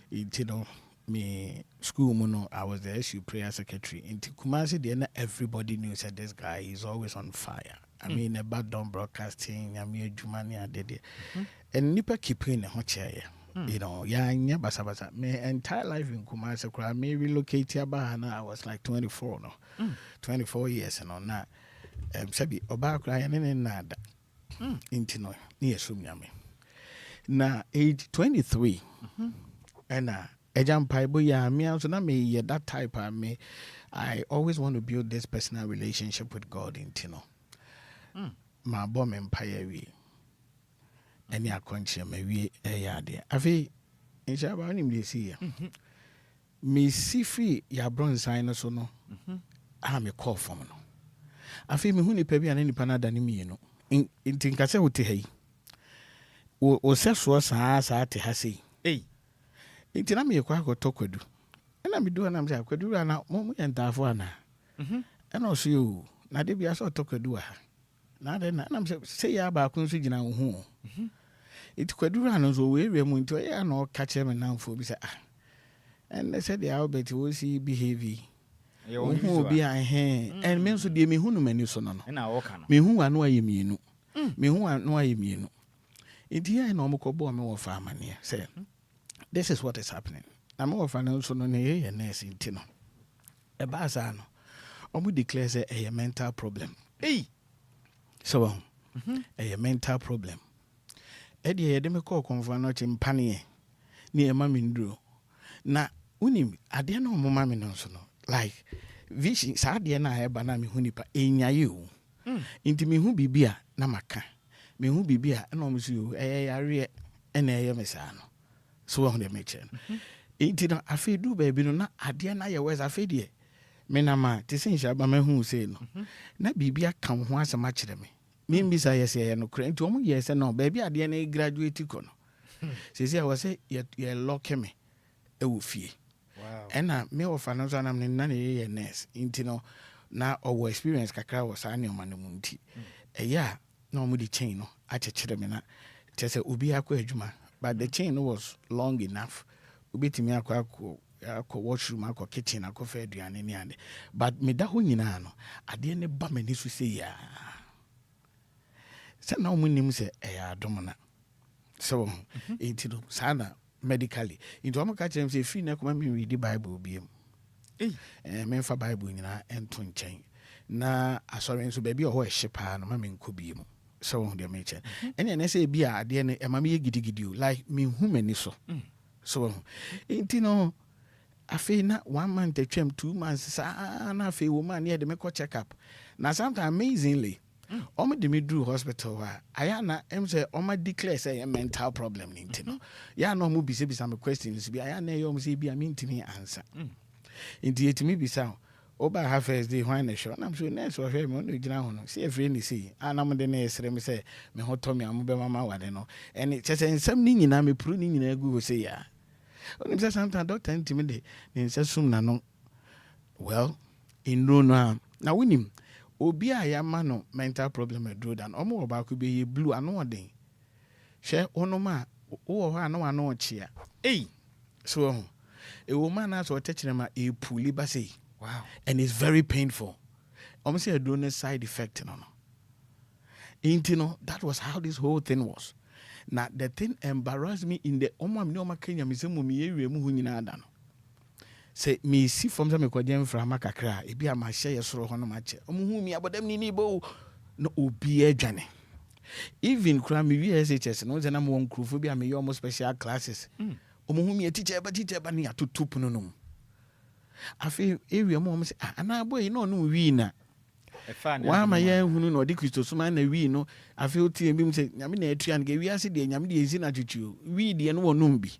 Intino me school mono I was the SU prayer secretary. Into Kumasi then everybody knew said this guy is always on fire. I mean about done broadcasting, I mean Jumani and did and nipa keeping a hot chair. You know, yeah, basa. My entire life in Kumasi, I may relocate here, but I was like 24, 24 years and on that. Sabi oba crying and nada. Intino, near Sumyami. Now, age 23, and a jump pipe, yeah, me also not me, that type of me. I always want to build this personal relationship with God in Tino. My bomb empire, we. Any acquaintance may be a yard. I feel in Shabba this year. Miss Sifi, ya bronze sign so no. I'm a call from no. I feel me huni pebi and any panada ni me no. In Tinkase wote hey. O sexual sa te hasi. Intina me kwa ko tokwadu. And I'm doing I'm say kwadu na mo entafo na. And also you na de bia so tokwadu ha. Na de na I'm say ya ba kun so gina ho. It kwadura no so we mu nto ya na o ka che me namfo bi say and they said the albert we see behavior who be and me so de me hunu mani so no na o ka no me hu anu aye mienu me hu anu aye mienu enti ya na omokobo me wo fa amane say this is what is happening na me wo fa na so no na ye nurse enti no e ba sa no omo declare say a mental problem so a mental problem. Eddie had me call convert in Panie near Mammy Drew. Na unim, I didn't know Mammy no so like vision Sardiana have banami hunipa in you. Into me who be beer, Namaka. Me who be beer, and almost you, a and a mesano. So on the mention. It I feel do baby no Adiana ya was a fiddy. Menama, to sing Shabama who say no. Na bibia come once a match to me. Mimi say no crane to me yes and no baby I didn't graduate kono. Say I was say you lock me e wo fie. Wow. And me of another and I'm none a nurse intino na our experience kakra was any man munti. Yeah, no mudi chain no I cheched me na just say ubi akwa adwuma but the chain was long enough. Ubi timi akwa washroom akwa kitchen akwa fe aduane ni ande. But me da ho nyina no ade ne ba mani so say ya. Say na omunim say adom na. So intino sana medically. Into I'm catching say free na come me read the Bible be me fa Bible nyina ento nchen na asori nso baby o hyepa no ma me nkobi mu so on the meche ene na say bi a de ne e ma me gidigidi like me hu mani so so inti no afi na 1 month atwam 2 months sa na afi wo man ne de me ko check up na sometimes amazingly Oma de me do hospital wa ayana em say oma declare say a mental problem ninti no ya no mu bise me questions bi ayana e om say bi a mintimi answer inti etimi bisa oba ha first day when na show na am so nurse wo hwe me no gina ho no see every ni see anam de na esre me say me ho to me am be mama wade no ene chese nsam ni nyina me puru ni nyina gu ho say ya onim say sometimes doctor ntimi de ni say sum na no well in no na winim obi a ya ma no mental problem adro dan omo oba ko be ye blue ano oden hwe onoma wo ho ano ano chia so a woman has what touching ma a puli basi wow and it's very painful almost a drone side effect no intino that was how this whole thing was now the thing embarrassed me in the omo me o Kenya me se mo me ewie mu hu nyina ada no say me see from some kwadem from makakra e bia ma hye yesoro ho no ma che omo hu mi abodam ni bo no obi adwane even kra me VSHS no zena mo nkrufo bia me yo special classes omo hu mi teacher ba ni atutupu no no afi area mo say ana boy no no wi na wa ma ye hunu no de Kristo suma na wi no afi otie bi m say nyame na atua na wi ase de nyame de ezi na tutu wi de no wonum bi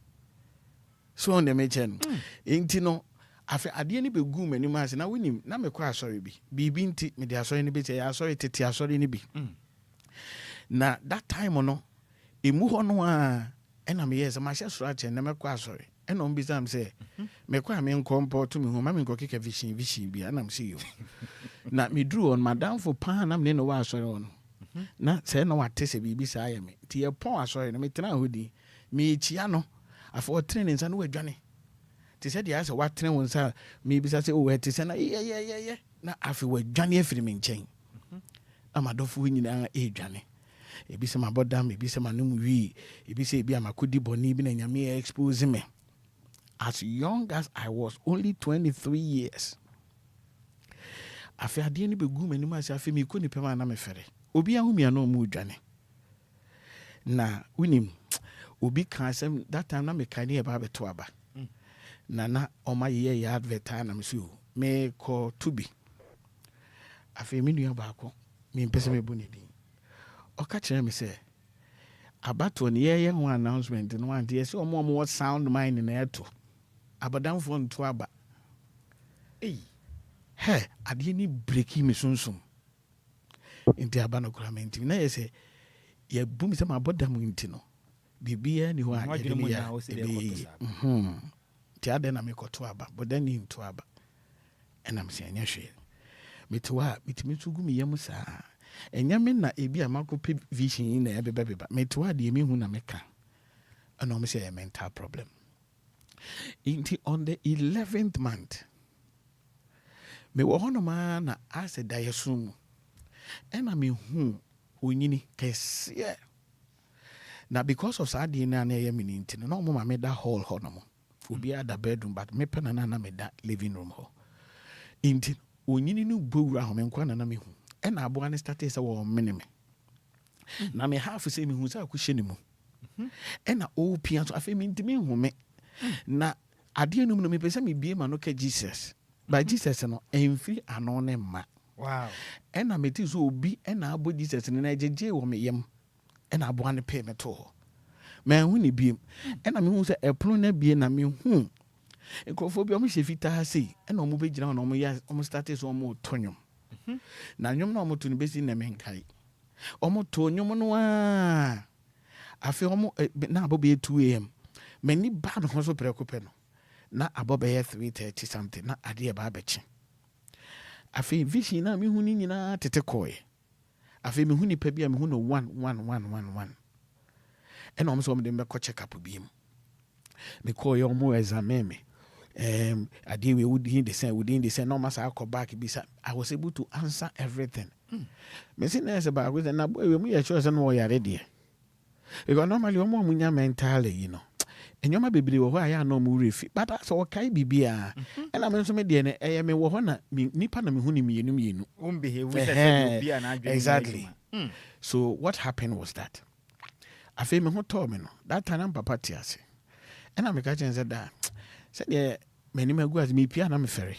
so on the mention inti no afi ade ni begu mani ma ase na winim na me kwa asori bi bibi nti me de asori ni bi say asori tete asori ni bi na that time no emu ho no a ena me yes ma hye soro ache na me kwa asori ena on bi sam say me kwa me nkompo to me ho ma me nko keke vision bi ana me see you na me drew on madam for pan na me no wa asori on na say no wate se bibi sa ya me ti e pon asori na me tena hodi me chia no afọ training nsa no wadwane te said ya say what train wonsa me bi say o te say na ye na afi wadwane afiri me nchen amadofo nyina edwane ebi se mabodam ebi se manum wi ebi se ebi amakodi boni bi na nyame expose me as young as I was only 23 years afi ade ni begu mani ma say afi me ko ni pema na me fere obi ahumia no mu dwane na unim obi kan sem that time na me kan e ba beto aba na oma ye ya advertise na me so me ko tubi afi me nua ba ko me pese me bu ne din o ka kire me say abato ne ye ho announcement no wan dey say omo sound mind na eto abadam phone to aba ade ni breaki me sunsum inti aba no kura me inti na ye say ye bu mi say ma bodam inti no bibia ni ho a ti ade na me koto aba bodan ni to aba ena me se anya hwe metwa mitimi tugu me yam saa enya me na ebi amakope vision na ebeba metwa de mi hu na meka ana me say a mental problem inti on the 11th month me wo hono ma na ase dayesum ena me hu onyini kese na because of sad na na yam ni nti no mo ma me da hall ho no mo obi ada bedroom but me pena na me da living room ho inti onyini no bowura ho me nkwa na me hu e na abo an start say wo mene me na me half say me hu say akohye ni mu e na o pia so afi me nti me hu me na ade no me pese me bie ma no ka Jesus by Jesus no emfiri ano ne ma wow e na me ti so obi e na abo Jesus ne na jeje wo me yam e na abo an pay me to me hu ni biem e na me hu say eplo na bie na me hu ekrofo bi o me hye fita sei e na o mo be gina na o mo ya o mo start so o mo tonyom na nyom na o mo to ni besi na me nkai o mo to nyom no a afi o mo na abo be 2 am many bad ho so prekope no na abo be 3:30 something na ade e ba bechi afi vision na me hu ni nyina tete koye afi me hu ni pa bia me hu no 1 and almost some them go check up bi me call your more examine me I deal with within the same no matter I back be I was able to answer everything me say na about with na boy we sure say no you ready because normally we munya mentally enyoma bebre wo ho aya na mu refi but so okay bibia ena me nso me de ne eye me wo ho na nipa na me hu ni mienu behave say bibia na adwene exactly so what happened was that I feel me ho to me no that time papa tiase ena me ka chen say da say de mani magu as me pia na me fere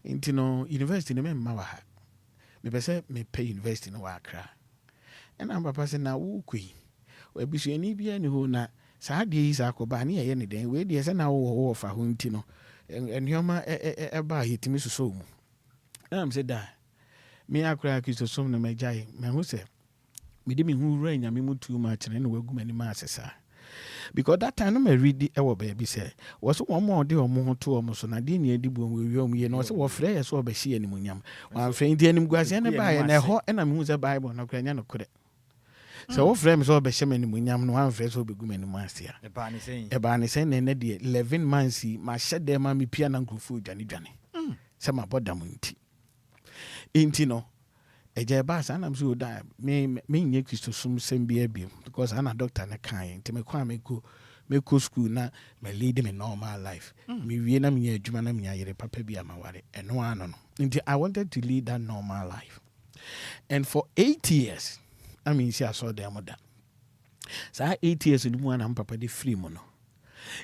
inti no university ne me ma wa ha me pese me pay university no wa Accra ena papa say na wo kui obisu bia ni ho na saa de yi sa akoba ne ye ne den we de se na wo fa ho nti no enhioma ba hitimi soso mu am say da me akra Kristo som na majai me hu se me de me hu ra nya me mu too much na wagu mani ma asesa because that time no me read e wo ba bi say wo so one more de omo ho to omo so na de ne adibo we wiom ye no so wo frɛ ye so obehye anim nyam wan frɛ ndi anim guase ne ba ye na ho na me hu se bible na kra nya no kore so wo frɛ me so obehye anim nyam no wan frɛ so obegu anim asia e ba ne sen ne de 11 months ma hyɛ ma me pia na nkrofo dwane se ma boda mu nti no eje ba sa na so da me nye Kristo sum sem bia bi because ana doctor na kan nti me kwa me go school na me lead me normal life me wie na me adwuma na me ayere papa bi amaware eno ano no nti I wanted to lead that normal life and for 8 years I mean see I saw them da sa 8 years ni mu ana papa de free mu no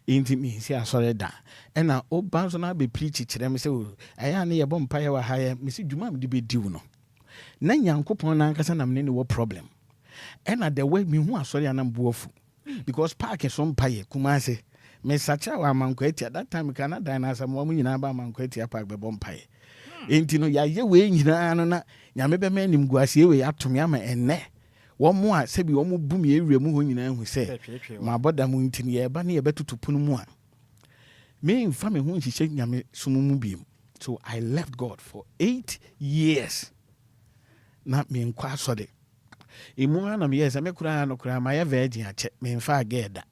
nti me see I saw da and na oba so na be preach kire me say aya na ye bom pa ye wa ha ye me see dwuma me de be diu no na nyankopon na nkasa na me ne wo problem and the way me hu asori anam boafu because park so mpaye kumase me sacha wa mankwati at that time Canada na asam wa mu nyina ba mankwati park be bompaye enti no ya ye we nyina no na nyame be manim guase we atome ama enne wo mu a se bi wo mu bum ye ewre mu ho nyina hu se ma boda mu enti ye ba ne ye betutu punu mu a me mfa me hu nhihye nyame sumu mu biem so I left God for 8 years na me nkwa sode emu na me yesa me kura no kura ma ya virgin ache me mfa ageda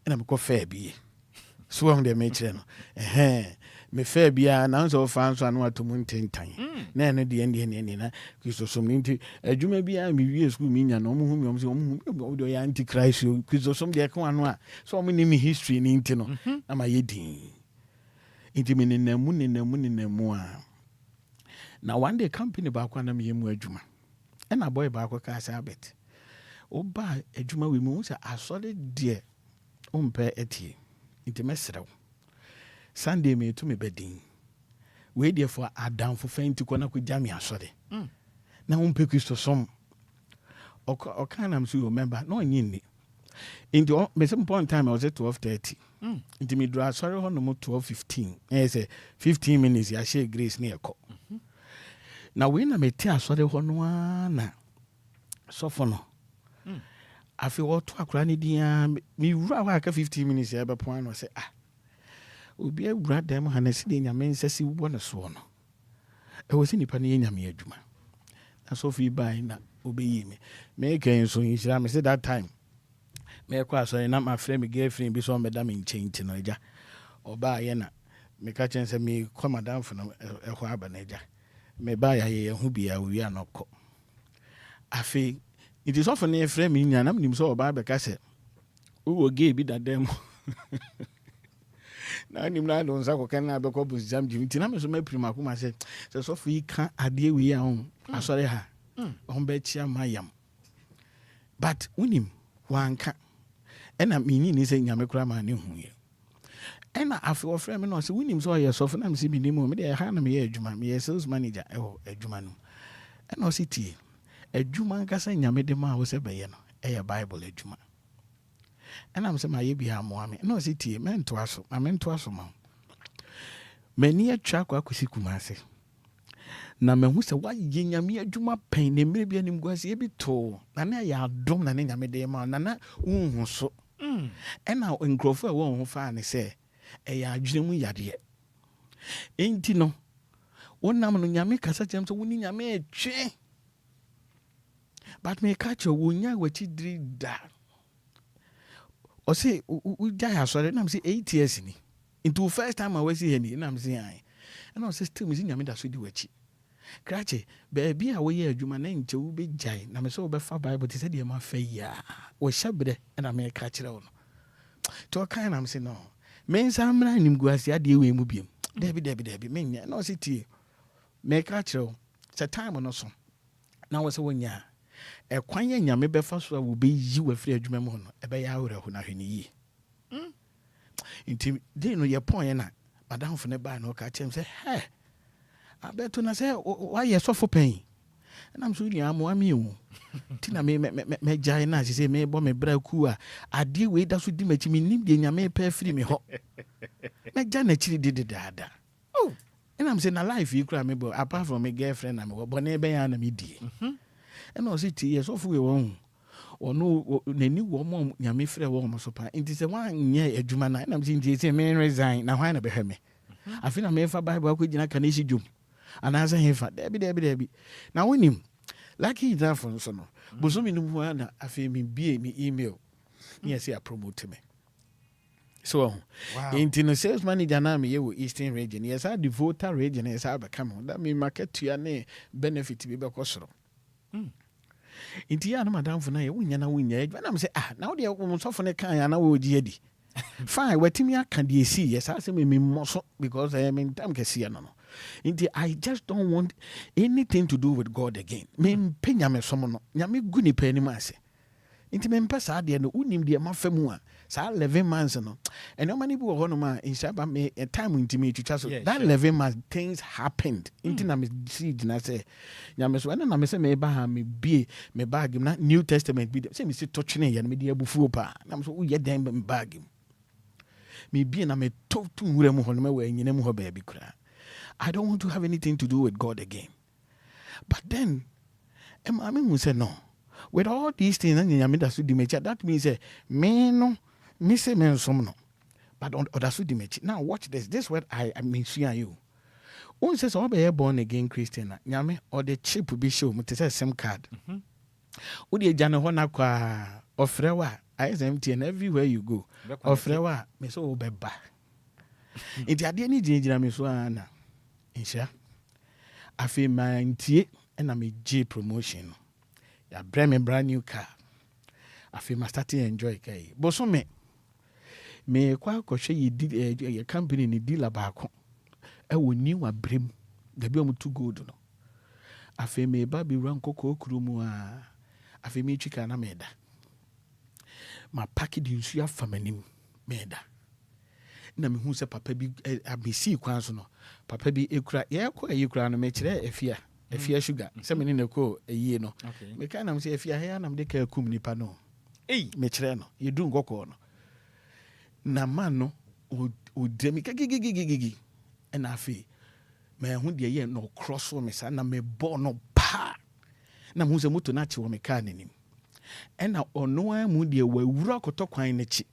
na me ko fa bi so on de me kire no me fa bia na nso fa nso anu atomu ntentan na ene de ene na Kristo som nti adwuma bia me wie school mi nya no mo hu mi om se om hu do ya antichrist Kristo som de ka anu a so mo ni me history ni nti no na ma yedin nti me nenamu a na one day company ba kwa na me yemu adwuma na boy ba kwa ka sabet oba adwuma we mu se asole de ompe etie nti mesrew Sunday me to me bedin we dey for adam for fenti kona ko jami asole na ompe Kristo som oka na mso remember no nyini in the Mesom point time I was at 12:30 nti me dra sorry ho no 12:15 say 15 minutes ya share grace na ekọ na we na meti asore ho no na sofo no afi wo to akura ni dia me wura wa ka 15 minutes ya be point no say obi awura dem hanasi de nyame nsasi wo na so no e wo si nipa ne nyame adwuma na so fi bai na obeyi me ken so yira me say that time me kwa so na my friend me girlfriend bi so me da me nchen no eja oba ye na me ka chen say me kwa madam fo no e ho aba na eja me ba ya ye hu bia wi anoko afi it is often a friend me nya na me so oba be ka say wo ge bi da dem na nim na don sa ko kan na be ko bu jam ji nti na me so ma prima kuma say so fi ka ade wi ya ho asore ha on be chia mayam but unim wanka ena mini ni se nyame kura ma ne hu ye ena afi wo frɛ me no se unim so ye so na me se bi ni mu me de ha na me ye adwuma me ye sales manager adwuma no ena o se tie adwuma nkasa nyame de ma wo se be ye no ye bible adwuma ena me se ma ye bi ha mo ame ena o se tie me nto aso ma mani atwa kwa kwasi kumase na mehu se wa ye nyame adwuma pen ne mere bia nim guase e bi to na na ya adom na ne nyame de ma na unhu so ena nkrofo a wo hu fa ne se e ya adwene mu yade enti no wonam no nyame kasa kyem so woni nyame etwe but me catch wo nya wachi diri da o se u ja asore na me se 8 years ni into first time I was here ni na me se ai ena o se still me nyame da so di wachi krache baby a we adwuma na nche wo be jai na me so wo be fa bible te se de ma fa ya wo hyabre na me ka kire wo no to a kind I'm saying no. Men's I'm running Guasia de we mubium. Debbie, men, no city. Make a show. It's a time on us. Now was a 1 year. A quanya yame befas will be you a free jumamon, a bay hour who na ye. Intim, they know your point, Madame from the bar no catch him say, hey, I bet to not say, why you so for pain? And I'm sure I'm one meal. Tina me giant, she say, me bomb me bra kua. I deal with that would dimage me, Nimby, and may pay free me hot. Make Janet chili did the dada. Oh, and I'm saying a life you cry me, apart from my girlfriend, I'm a bonnet by enemy dear. And I'll say 2 years off we won't. Or no, the new woman, Yami Frey woman, so it is a 1 year a Jumana, and I'm seeing this man resign. Now, why not be me? I feel I'm for Bible, could you can issue Jum. And as I have for Debbie. Now, when him, like he's there for son, but some in one, I feel me be me email. Yes, I promote me. So, into the sales manager, now me Eastern region. Yes, I devote a region as I become. That mean market to your name benefit to be because. Inti ya na madam for na ye wunya na wunya na am say now dey wo so for ne kan ya na wo di edi fine watimi aka dey see yes I say me moso because I am in time kesi ya no inti I just don't want anything to do with God again me penya me somo no nyame gu ni pa ni ma ase inti me mpa sa de no unim de ma famu a sa 11 months no and no many people no ma in saba me a time inti me twitwa so that 11 months things happened inti na me see na say nyame so na me say me ba ha me bie me bag na New Testament bi say me see touching ya na me de abufu pa na me so wo ye dan me bag me bie na me to nwura mu ho no me wa nyina mu ho ba bi kura I don't want to have anything to do with God again but then I mean we say no with all these things that means me no me say me some no but on now watch this is what I mean seeing you one says all be born again Christian nyame or the chip be show me say SIM card wo de jana ho na kwa ofrewa ISMT and everywhere you go ofrewa me so obeba enti ade ni jinjira me so ana insha afi mantie na me G promotion ya bring me brand new car I feel my starting enjoy kai boso me kwa hwe ye company ni dealer baako e woni wa brem da bi omutu gold no I feel me ba bi ran kokko kurumu a feel me twika na meda ma package nsu ya famanim meda na me hu se papa bi abesi kwan so no papa bi ekura ye kwa ekura no me kire efia sugar se me ne ko eyie no me kan na me se efia he na me de ka kum nipa no me kire no ye du ngoko no na man no o demi gigi and afi me hu de ye no cross me sa na me bo no pa na mu se moto na chi wo me ka nanim ena ono amu de wawura kotokwan na chi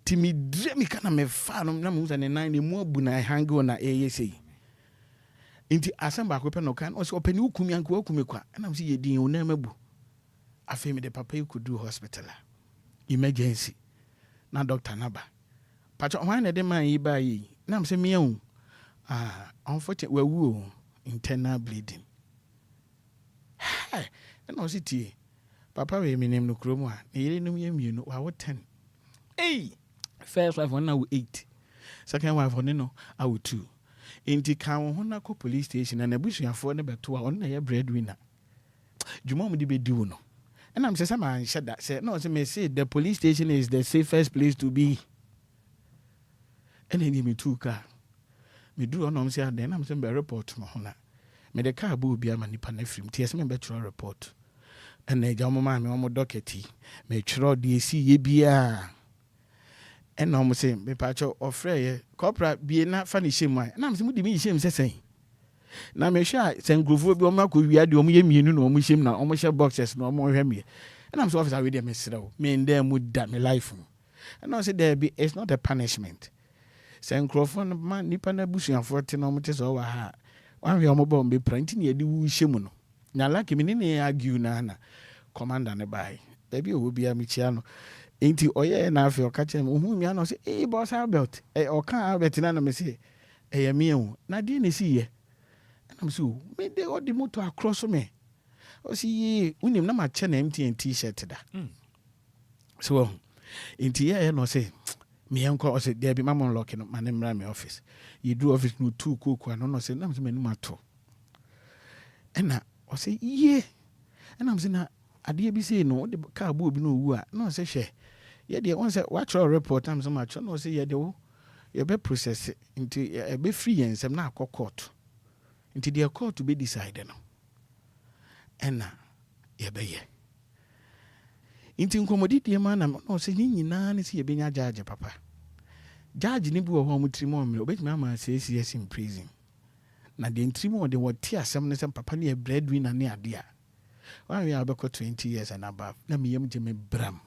timi dremi kana me fa no na mu se ne nan ne mu abu na hango na eyesei inti asamba ko pe no kan o se opani ukumi anko akumi kwa na mu se ye din o na mabu afi me de papa you could do hospital emergency na doctor naba pacho why na de man yi ba yi na me se me hu unfortunately wawu internal bleeding hey na o siti papa we me nem no kromu a ne yire num yemienu wa wo 10 first wife one now 8 second wife one no I would 2 inti kan ho na ko police station na busuafo ne beto a on na ye breadwinner juma mu di be do no and I'm saying man said that say no say say the police station is the safest place to be and then me too car me do on say then I'm saying be report mo na me the car bu bia manipa na film ties me be tro report and na jamu ma me omo docketi me tro de si ye bia and no say me pacho ofre ye corporate bia na fa ni shame and I'm saying mu di me shame say na me sha sengrofo bi o ma ko wia de o mo ye mienu na o mo shem na o mo she boxes na o mo hwe me and I'm so officer we dey me srew me ndem mu da me life and I say there be it's not a punishment sengrofo man nipa na busuafo te na o mo te so wa ha wan hwe o mo bombe pranti na ye di wu shemu no nya like me ne argue na commander ne bai da bi o bia me chia no enti oye na afi o ka che me hu mi na say boss Albert o kan Albert na me say e me hu na die ne si ye I'm so me de o di moto across me o si unim na ma che na MTN t-shirt da so Inti ya no say me enko o say there be mamon lock no manemra me office. You do office no two cook no say na me menum ato. Ena o say ye. Ena me say na ade bi say no de car bo bi no wu a no say hwe. Ye de won say watch your report am so much no say ye de wo ye be process into e be free ensem na akọ court. Into the court to be decided no. Ena ye be ye. Into incommodity man no say ni nyina ne say ye be nya judge papa. Judge ni bi wo ho mutrimo amre obetimi ama say yes in prison. Na the intrimo de what tia asem ne say papa ne breadwinner ne ade a. When we are about 20 years and above, na me yam jeme bram.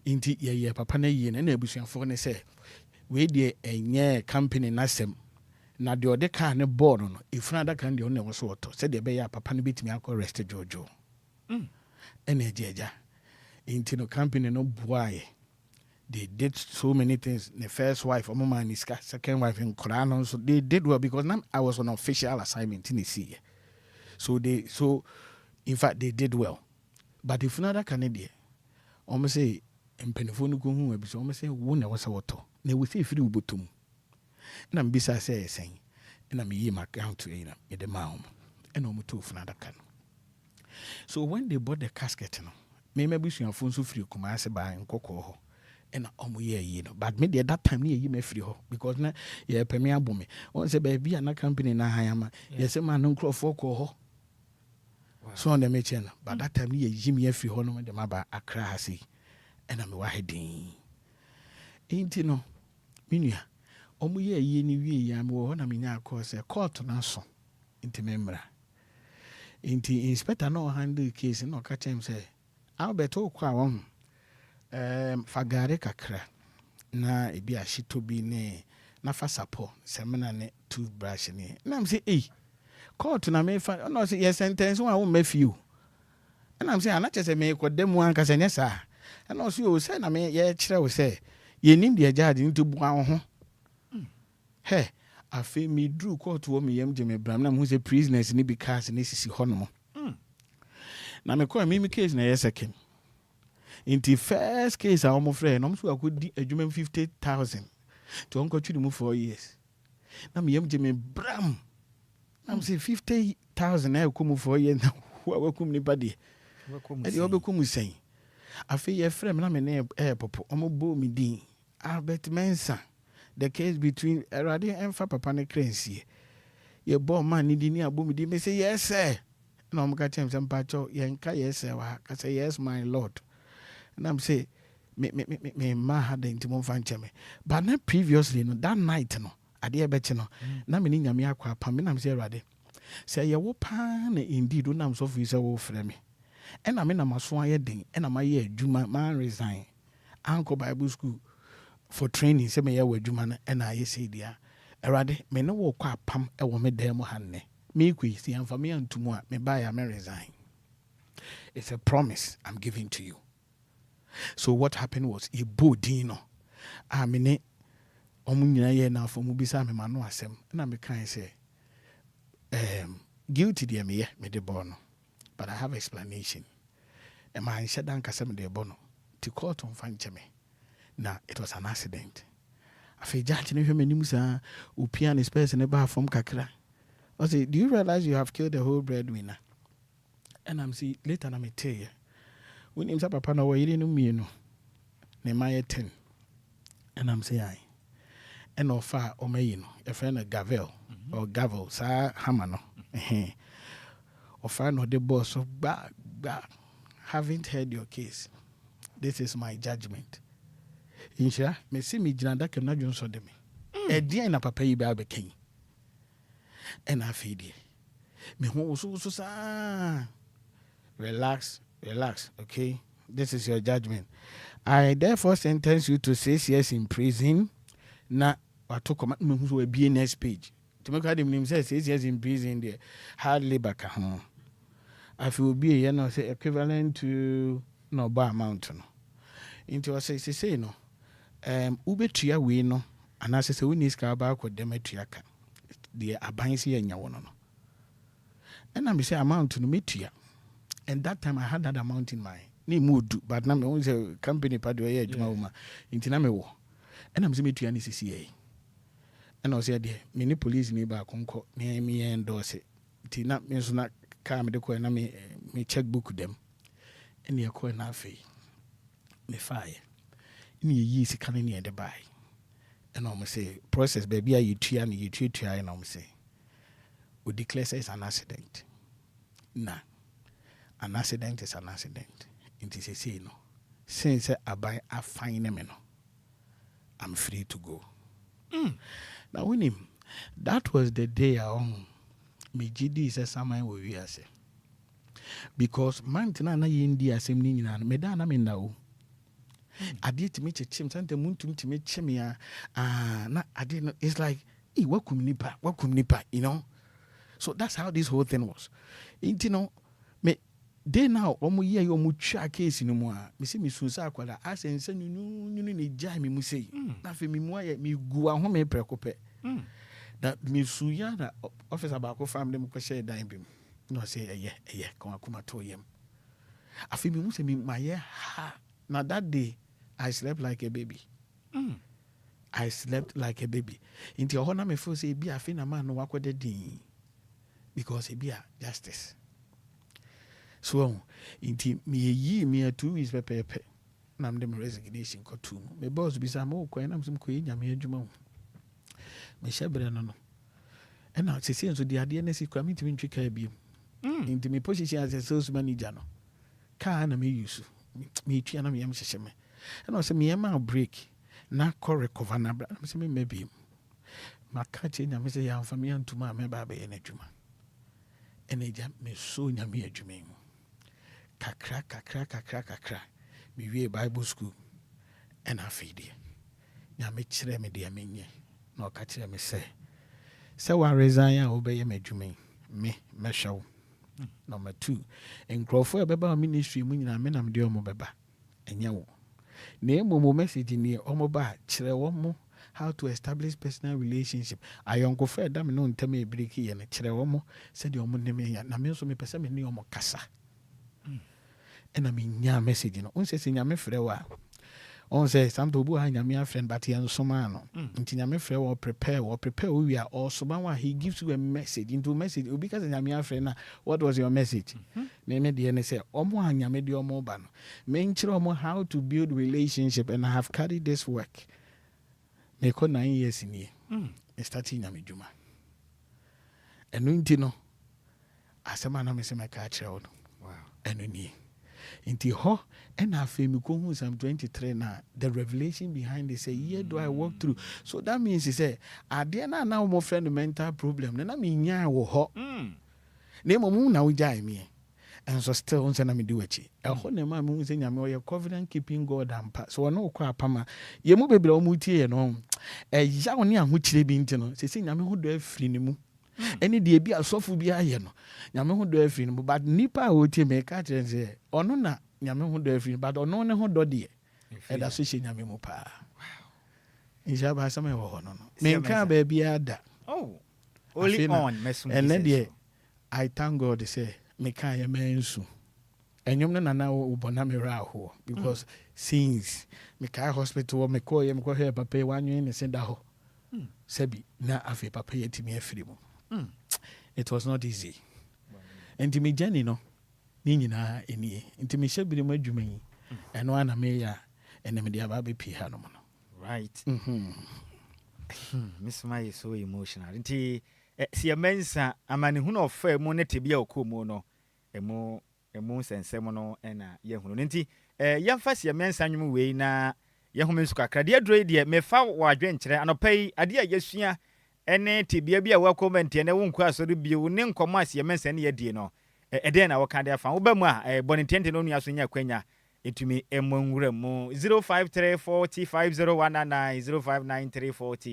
Inti ye papa na ye na abusuafo ne say we de enye company na sem na de ode ka ne board no ifuna da kan de on ne so oto say de be ya papa ne betimi akọ rest jojo ene jeja inti no company no boaye they did so many things. The first wife man is second wife in Quran, so they did well because now I was on official assignment in the sea. So in fact they did well. But if another Canadian almost say and penifonu go home so almost say one was a water. They will say free butum. And I'm beside saying, and I'm ye my account to in the mouth and almost two for another can. So when they bought the casket, maybe she and phone so free come I say by and cocoa. And ye but maybe at that time ye me free ho because na ye pemi abome on say baby na company na hayama ye say man no crofo ko ho so on the mention but that time ye me free ho no de maba Accra hasi and am wa hedin enti no minua omo ye ni wie ya me ho na menya akọ say court na so enti memra enti inspector no handle case no ka chem say Albert o kwa won fagare kakra na ebi ahito bi ne na fasapo semina ne toothbrush ne na am say court na me fa no say yes sentence one wo mafiu na am say anache say me kodemu anka say nyesa na o say o say na me ye kire wo say ye nim de judge ntu bua ho he afi me drew court wo me yam je me bram na mo say prisoners ni bi cars ne sisi hono na me call me case na yes second. In the first case, I almost friend, I'm sure I could do a 50,000 to Uncle Chudimu 4 years. Now, me young Jimmy Bram. I'm saying 50,000 I come 4 years now. Who come anybody? And you will come saying, I feel your friend, I'm an air pop, Omo me din. Albert Mensah. The case between Eradi and Papa and Crency. Your born man needing near Boom, me say, yes, sir. No, I'm got him some patcho, Yanka, yes, sir. I say, yes, my lord. And I'm say me ma had the intimate fan cheme. But not previously no that night no ade be che no na me ni nyame akwa pa me nam say Erade say ye wo pa na indeed na so fi say wo frɛ me and I me na maso aye den and am aye adwuma man resign Uncle Bible school for training say me ye wo adwuma na and I say dia Erade me no wo kwa pam e wo me dem hanne me kwi si amfa me antumu a me ba ya me resign. It's a promise I'm giving to you. So what happened was a bodino. I mean, omunyina ye na for mubisa me mano asem. Na me kan say, guilty de me de bono. But I have explanation. And my shut down kasem de bono. To court on fancheme. Now it was an accident. I feel judge ne hweme nim sa opian is person e ba from kakra. I say, do you realize you have killed the whole breadwinner? And I'm see later na me tell you. When him say papa na we no me no ne my 10 and I'm say I and offer o me no a friend gavel or gavel sa hammer no offer no the boss of ba haven't heard your case. This is my judgment. Insha me see me jina da kem na dwon so de me e dia na papa yi ba be ken and I feed you me ho so sa relax, okay? This is your judgment. I therefore sentence you to 6 years in prison. Na watu koma mhuso we be next page. To make him name say 6 years in prison there. Hard labor ka ho. I feel be say equivalent to no bar amount no. Into say no. Ubetua we no. And as say we need ska ba ko dem atua ka. The abansi enya wono no. And I say amount no metua. And that time I had that amount in my mood, but now me was a company part where juma woman into na me wo. And I'm saying to any CCA. And I said, many police ni ba konko near me endorse it. Tina me so na car me de ko na me checkbook them. And you ko na fe. Me fire. Ni yi sika ni de buy. And I'm say process baby you try and I'm say we declare it's an accident. Nah. An accident is an accident. It is a say no. Since I buy a fine no, I'm free to go. Now when him, that was the day I own me GD says someone will be say. Because man tina na India same ni na me da na me na o. Ade to me chim sante muntu to me chimia na ade no, it's like wakum nipa, you know. So that's how this whole thing was. You know, me they now omo ye yo mu twa case no mu a me se me sunsa akwala asense nunu ne jai me mu sei na fe me mu aye me gu aho me prekope that me suya na officer ba ko family mu ko share dan bi no say eye kon akuma to yem afi me mu se me maye ha na that day I slept like a baby. I slept like a baby. Inti ho na me feel say bi afi na man no wakode din because it be a justice. So, inti me 2 weeks pepe. Na mde me resignation ko 2. Me boss bi sa mo ko na msum ko nyame adwuma. Me shebre no. E na sesi enso di ade na si kwa mitimi ntwika bi. Inti me position as a sales manager no. Ka na me use. Me twa na me yam hyehye. E na o se me yam break na ko recover na bra. Me se me maybe. Maka che nyame se ya mfa me antuma me ba be na adwuma. Eneja me so nyame adwuma mu. Kakra. Me wie Bible school. And I feed you. Nyame kyerɛ me de amenye. Na ɔka kyerɛ me sɛ wa resign a obey me adwuma me hwɛ. Number 2. Nkrɔfo ɛbɛba ministry mu nyina me nam de ɔmo bɛba. Ɛnyɛ wo. Na emu message ni ɔmo ba kyerɛ wɔn how to establish personal relationship. Ayonko fe da me no ntame break ye ne kyerɛ wɔn sɛ de ɔmo ne me ya. Na me nso me pɛsɛ me ne ɔmo kasa. And I mean, nya message, you know. Once say nyame frɛ wa. On say something obu ha nyame friend, but he and so man. Nti nyame frɛ wa prepare we are also man he gives you a message into message. Because nyame friend na what was your message? Me dey say omo nyame de omo ba no. Me nkyerɛ omo how to build relationship, and I have carried this work. Me ko 9 years in here. Me start nyame dwuma. Enu nti no. Asema na me se me ka kyerɛ wo. Wow. Enu ni. Inti ho and I feel me ko I'm 23 now. The revelation behind it say here do I walk through. So that means he say ade na now mo friend mental problem. Na me nya wo ho. Na mo mu na wo jai me. And so still on say na me do echi. E ho na ma mu say nyame o covenant keeping God and pa. So no kwa apama. Ye mu bebre o mu tie no. Ya woni ahokyire bi nti no. Se nyame ho do afiri ne mu. Any de bi asofo bi aye no nyame ho do afiri no, but nipa a o tie me ka kire say ono na nyame ho do afiri, but ono ne ho do de e da so hye nyame mu pa. Nhyiraba Sammy wo ho no me nka ba bia ada. Only on Mesom. And then there I thank God say me ka ye mensu enyom no nana wo bona me ra ho because since me ka hospital me ko here papa wanwe ne senda ho sebi na afi papa yetimi afiri mu. It was not easy. And me journey no ni nyina eni nti me hyebiri mu adwuma yi eno ana me ya ene me dia ba be pi ha no no. Right. Miss Mai is so emotional. Nti Seer Mensah amane hu no fa mu ne tebia okomu no emu sensem no na ye hu no. Nti yemfa Seer Mensah nwum we na ye hu mensu kakra de adro de me fa wadwe nkyere anopai ade a yesua ene tebia bia wa comment ene wo nkwa so de bio ne nkomo Seer Mensah ne ye die no eden na wo kan de afa wo ba mu a bonitente no nua so nya kwanya etumi emonwura mu 0534050199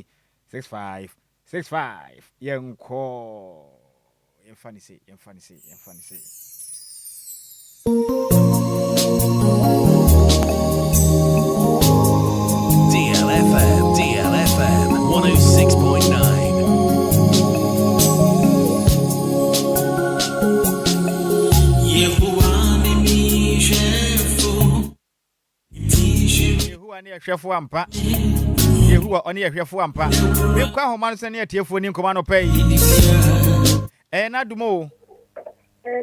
0593406565 yenko yemfani say DLFM 106.9. Yehovah Yehuwa ne ahwefo ampa. Yehuwa oni ahwefo ampa. Me kwa ho man se ne atiefo ni nkoma no pay. Na dumo.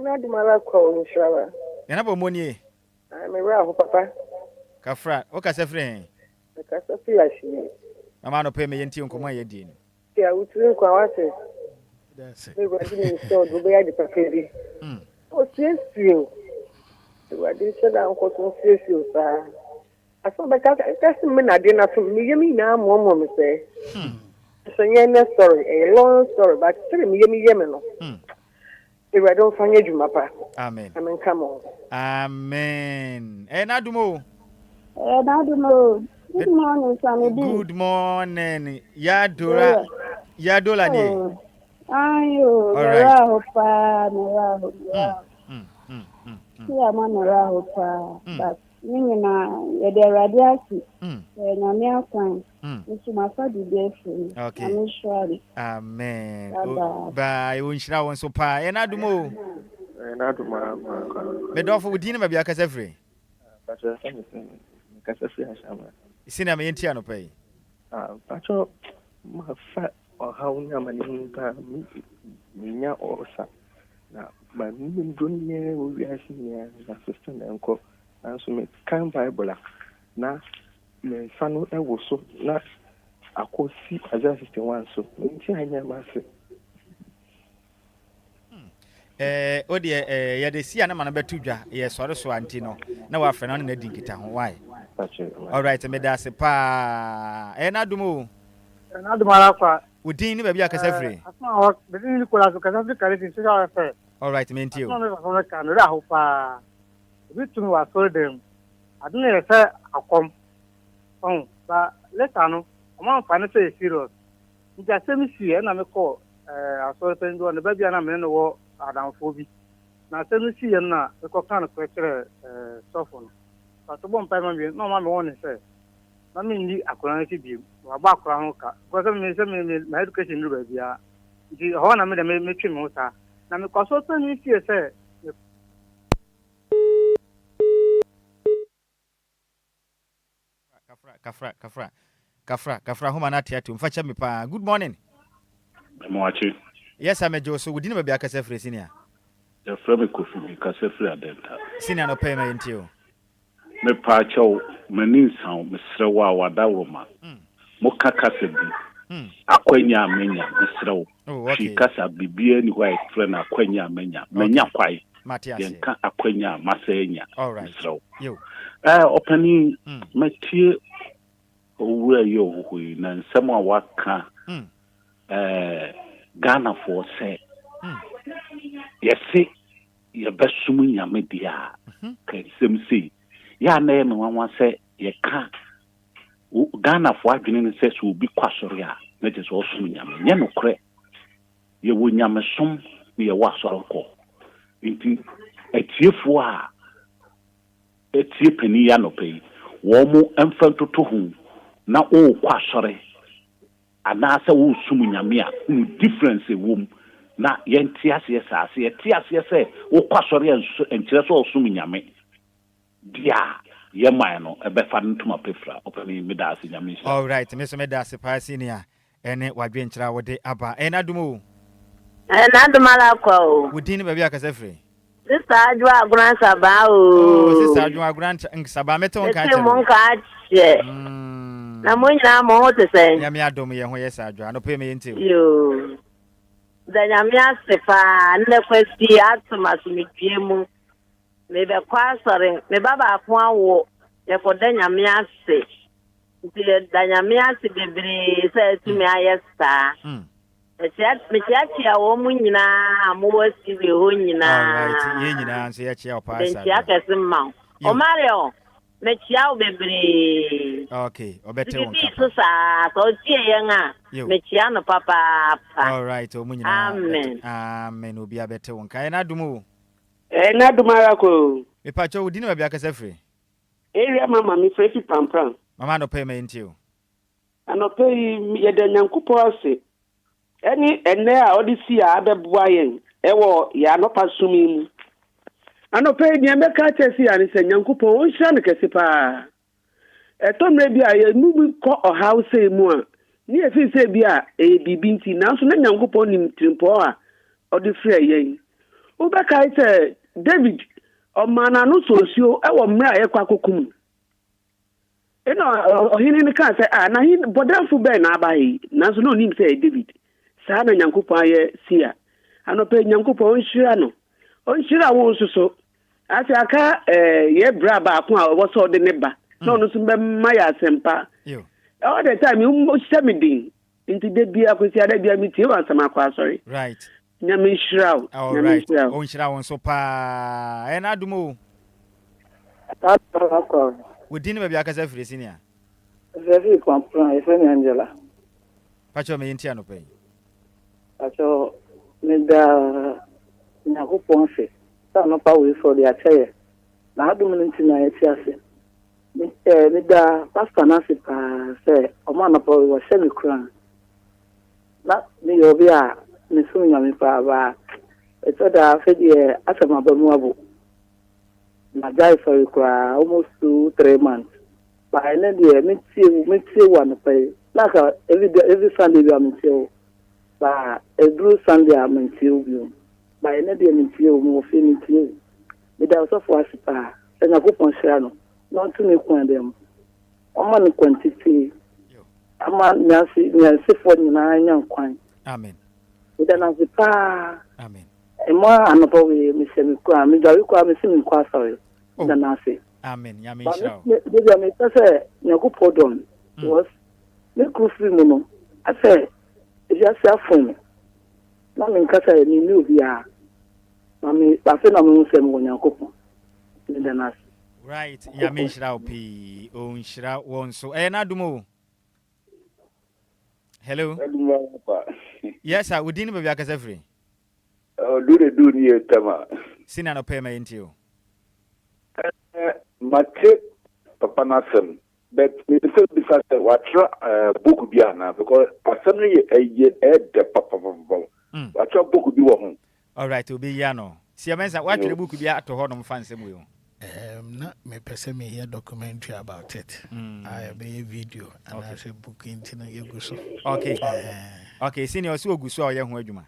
Na dumala ko Nhyiraba. Na bo monie. Me ra ho papa. Kafra, o ka se frɛ. Ka se fi ashi. Mama no pay me yenti nkoma ye di ni. Ya utun kwa wase. That's it. We go to so do be ya di papa bi. O siesie. We dey say that nko so siesie sa. Aso be ka me na dey na so me yemi na mo me say. So yeah, story, a long story, but tell me no. If I don't find you, Mapa. Amen. Amen. Come on. Amen. Nadumo. Nadumo. Good morning, Sammy. Good morning. Yadola ni. Ayo. All right. But Nina, the radiati. Namia Kwan. Okay. Amen. Bye. Unshira won so pa. Nadumo. Naduma. Medofo wudi na bia kasa free. Kasa free ashama. Sina me yenti ano pay. Pacho ma fa o hawnya mani pa minya osa. Na ma mi donye wo wiase ne na sister na enko. Anso me kan Bible na me sanu ewo so na akosi Isaiah 61 so nti anya mase odi ya de sia na mana betu dwa ye sore so anti no na wa frɛ no na di nkita ho why all right me da se pa na dumo ala kwa udin ni ba bia kasa free asma wa bedin ni kola so kasa free curating so ja fa all right me ntio no no ka no ra ho pa bitu wa so dem aduna se akom ba later no I'm fine say serious. Nja semi sie na me call aso pendo na ba bia na me no wo adamfo bi. Na semi sie na me call kan ko kire sofo no. Ba to bom pa ma bi no ma me won say. Na me ni akora ti bi. Wa ba akora ho ka. Ko se me na education ru ba bia. Nti ho na me de me twi me uta. Na me ko so semi sie say Kafra homa na tiatu mfacha me pa. Good morning. Mwachi. Yes, I'm Joe. Wudi na bia kasa free senior. The frame kofi bi kasa free adenta. Senior no pay me ntio. Me pa chaw mani sound mesrewa wada woma. Mo kasa bi. Akwanya amenya mesrewo. Shi kasa bibie ni wa friend akwanya amenya. Menya kwai. Matias. Yenka akwanya masenya. All right. Yo. Opening metie owura yo hui na nsɛm a waka Ghana for say yesi yɛbɛsum nyame dia ka nsɛm sei ya na me wanwa sɛ yɛka Ghana for adwene ne sɛ so obi kwasɔre a na gye so ɔsum nyame nyɛ nokorɛ yɛwɔ nyame som ne yɛwɔ asɔre kɔ nti atiefo a etie pani ya no pay wo mu emfa toto hu na o kwasore ana sa wo sum nyame a no difference wom na yenti ase saase yeti ase se wo kwasore enkyere so sum nyame dia ye man no ebefa ntoma pefra opani me da ase nyame. All right, me so me da ase pa senior ene wadwe nkyira wode aba na dumo na dumala kwa o wudin ba bia kasa free Sister Ajwa Grandsa ba o. Sister Ajwa Grandsa ba meto nka che. Mo nka che. Na mo nyina mo hote sen. Ya me adom ye ho ye sa Ajwa no pe me yenti. Yo. Da nyame asefa ne kwesti atuma sumidie mu. Me be kwa sore, me baba afo awo. Ye ko da nyame ase. Nti da nyame ase bebre se tumi ayesta. Mechiachi awo mu nyina mo wasiwe ho nyina. Alright, ye nyina nso ye chia opa asa. Mechi akese ma. O Mario, mechia obebre. Okay, obete won ka. So sa, so tie yen a. Mechia no papa. Alright, o mu nyina. Amen. Amen, obi abete won ka. Na dumu. Na dumara ko. Me pa cho odi na bia kasa free. Area mama mi frefi pampram. Mama no pay me ntio. Anope ye de nyankupo ase. Any ene a odisi a abeboa yen ewo ya no pasumi mu anope ni emeka chesi ani se nyankopon o hia ne kese pa Tomre bi a ye mu ko ohaw say mu a ni e fi say bi a e bibi nti na so na Nyankopon nim trimpo a odi frɛ yen wo be kai say David o mana no sosio e wo mra ye kwa kokum ohini ni kan say na hin bodafo be na abayi na so no nim say David sa na Nyankopon ye sia anope Nyankopon nhira no onhira wo nsoso ati aka ye bra ba ko a wo so de ne ba no no so be maya sempa all the time you share me din into the bia ko sia da bia mi tie wan sama kwa sorry right nyame nhira all right onhira won so pa na adumo wodin ba bia kasa firi senior very compran e femi Angela pacho me yintia no pe pacho me da Nyankopon se sa no pa we for the achaye na adum nti na yeti ase me da pastor na se pa se o ma na pa we se me kran na me yo bia me so nyame pa ba eto da fe die asema ba mu abo na jai for almost 2-3 months by na die me tie one pa like every Sunday we am tie ba every Sunday am tie bi by na die me tie mo fe me tie me da so for asipa na ko pon share no not to me kwan dem o ma no quantity ama nyasi for nyina nya kwan amen me da na sipa amen e mo anopo we me se me kwa me jari kwa me se me kwa sorry da na se amen ya me shao de me say Nyankopon don was me kufri mu no I say if you say phone na me nkasa ni mi obi a na me ba fe na me se me Nyankopon da na se right ya me shao pi on shira won so na adumo hello yes sir wodin ba bia kasa firi do ni etama sina no pay my intio mate papa nasem but me say because what book bi ana because asem ye the papa what book bi wo ho all right obi ya no Seer Mensah what the book bi ato ho no fan sem yo na me pese me hear documentary about it I be video and I say book into na yeguso okay senior so oguso o ye ho adwuma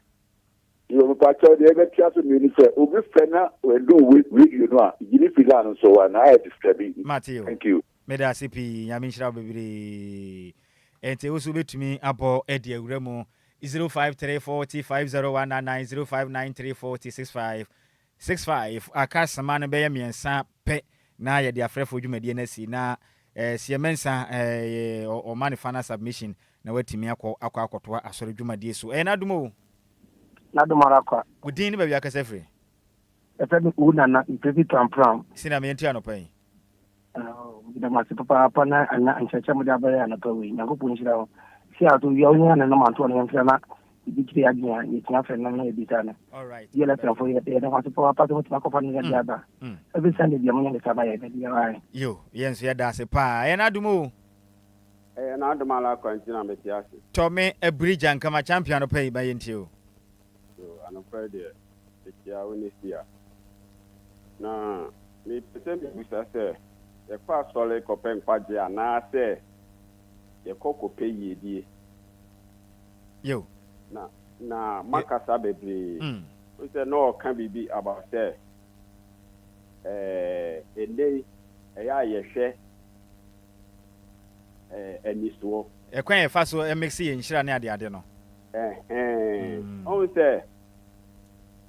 you pacho de be tia so me say obi fena we do we no a yini filan so wa na I describe Matthew thank you me da CP nyame nhira bebere ente wo so betumi abo edi awuramu 0534050199 0593406565 akasama no be miensa pe na ye de afrefo dwumade na si na Seer Mensah o manifana submission na watimi akwa asore dwumade so na dumo na dumara kwa wodin ba bia kasa free efe una na improve trampram sina me ntia no pai da masi papa na anya anchacha mu da bare na to wi Nyankopon shira si ato wi onya na ma to na mfira na ibikire agia ye tia fe na na ebita na all right DLFM for ye da masi papa to mutuma kofa ni ya da every Sunday bi amunya ka ba ye da ya yo yenso ya da se pa na dumo na adumala kwantina metiasi to me a bridge and kama champion no pai ba yentio I'm afraid that the Awenesia. Now, me present me say, the past solid copen pagia, na say, the coco pay ye. Yo, na Macasa baby. We say no can be about say, a day, a share, and this war. A quaint fast MXC in Shirania de Adeno. Oh, say.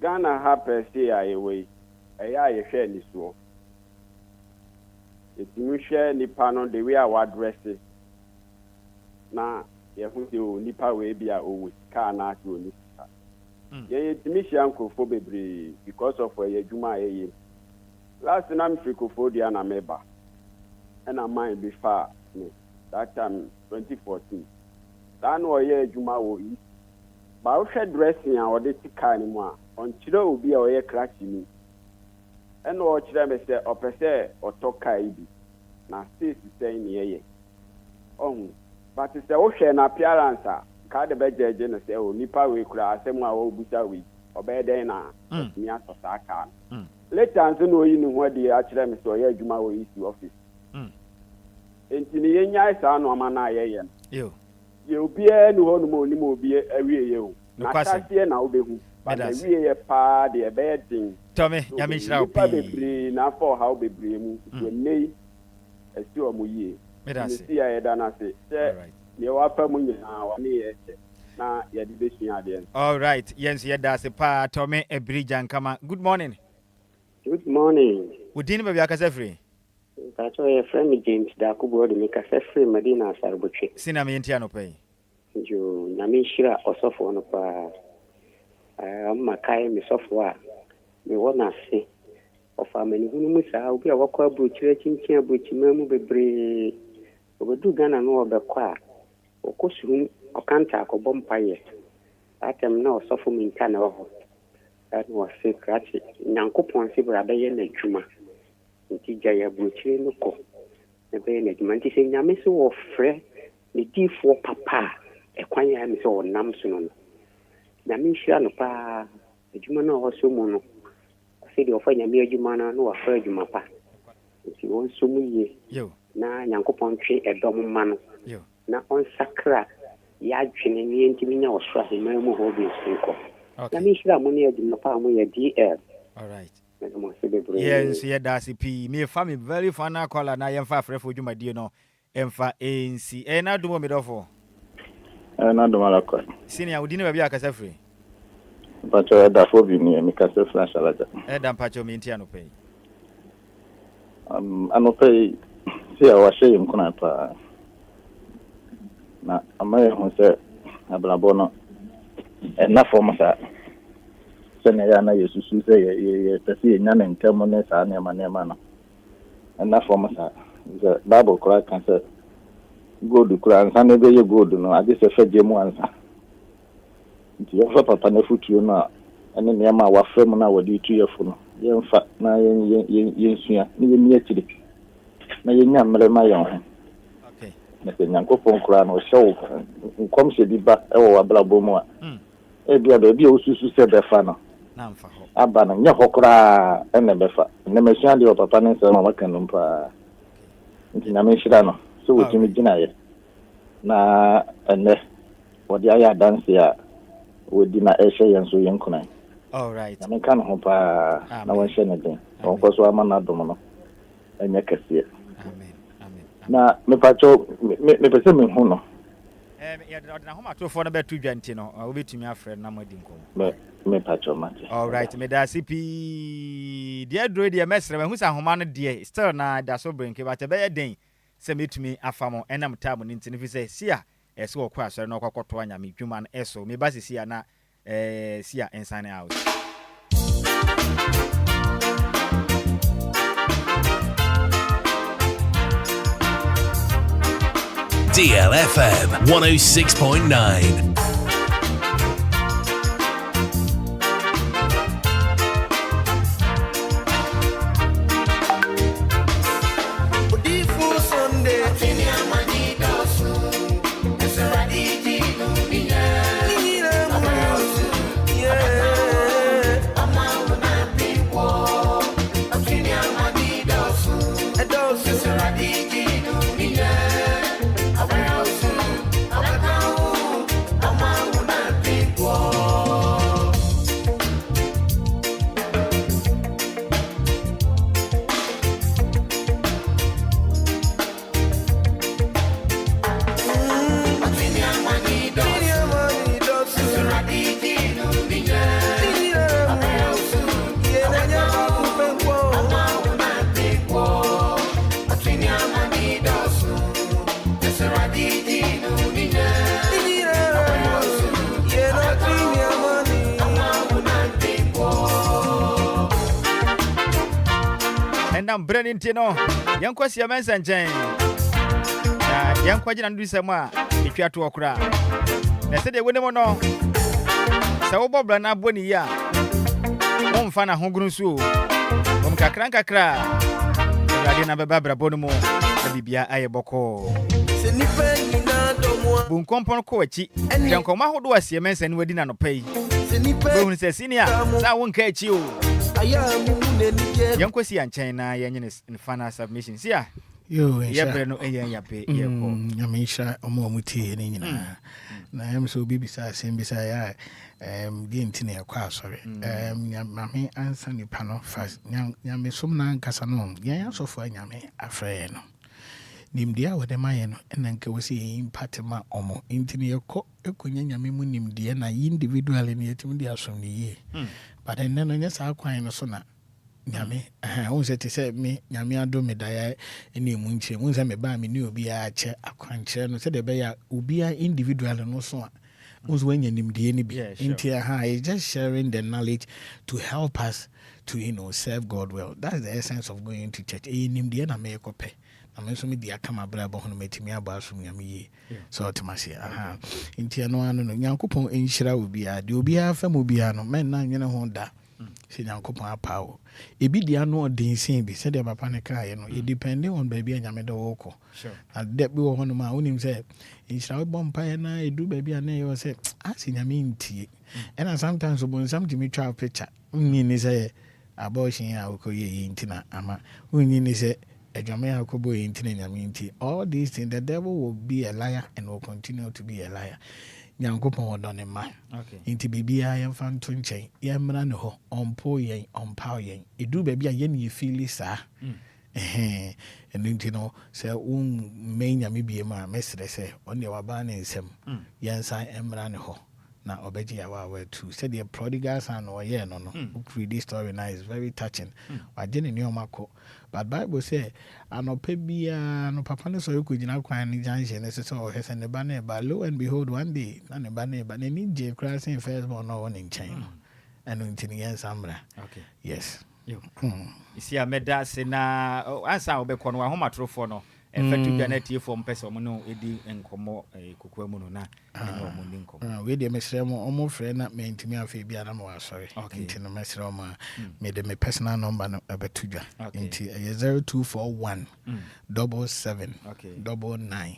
Ghana happens here away. I share this war. If you share Nippon the way our dresses. Now, you have to Nippa way be always car not to Nippa. It's Miss Uncle for baby because of where you Juma. Last time I'm Fricophobia and Ameba. And I might be far. That time 2014. That no year Juma will eat. But I said dressing or the car anymore. On chilo will be a crack me. And watch them say, or per se, or talk kaibi. Now, sis is saying, yeah. Oh, but it's the ocean appearance. Card the bed judge and say, oh, Nippa we cry, same one will be so weak. Or better now, me as a sack. Let us know you know what the actually Mr. Juma will eat the office. enti ne yenya saa no ama na ayeye yo ye obi e no ho no mo ni mo obi awie ye o na tasie na obehu ba na wie ye pa de ebe din Tommy ya me shira opi bebre na for how bebre mu so nei esi o mo yie medase si ya da na se ne wa fa mu nyina wa ne ye na ye de besua ade. All right, yes, yeah, that's a pa Tommy a bridge and come. Good morning. Good morning. We didn't be a free. That's why a friend James Dakubo de make a free Medina Sarbuchi. Sinami Tiano pay. You Namishira also for no pa Makai me software. Me wanna say of a many who will be a walker butcher, chinchia butcher, memu bebre. We do Ghana no of the qua. Of course, or can't or bompire. I am now suffering in Canada. That was a scratch. Nankopon Sibra Bay and Juma. Intijaya Butcher no co. The Bayonet Mantis in Yamiso of Fre, the D4 Papa, a quanya so Namson. Namisha no pa, the Jumano or Sumono. I said, you'll find a mere Jumana, no afraid Jumapa. If you want so many, you na Yankopon tree a dom man. Na on Sakra, Yadrin and the Intimina was trying Memo Hobby Sinko. Namisha Monia Jumapa, DL. All right. Yes, yeah, that's P. Me family very fun. I call and I am far for you, my dear. No, Emfa ANC. And I do want me to for. And I don't Senior, we didn't have a free. But that will be near me, Castle Flash. Adam Pacho Mintiano pay. I no pay. See, I was saying, Kunapa. Now, I may have said, Ablabono, enough for myself. Senayana Yesu say, to see none and Termones are near my name. Enough for myself. The Bible cry can say, go to Christ, and maybe you go to know. I just a fed you answer. You have a panafoot, you know, and then Yama was firm now with you to your phone. Young fat, now yen, even near to the. Now you know, my own. Okay. Mr. Yankopon Crown or show, comes to be back over Blabomoa. Ebia baby also said the fan. Abana nyakokra ene befa. Nemesha di papa ne se mama kanumpa. Nti na menhira so wotimi gina ye. Na ene wodi aya dance ya wodi na ehye yenso yenkuna. All right. Na menka no pa na won hye ne den. Won koso ama na dom no. Enye kase. Amen. Na me pacho me pese me hu no. Na homa to for na betu dwanti no obetumi afred na madi nkom me pacho mate. All right, me da CP dia dro dia mesre me hu sa homa no dia still na da so brinke ba te be den se metumi afamo enam tab no ntini fi se sia ese wo kwa asore na okwakoto anya me dwuma no eso me ba se sia na sia insane out. DLFM 106.9. Brennan Tino, young Seer Mensah Jane. Young Quajin and Dusama, if you are to okra. They said they wouldn't know. So, Bob Brana Bonia. Won't find a hungry soo. From Kakranka cra. I didn't have a Barbara Bonomo, the Bibia Ayaboko. Boom Compon Coachi, and Uncle Maho do a Seer Mensah and wedding and pay. Boom says, Senior, I won't catch you. Young Kwesi and China, Yan in final submissions. Yeah, Yo, Yape no yape yeko. Yamisha omuti ni nyina. Na am so bibisa sim bisa ya di ntine akwa sorry. Nyame ansa ni pano fast. Nyame somna nkasa no. Yan asofo nyame afre no. Nimdia wode maye no enanka wosi impact ma omo. Ntine yeko ekonya nyame mu nimdia na individually ne yetim dia som ni ye. But then no nyesa akwan no so na nyame won se te se me nyame ado me daya ene mu nche won se me ba me ni obi a che akwanche no se de be ya obi a individual no so won so anya nimdie ni bi into is just sharing the knowledge to help us to serve God well. That's the essence of going to church. Nimdie na me ekope na me so me dia kama bra bo hono metimi aba so nyame yi so otimasi into no anu no nyankopon enhyira obi a de obi a fam obi a no men na nwene ho da se nyankopon apawo ebi dia no odin sin bi se de papa ne kae no it depending on baby anyame de woko and de bi wo hono ma onim se inshira bo mpa na edu baby ana yo se asi nyame ntie and sometimes obon something me try picture unni ni se abortion a okoye ntina ama unni ni se ejame akobo ntina nyame ntie. All these things the devil will be a liar and will continue to be a liar. Nyankopon wodone ma inti bibia yemfa nto nchen yemra ne ho ompo yen ompa yen edu baabi a yen ye feel sa enu nti no se menya me bie ma mesre se onde waba ne nsem yensa emra ne ho na obeji ya wa too said the prodigal son or yeah no read this story now is very touching I didn't know mako but Bible say anope bia no papa no so you gina kwan ni janche so o hese ne ba na ba lo and behold one day na ne ba ne ni je crossing first born no one in China and until yen samra yes you see a meda se na ansa obekọ no ahoma trofo no effective Janet for mpesa mo no edi enkomo kokwa mu no na eno mo ndi nkomo we dey mesre mo omo frɛ na mentimi afa bia na mo asɔre nti no mesre mo me de me personal number no abetudwa nti 0241 77 99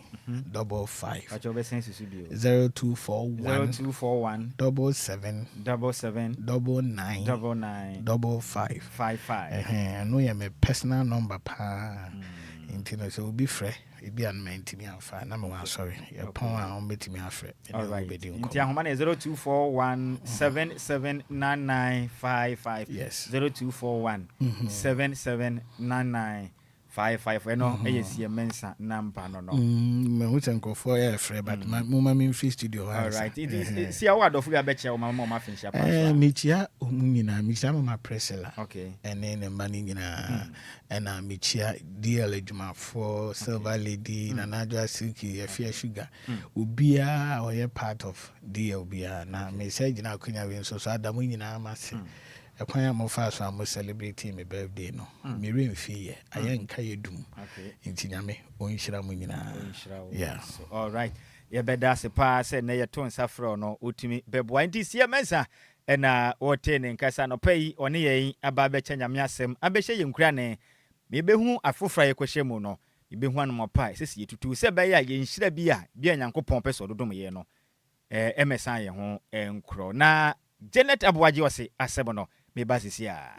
55 acho be sense su bio 0241 77 99 55 no ya me personal number pa intino so be free e be an mentimi afa na me wa sorry ya pon a on betimi afre inti ahoma na 0241 779955 yes 0241 779955 eno Seer Mensah number no me hu tenkofo ya free but mama me free studio all right it is see award of we abeche o mama fincha pa michia omunyina michia mama presela okay ene ne mani nyina ena michia DL Juma for Silver Lady na Najwa Silky Afia Sugar ubia or part of DL bia na message na akunya we so adamu nyina amase ekwan am fa so am celebrating my birthday no me remfi ye ayenka yedum nti nyame onhyira mu nyina yeah all right ye beda se pa se na ye ton safro no otimi beboa nti Seer Mensah ena wote ne nkasa no pai one ye aba be cha nyame asem abehye ye nkura ne me behu afofra ye kwehye mu no ibehu anoma pai sesi yetutu se be ya ye nhyira bia nyankopon peso dodom ye no Mensah ye ho enkro na Janet Abuaji wase asem no me basisia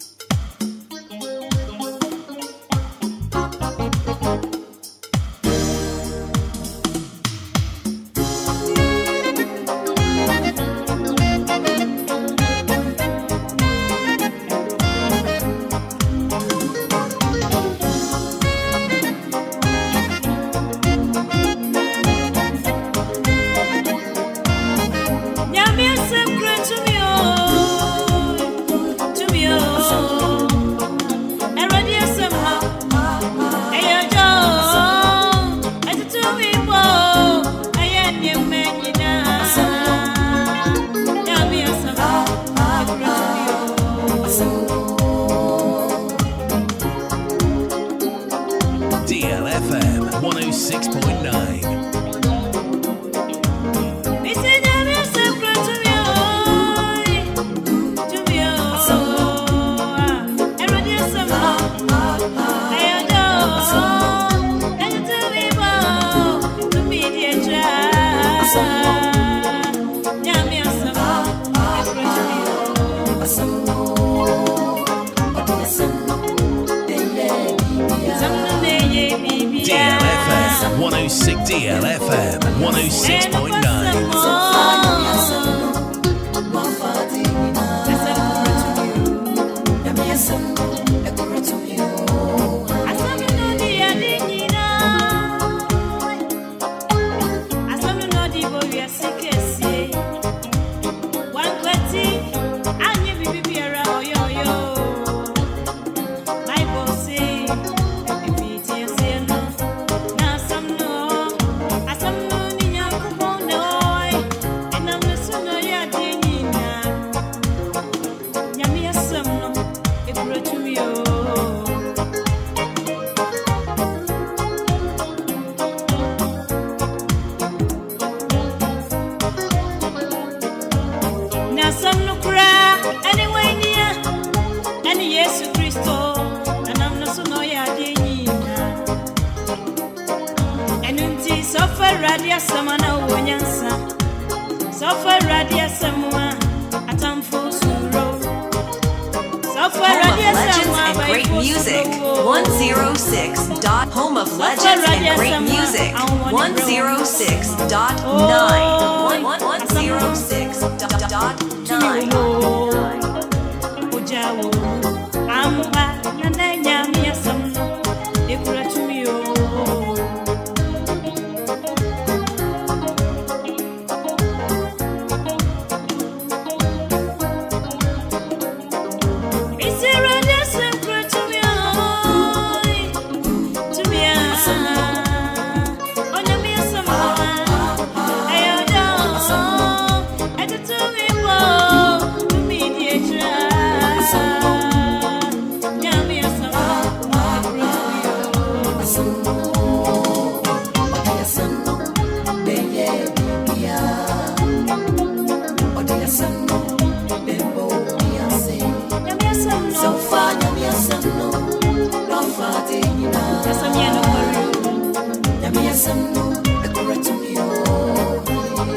DLFM 106.9. Some DLFM 106 DLFM 106.9. Home of Legends and Great Music 106.9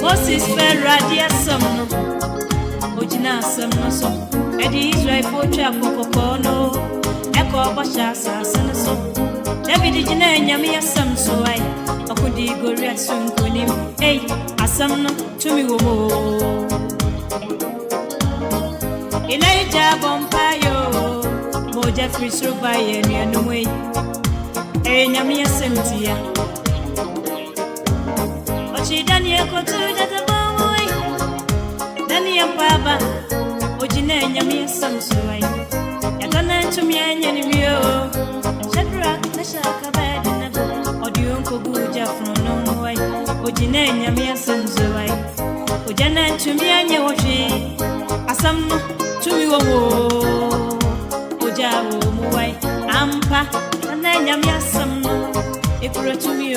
Moses Ferradia Sumno, Ojina Sumno so, Eddie Israel for Chapocono, Echo Bashasa Sanaso, David Jina Yamia Sam so I, Okudi Goria Sun Kunim, eh, Asamno, to me wo. Elijah Bompayo, Mo Jeffrey Survey, and no way, eh, Yamia Semtia. Ochi Daniel Kotu Jataboy Daniel Baba Ojina Yamia Samsuai Yatana to me and Yanimio Shadrach Nashaka Badina Odion Koguja from no way Ojina Yamia Samsuai Ojana to me and Yawashi Asam to me Ojawo Muai Ampa and then Yamia Sam Ikura to me.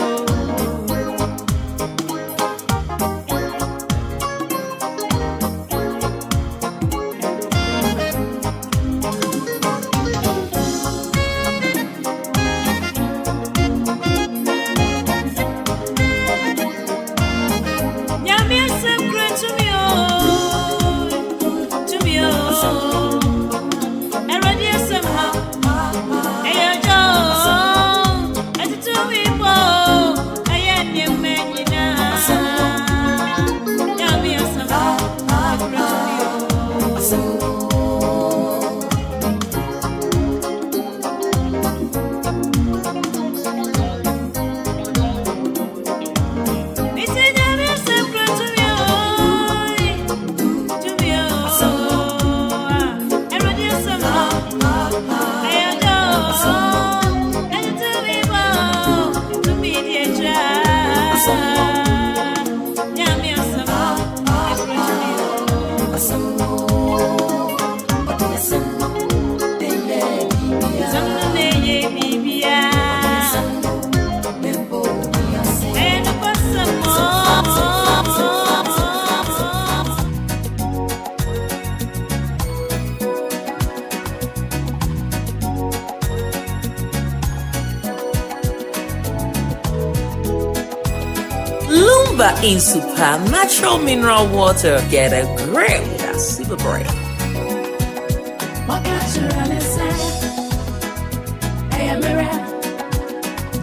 Lumba in super natural mineral water. Get a grip with that super break.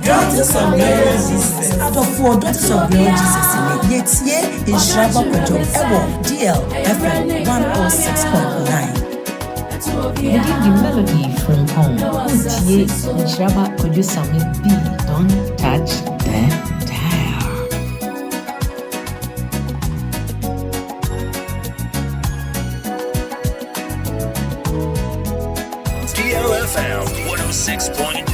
Daughters of Lord Jesus. Out of 4 Daughters of Lord Jesus. Yet here in Nhyiraba Kwadwo DLFM 106.9. We did the melody from home. Utie Nhyiraba Kwadwo Sammy B. Don't touch the dial. DLFM 106.9.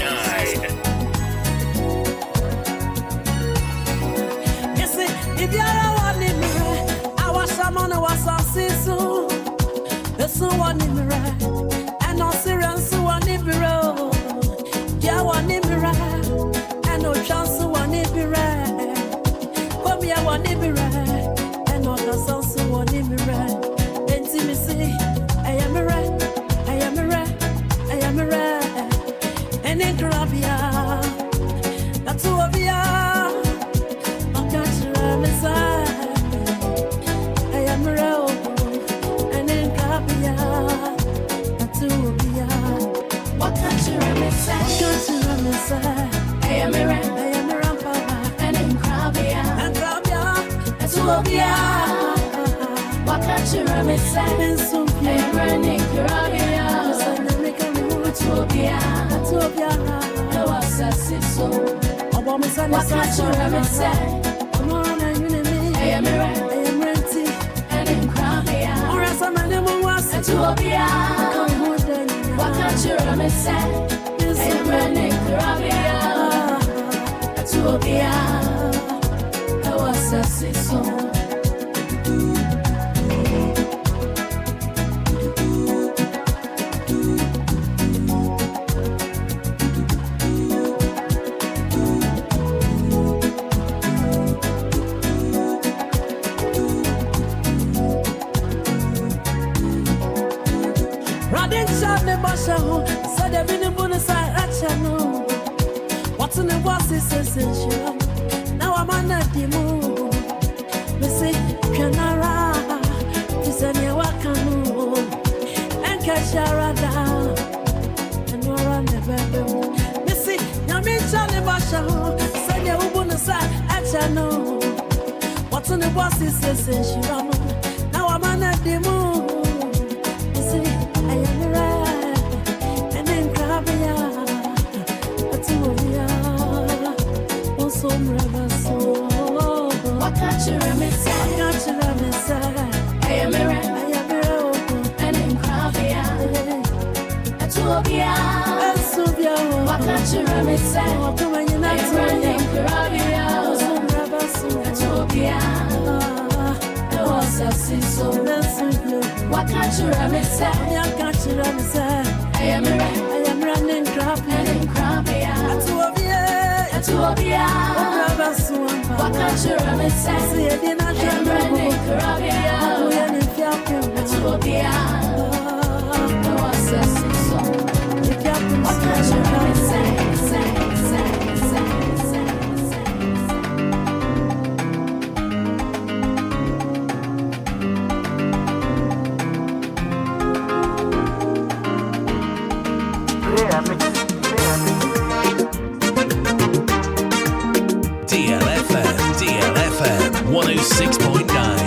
If you don't want me, I was someone who was on season. The sun one in me right, and no serious one in me road. Yeah, one in me right, and no chance one in me right. Come here, one in me right, and no chance one in me right. Intimacy, I am right, I am right, I am right. And in Caribbean, that's who we are. I am a rampa, and in Crabia, and Tubia. What can't you say? I am running Crabia, and Tubia, no assassin. What can't you say? I am renting, and in Crabia, or as a man who was a Tubia. What can't you say? I am running Crabia. Tubia, I was a season. Radin Shane Basha, said the minimum side action. What's in the boss is essential. Now I'm on the move. Me say, Canara, this is a Wakanu, and Kasharada, and we're on the bedroom. Me say, Yamin Charlie Basha, said the Ubuna side action. What's in the boss is essential. Now I'm on the move. Me say, I am right, and then Crabia. What can't you say? I am a and in Crabia, and Tubia. What can't you say? I am running Crabia, and Tubia. I was a season. What can't you say? I am running Crabia, and in Crabia, and Tubia. What can't you say? I am running Crabia, and Tubia. I was a season. What can't you say? DLFM 106.9.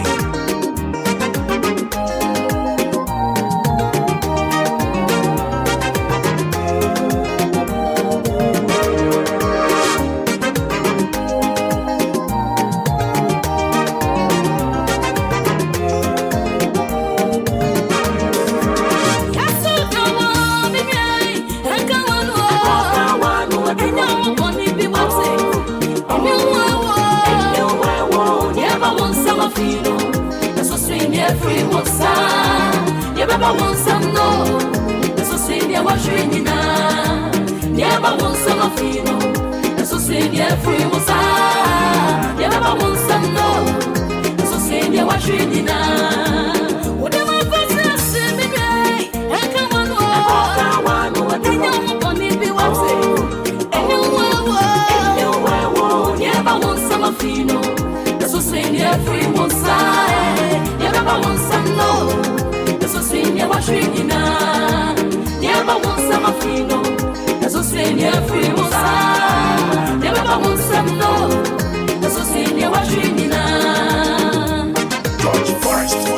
Free won't some no. So sing your washing in George Forest.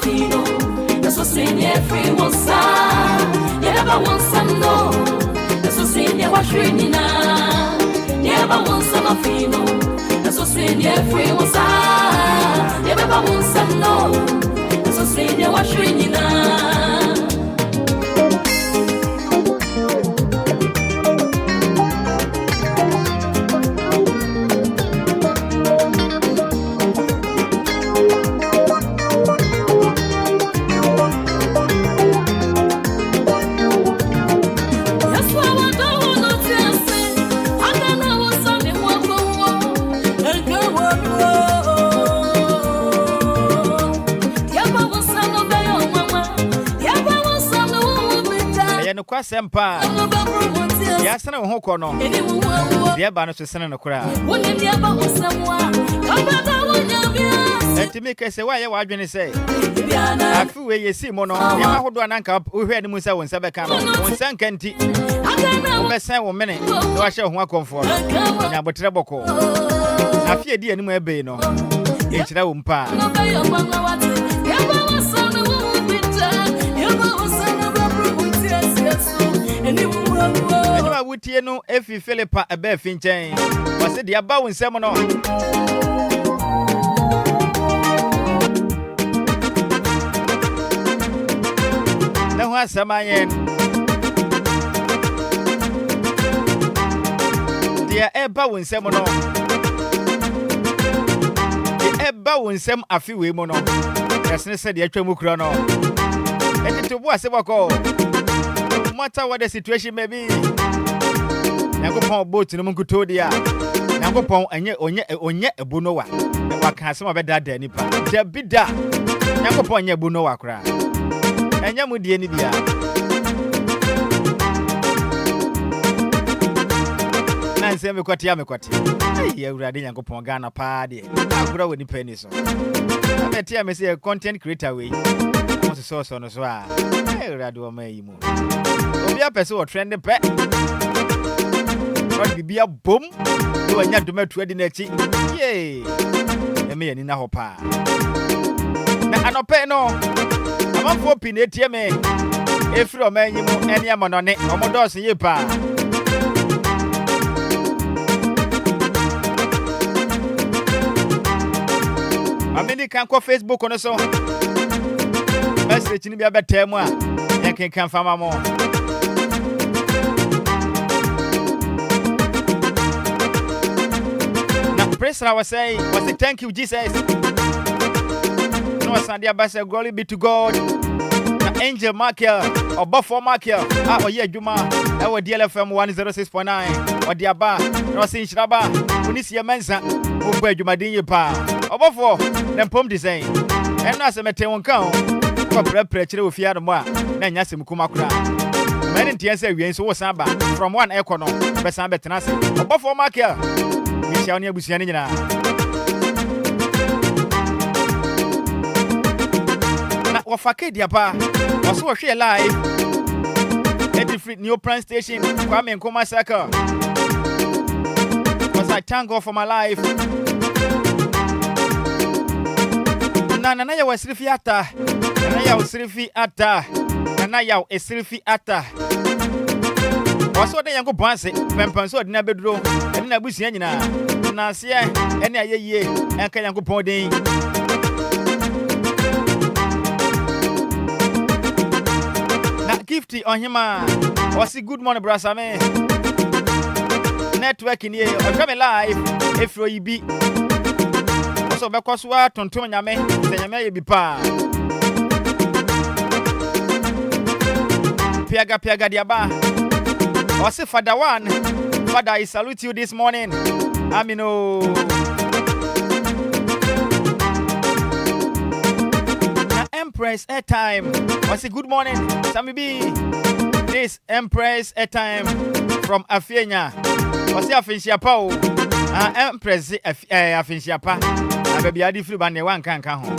fino. Eso senior free wosa. Never want some no. Eso senior wa shrinina. Never want some fino. Eso senior free wosa. Never want some no. Eso senior wa shrinina. Kwa sempa ya sana ho ko no dia ba no so sana no kura etimi kese wa ye wa adwene se afi we yesi mo no ya ma hodo ananka ohwe ni musa wonsa beka no wonsa nkanti wo besen wo mene no wa hye ho akomfo no nya botre boko afi edi ani mo ebe no e kira wo mpa Anyway, wutie no efi Philippa ebe finchen. Wase dia ba wonsem no. Na ho asamayen. Dia eba wonsem no. Eba wonsem afi we mo no. Yasne se dia twam kura no. Enti bo ase bako. No matter what the situation may be. Nyankopon boat no munkuto dia. Nyankopon onye ebunowa. E waka asema beda da nipa. Da bida. Nyankopon onye ebunowa kra. Enya mu die ni bia. Na nse me kwati. Ai awurade Nyankopon Ghana pa de. Agura woni pani so. Na tia me say content creator we. So no so ah. Awurade o mai mu. Obi apese o trend pe. What bibia bom. Do anya domatu adi na chi. Yey. Eme yani na hopa. Na anope no. Amafo pi na etie me. Efri o mai mu eni amonone. Omodos ye pa. Amini kan ko Facebook ono so. Message ni bia betem a yen kan fama mo. Na Priscilla was say thank you Jesus. No Sandia ba say glory be to God. Na Angel Markel or Buffalo Markel oye adwuma e wo DLFM 106.9 o dia ba no sin Nhyiraba oni Seer Mensah wo ba adwuma din ye pa obofo na pom design e na se meten won kan ko prepare chire ofia no a na nya sem kuma kura many ntia say wien so wo san ba from one echo no be san betena se obofo Markel ni tia oni abusia ni nyina na wo fake dia pa wo so wo hwe live at the new prime station Kwame Nkrumah Circle. Was I thank God for my life. Na ya wasrifi ata. Na ya wasrifi ata. Na ya esrifi ata. Waso de yango bonse pempan so de na beduro. Ene na busia nyina. Na ase ene ayeye enka yango pon den. Na gifty on hima. Wasi good morning brother Sammy. Network in here. I'm coming live. If you be so because we are tonton nyame, nyame ye bi pa. Piaga diaba. Wasi Father one. Father, I salute you this morning. Amino. Na Empress airtime. Wasi good morning. Sammy B. This Empress airtime from Afienya. Wasi Afinshiapa o. Empress Afinshiapa. Baby adi free bande wan kan ho.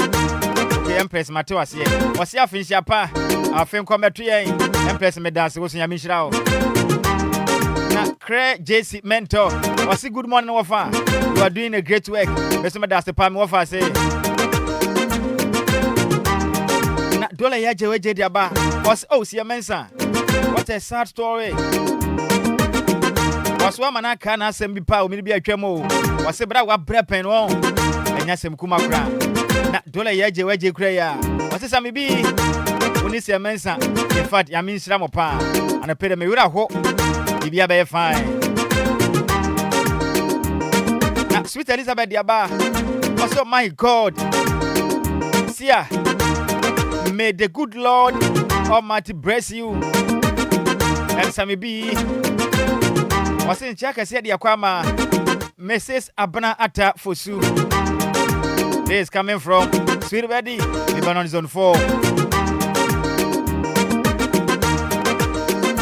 Okay Empress Mateo ase. Wasi Afinshiapa. Afin kometo yen. Empress me dance wo sunya minhira o. Na Cre JC Mentor. Wasi good morning Wafa. You are doing a great work. Mesom dance pa me Wafa say. Dollar Yaje Waje Diaba was Seer Mensah. What a sad story. Was one man I can ask him be power, maybe a tremo. Was a bra brepen on. And Yasem Kumakra. Dollar Yaje Waje Kraya. Was it Sammy B? When Seer Mensah. In fact, I mean Sramopa. And I paid me with a hope. If you are fine. Now, sweet Elizabeth Diaba. Also, my God. Seer. May the good Lord Almighty bless you. And Sammy B. Was in Chaka said Yakwama. Mrs. Abana Ata Fosu. This is coming from Sweet Ready, Lebanon Zone 4.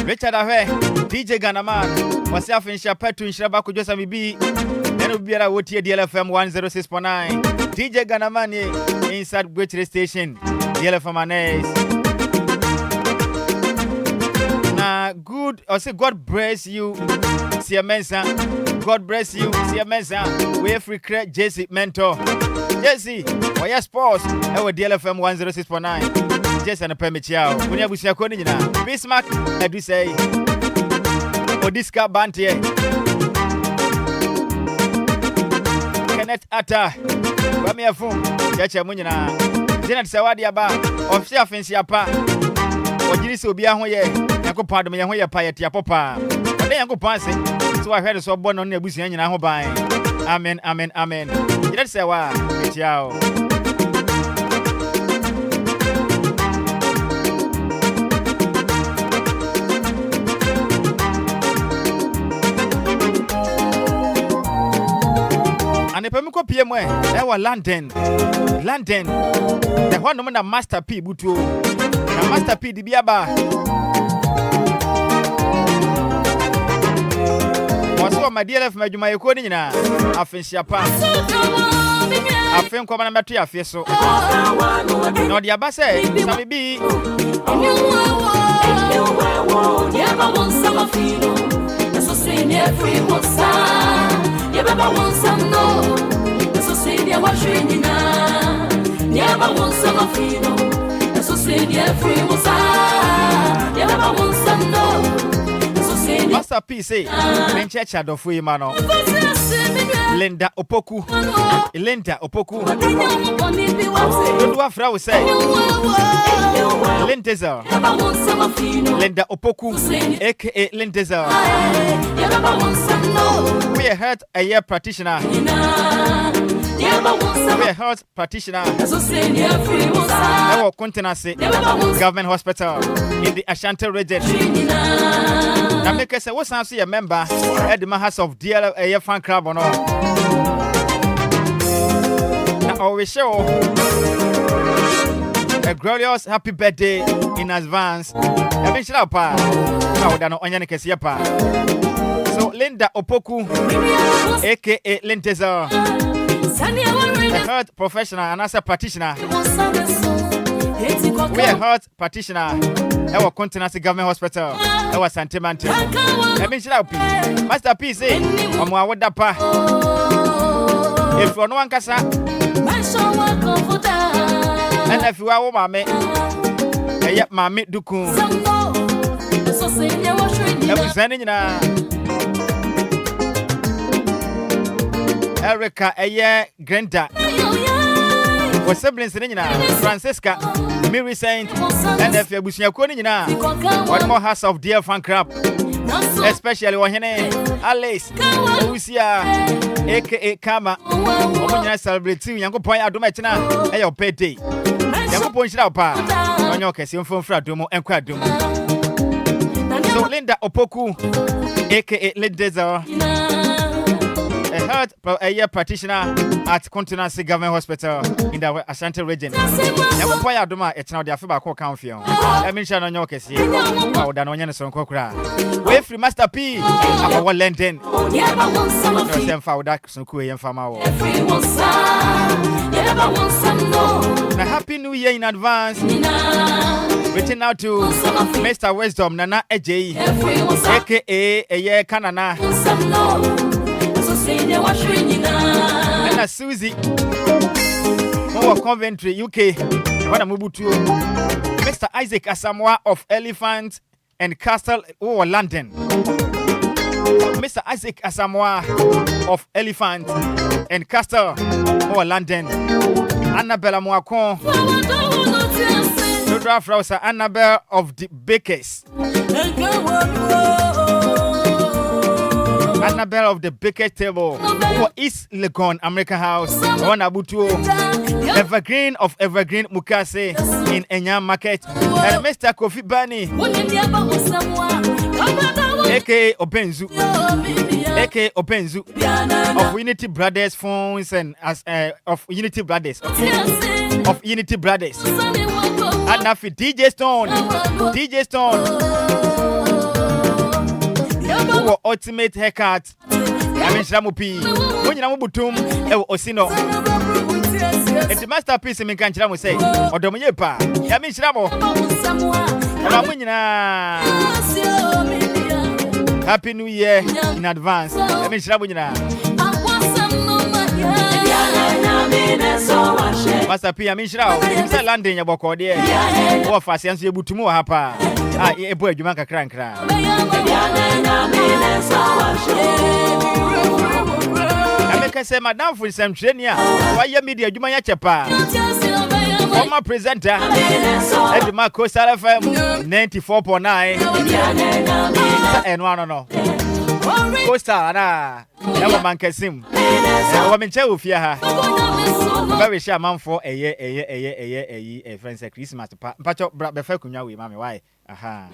Richard Awe, DJ Ghanaman, was self in Shapetu in Nhyiraba Kwadwo Sammy B. And we are out here DLFM 106.9. DJ Ghanaman inside Great Station. DLFM Manes. Now, good, I say God bless you, Seer Mensah. God bless you, Seer Mensah. We free create Jesse Mentor. Jesse, why your sports? Our DLFM 106.9. Jesse and a permit chow. When you have a now. Bismarck, I do say. Odiska Bantie. Kenneth Atta. Bami a phone. Yacha Munina. Janet Sawadi Aba. Official Fancy Apa. Ojiri Sobia Hoye. Yanko Pardon, Yahoya Payat Papa. But then Yanko Pansy. So I heard so born on the Busian and Ahobai. Amen, amen, amen. Janet Sawa. Ciao. And if I'm copy them, I was London. The one woman Master P. Butu. Master P. Dibiaba. Was what my DLF made you my recording now. I finish your pass. I think I'm going to face so. No, the Abba say, Sammy B. Never want some no. So say they wash in na. Never want some of you. So say they free was never want some no. So say Master P say men church do free mano. Linda Opoku. Linda Opoku. Do afra we say. Lindezer. Linda Opoku aka Lindezer. We are health a year practitioner. We are health practitioner. Our continency government hospital in the Ashanti region. Now make us say what's a member at the Mahas of DLFM fan club or no. Now always show a glorious happy birthday in advance. I mean, shut up, so Linda Opoku, aka Lintezer, a health professional and as a practitioner. We are health practitioner. Our continental government hospital. Our sentiment. I mean, shut up, Master P. Say, I'm what that pa. If you no one casa, and if you are mammy, yet mammy duku. I'm sending now. Erica, a year, Grenda. Was siblings in Francisca, Mary Saint, and if you're Bushia Konina, one more house of dear fan crab, especially Wahine, Alice, Lucia, aka Kama, when I celebrate two young point out to Matina, and your birthday. Young point out, pa, on your case, from Fradumo and Quadumo. So Linda Opoku, aka Lindezer. A health a year practitioner at Continental Government Hospital in the Ashanti region. Never point out Duma, it's now the Afiba Court County. I mean, Shannon Yorkes here. Oh, Dan Onion Son Cocra. Wait for Master P. About what London. Same for that Sunku and Famao. A happy new year in advance. Reaching out to Mr. Wisdom Nana AJ, aka a year Canana. And Susie, Coventry, UK. Wana mubutu. Mr. Isaac Asamoah of Elephant and Castle London. Mr. Isaac Asamoah of Elephant and Castle London. Annabella Mwakon. Dodra Frausa Annabelle of the Bakers. Annabelle of the Bakers Table. East Legon American House. Wana Butu. Evergreen of Evergreen Mukase in Enyam Market. And Mr. Kofi Bani. A.K.A. Openzu. A.K.A. Openzu. Of Unity Brothers Phones and of Unity Brothers. Of Unity Brothers. And now for DJ Stone. DJ Stone. Who ultimate haircut. I mean, Shramupi. When you know Butum, Osino. It's a masterpiece in Kanchram say. Or Dominepa. I mean, Shramo. Happy New Year in advance. I mean, Shrabuna. Master P, I mean, Shrao. Mr. Landing, your book, dear. What fast and you to more hapa. Ah, a boy, you make a crank. I say, Madame, for some training. Why your media, you may chapa. Former presenter at the Marco DLFM 94.9 and one no. Co-star na never man Kasim. Woman Chew Fia. Very sure man for a friend say Christmas. Pacho before kunya we mami why? Aha.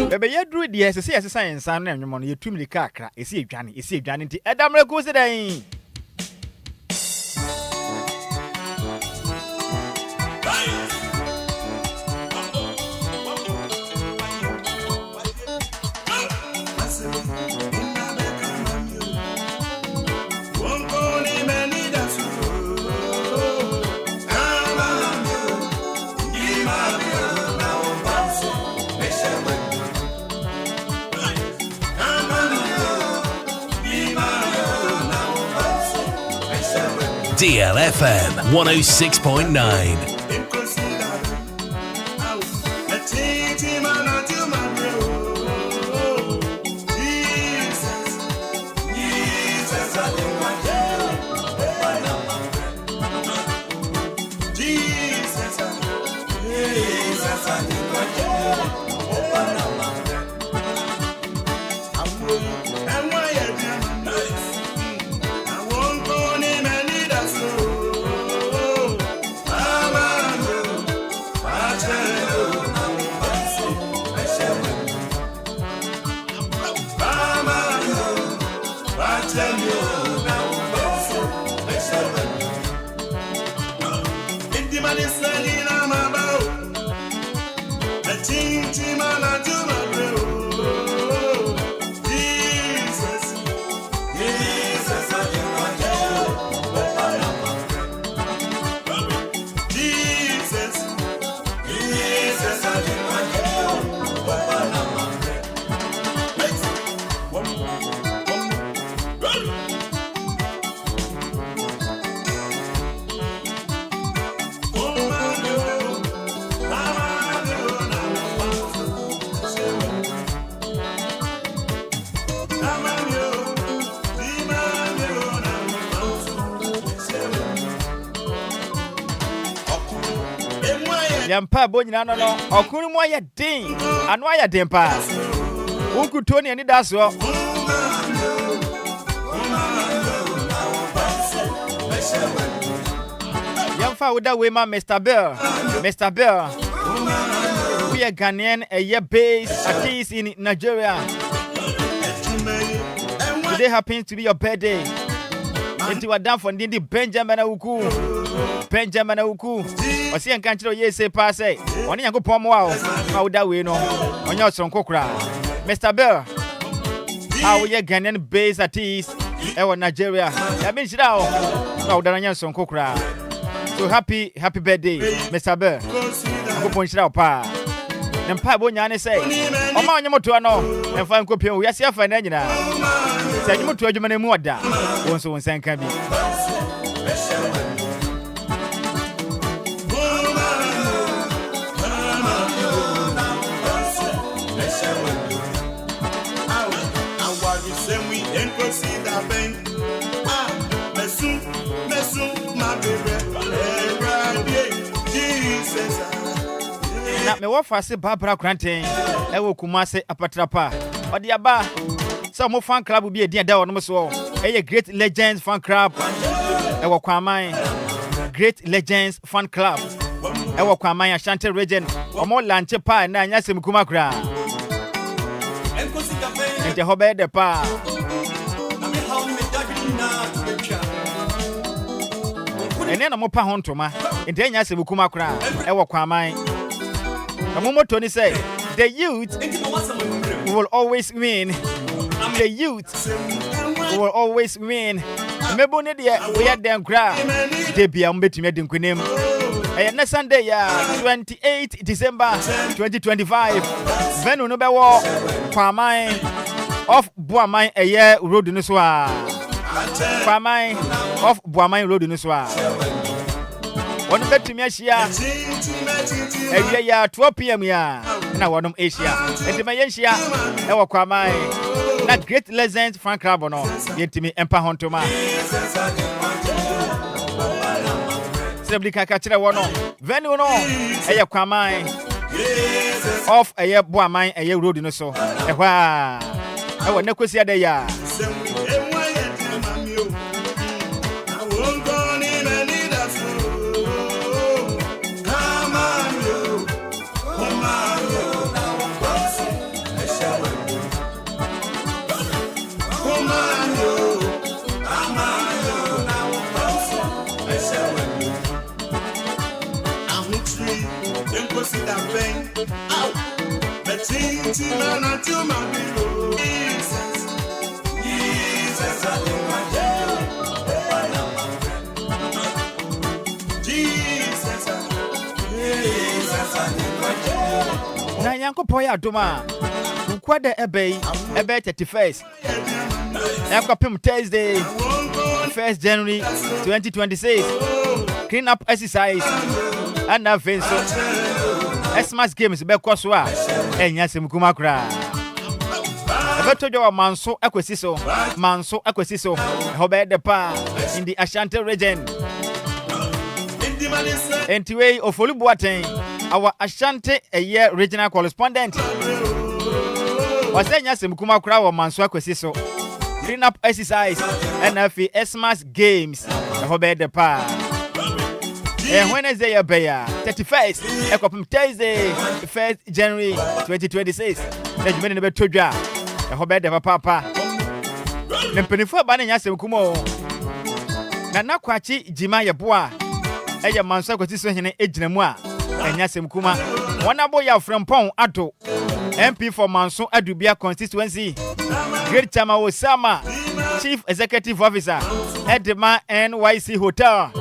Bebe ye do the say science and you money you 2 minute kakra. Esi edwane nti edamre go se dan. DLFM 106.9. Yampa bonyina no no okunu mo ya din anu aya den pa ukuto ne ni daso Yamfa woda we ma Mr. Bell we are Ghanaian a year based artist in Nigeria. Today happens to be your birthday. Into a down for the Benjamin Uku. Osi enkanchiro yese pase. Oni yango pomo wa. How that we no. Onyo sonko kra. Mr. Bell. How ye Ghanaian based artist in Nigeria. Ya bin shira o. How that onyo sonko kra. So happy birthday, Mr. Bell. Go pon shira pa. Nempa bo nyane say. Oma onyo moto ano. Emfa nko pia we ase afa na nyina. Say onyo moto adwuma na mu oda. Won so won san kan bi. Na me wo fase Barbara Granting e wo Kumase Apatrapa. Odi aba so mo fan club bi e dia da wono so. E Great Legends fan club. E wo Kwaman. Great Legends fan club. E wo Kwaman Ashanti region. Omo lanche pa na anya sem kuma kra. Ente hobe de pa. Ene na mo pa hontoma. Ente anya sem kuma kra. E wo Kwaman. Na mo moto ni say the youth will always win. The youth will always win. Mebo ne de we ya den kra. De bia mo betumi de nkunem. Next Sunday 28 December 2025. Venu no be wo Kwaman of Buaman road no so a. Kwaman of Buaman road no so a. Wonu betumi ahia ya 12 p.m. ya na wonum Asia. Enti me yenhia e wo Kwaman na Great Legends fan club no yentimi empa hontoma. Seblika ka kire wo no venue no eye Kwaman of eye Buaman road no so e hwa e wo nekosi ade ya na yankopo ya doma ukwada ebe 31st yakopim Thursday 1st January 2026 clean up exercise and na venso Xmas games be kwaswa enya semkuma kra ebetojo manso akwesiso hobe de pa in the Ashanti region Anyway, Ofolubuaten, our Ashanti regional correspondent, was saying yes, Mukuma Crow Manswa Kwesiso, clean up exercise, and Xmas games, Hobe de Pa. And Wednesday, 31st, Ekopim Thursday, 1st January 2026, the minute of Toja, Hobe de Papa. Nempenifu Bani Yasemukumo Nana Kwachi Jima Yabua. Eya manso kwesiso hene ejinamu a enya semkuma wona boya from Pon Ato MP for Manso Adubia constituency Great Chama Osama Chief Executive Officer Edema NYC Hotel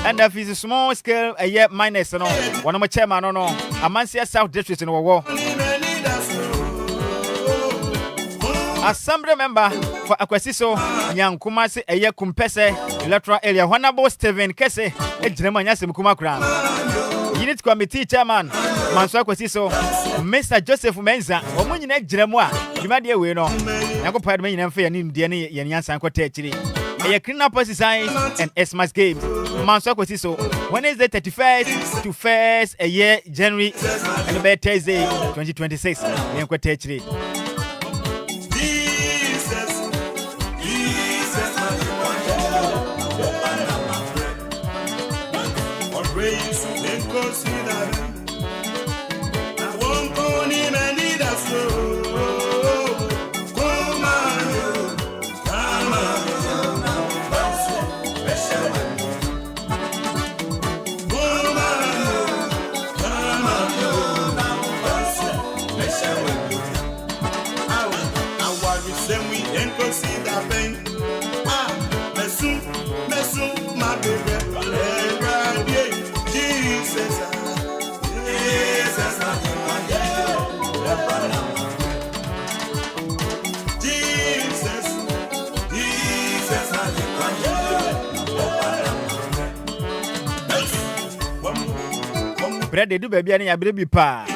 and if is small scale minus no one mo chairman no Amansia South District no wo Assembly member for Akwesiso Nyankumase Kumpese electoral area Honorable Stephen Kese ejinema nyase mkuma kra Unit Committee Chairman Manso Akwesiso Mr. Joseph Mensah omunyina ejinemu a dwumade we no yakopade me nyina mfa ya nimde ne ye nyansa nkota akiri clean up exercise and Xmas games Manso Akwesiso Wednesday 31st to 1st January and by Thursday 2026 nkota akiri Bread do baby ani ya brebi pa.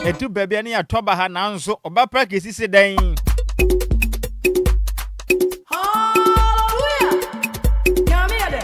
Etu baby ani ya toba ha na nso oba practice se dan. Hallelujah. Nyame ade.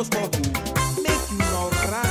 stop. Make you no run.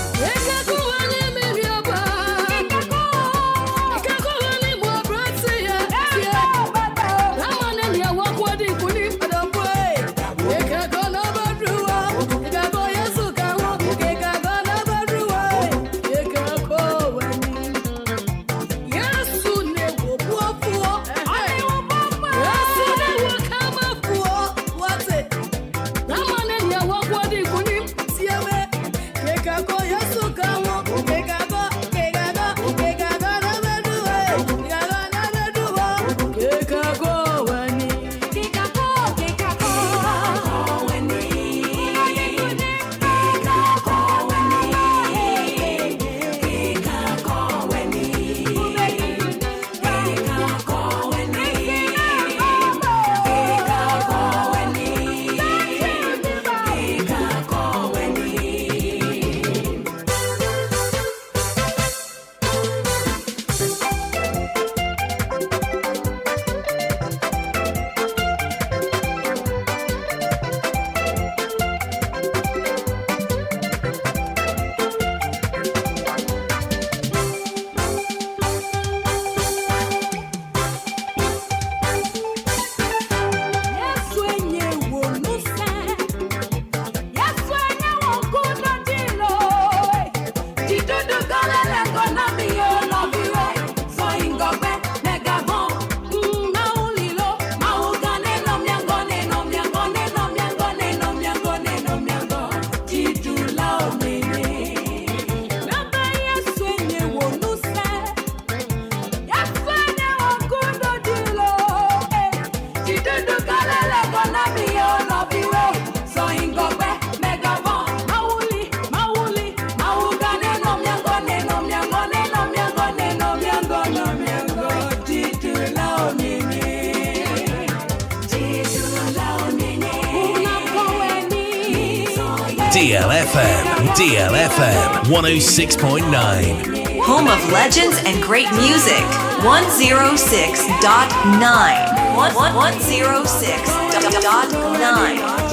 DLFM 106.9. Home of legends and great music. 106.9. 106.9.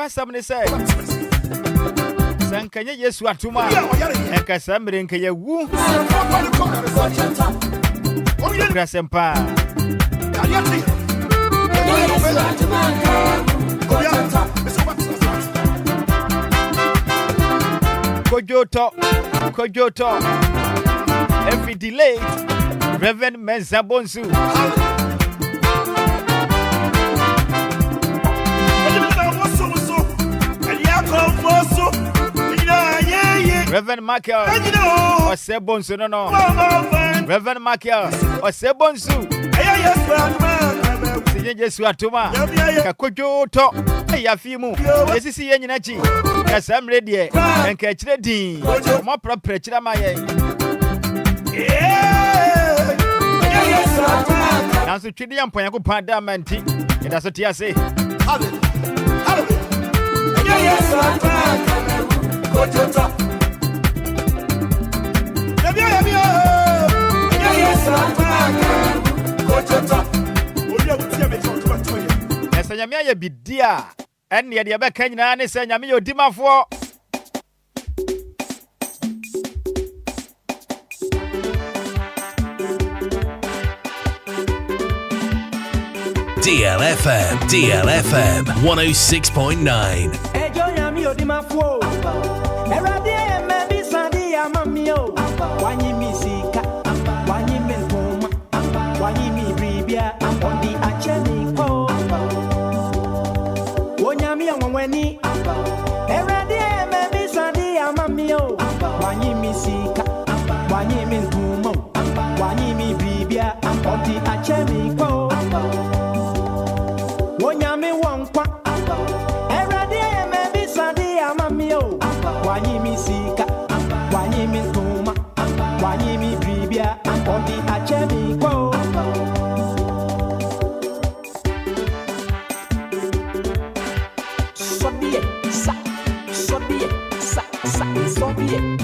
Somebody say, Sankanya Yesu Atuma, and Casambre and Kaya Woo, Grasempa, Kojoto, every delay, Reverend Mensah Bonsu. Reverend Michael, or Sebonsu, no. Reverend Michael, or Sebonsu. Yes, you are Tuma. Kakojo to Yafimu. Yes, is any nachi. As I'm ready and catch the dean. More proper Chiramaye. Now, so Chidian Poyaku Padamanti. And that's what I say. Nyamia be dear, and near the other Kenyan is saying Yamio Dima for DLFM 106.9. Wani erade maybe sadi amamio wani misika wani mintumo wani mi bibia odi achemi ko wonyame wonkwa erade maybe sadi amamio wani misika wani mintuma wani mi bibia odi achemi ko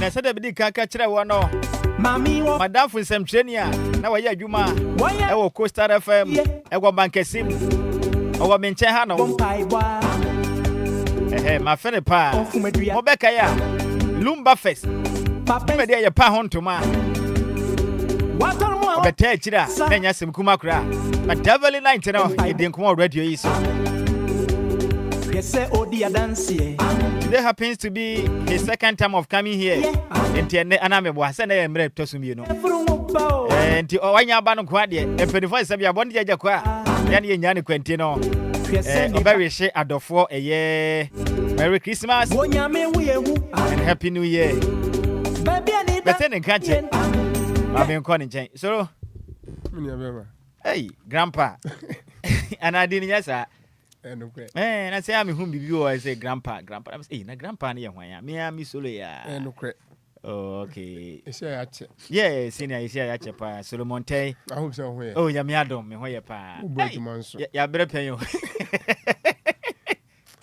na sada bidi kaka kire wono madam for some training na waye adwuma e wo Coastal FM e go bankesim o wo menche ha no ma fere pa obeka ya Lumba Fest me de ye pa hontoma obeta kira na nya sem kuma kura ma devil night no e den kuma radio yi so. Today happens to be his second time of coming here. And Anamebo has sent a mere tosumino. And to Owanya Bano Quadia, and 24 Sabia Bondi Jaqua, Yani Quentino, very share at the 4 a year. Merry Christmas and Happy New Year. But then catch it. I've been calling change. So, hey, Grandpa. And I didn't, yes, sir. And I say I'm whom you I say grandpa. I'm saying na grandpa near why me am solo ya. Okay. Yeah, senior is here at pa Solomon Tay. I hope so. Oh, ya me adom me why pa. Ya better pay you.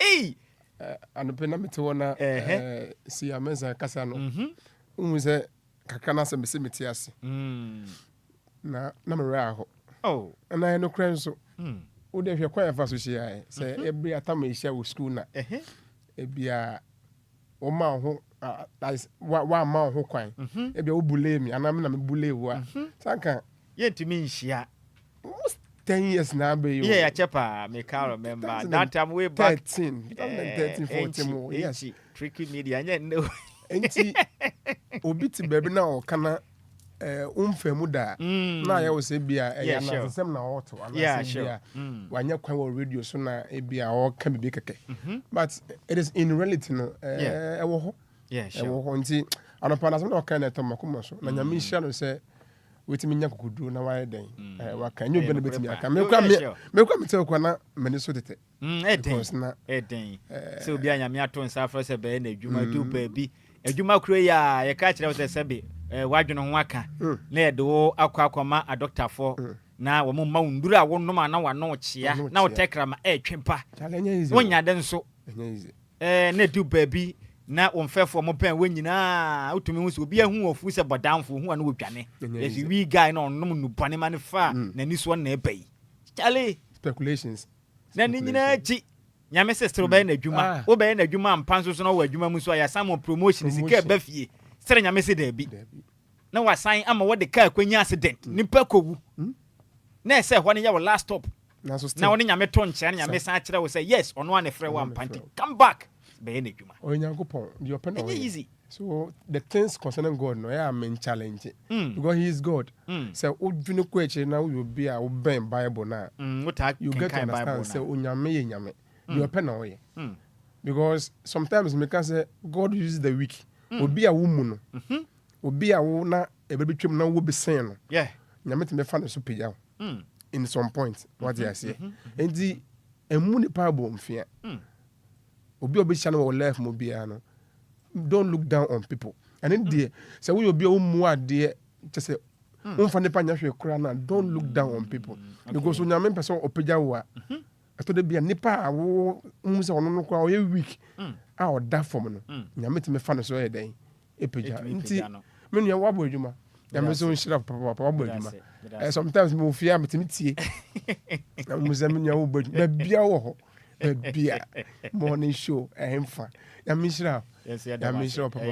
Hey. Anopena me to na Seer Mensah kasa no. Unse kakana se mesimiti ase. Na me ra ho. Oh. Na no kran so. Wo dey hwe kwa fa so hia say every atama hia wo school na ebia wo ma ho wa ma ho kwan ebia wo bule mi anam na me bule wo sanka yentimi hia 10 years na be yo yeah chepa me can remember that time way back 13 14 more yes tricky media no enti obi ti baby na o kana umfemu da na ya wo se bia ya na sem na auto ana se bia wanya kwan wo radio so na e bia o ka bibi keke but it is in reality no e wo ho e wo ho nti anopa na sem na o kan na to makoma so na nyame hia no se wetimi nya kokodu na wa den wa kan nyu bene betimi aka me kwa mete kwa na mani so tete eden so bia nyame ato nsa afro se be na adwuma du pa bi adwuma kro ya ka kire wo se be wadweno ho aka na ye do akwa akoma a doctor for na wo ma unduru a wonnom ana wa no chia na wo tekra ma twempa wonya de nso na du baabi na wo mfefo mo pen wonyina utumi hu so obi ahu ofu se bodanfo hu ana wo dwane yes we guy na onnom nupane ma ne fa na ni so na ebai chale speculations na ni nyina chi nyame sister obey na adwuma obey na adwuma mpanso so na wo adwuma mu so ya some promotion sika ba fie sere nyame se da bi na wasan ama wo de car kwanya accident nipa kowu na ese ho ne ya wo last stop na wo ne nyame to nche na nyame san kire wo say yes ono ane frɛ wa mpanti come back be na adwuma onyankopon the open easy. So the things concerning God no ya main challenge because he is God. So odwene ko eche na you be a oben Bible na you get to understand say onyame ye nyame the open way because sometimes me can say God uses the weak obi a woman no obi a wo na ebetwem na wo be sen no nyame te me fa no so pagya in some point what you say and the emu ni Bible mfia obi obehia no wo life mo bia no don't look down on people and in there say we obi o mu ade just say unfa ne pa nya hwe kura na don't look down on people because onyame person opagya wo a eto de bia nipa a wo mu se ono no kwa o ye weak a o da form no nyame te me fa no so ye den epagya nti me nua wo abodwuma nyame so nshira papa abodwuma sometimes me ofia metimi tie na mu ze me nua wo abodwuma bia wo ho bia morning show ehemfa nyame nshira nyame nshira papa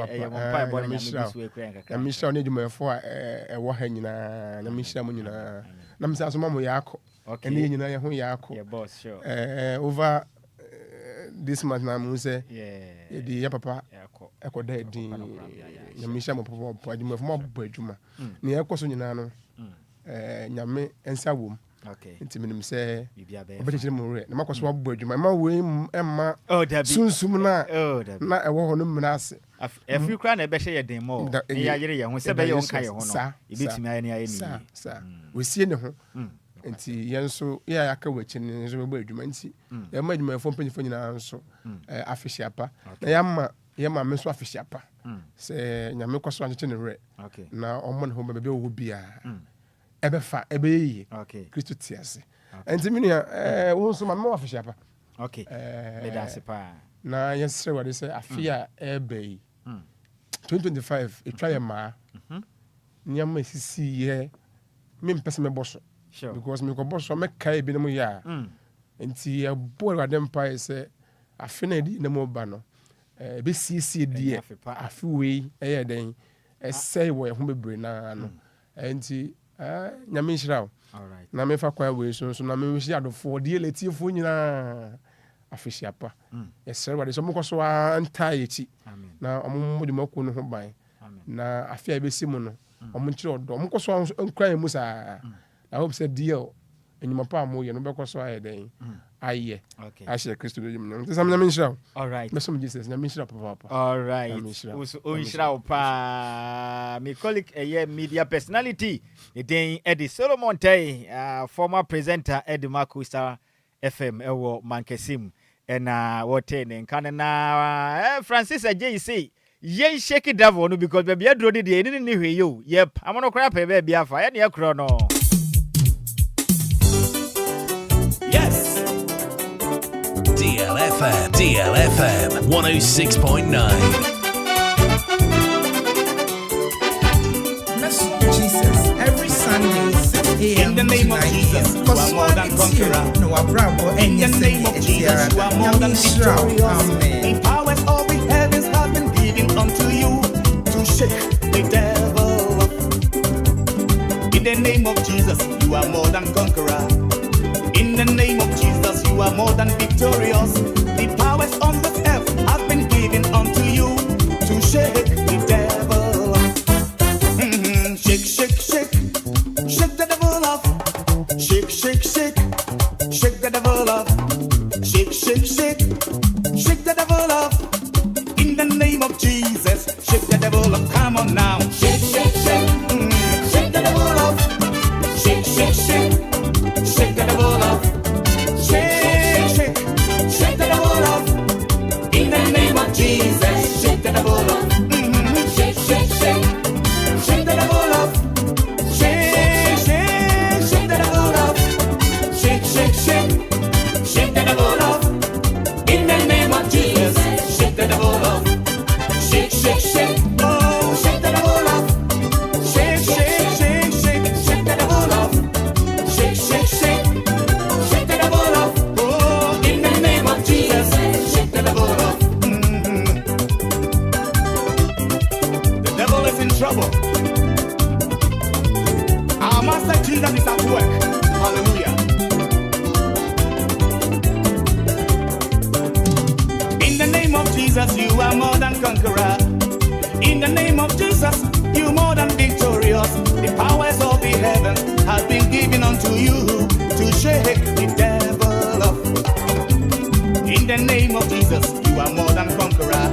nyame nshira ne dwuma fo a wo ha nyina nyame nshira mo nyina na msa so mamo yako ene nyina ye ho yako over this month na mu se di ya papa ekoda din nyame nshira mo papa adwuma fo mo adwuma ne ekoso nyina no nyame ensa wom nti minim se obetechire mo re na makoso wabbo adwuma ma we emma sunsum na na ewo ho no mnase afi kra na ebe hye ye den mo ne ya yere ye ho se be ye onka ye ho no ibetimi aye ne aye ni sa we sie ne ho nti yenso ya yaka wachi ne nso be adwuma nti ya ma adwuma fo mpanyifo nyina nso afihyiapa na ya ma me so afihyiapa se nyame koso anche ne re na omo ne ho bebe wo bia ebefa ebeyi Kristo tiase enti minua wo nso ma me wa fihyiapa me da se pa na yesre wade se afia ebeyi 2025 etwa ye ma nyama sisi ye me mpese me boso because me ko boso me kai bi ne mo ya enti e bo wade mpa se afina di ne mo ba no be sisi die afi we eye den esai wo ye ho bebre na no enti nyame nhyira na me fa kwa we so na me wi adofo de letifo nyina afihyiapa yesere wade so mko so antai echi na omo de mako no ho ban na afia be simu no omo nkyire odo mko so nkran mu sa I hope said deal enyuma pa mo ye no be ko so aye den aye ashe Kristo do nyam nti sam nyame nhyira all right Mesom Jesus nyame nhyira papa all right o nhyira pa me colleague media personality den Eddie Solomon Tay former presenter Eddie Makusa FM ewo Mankesim na wote ne kan na Francis JC yen shake devil no because baby adro de ni hwe yo yep amono kra pa baby afa ye ne akro no yes DLFM 106.9 Mesom Jesus every Sunday 6 a.m. In the name of Jesus, you are more than conqueror. No abrabo In the name of Jesus, you are more than victorious. Amen. The powers of the heavens have been given unto you to shake the devil. In the name of Jesus, you are more than conqueror. In the name of Jesus, you are more than victorious. The powers on the earth have been given unto you to shake the devil. Shake, shake, shake, shake the devil off. Shake, shake, shake, shake the devil off. Shake, shake, shake, shake the devil off. In the name of Jesus, shake the devil off. Come on now. Shake, shake, shake, shake the devil off. Shake, shake, shake, shake the devil off. Shake, shake, shake the devil off. In the name of Jesus, shake the devil off. Shake, shake, shake, shake the devil off. Shake, shake, shake the devil off. Jesus, you are more than conqueror. In the name of Jesus, you more than victorious. The powers of the heavens have been given unto you to shake the devil off. In the name of Jesus, you are more than conqueror.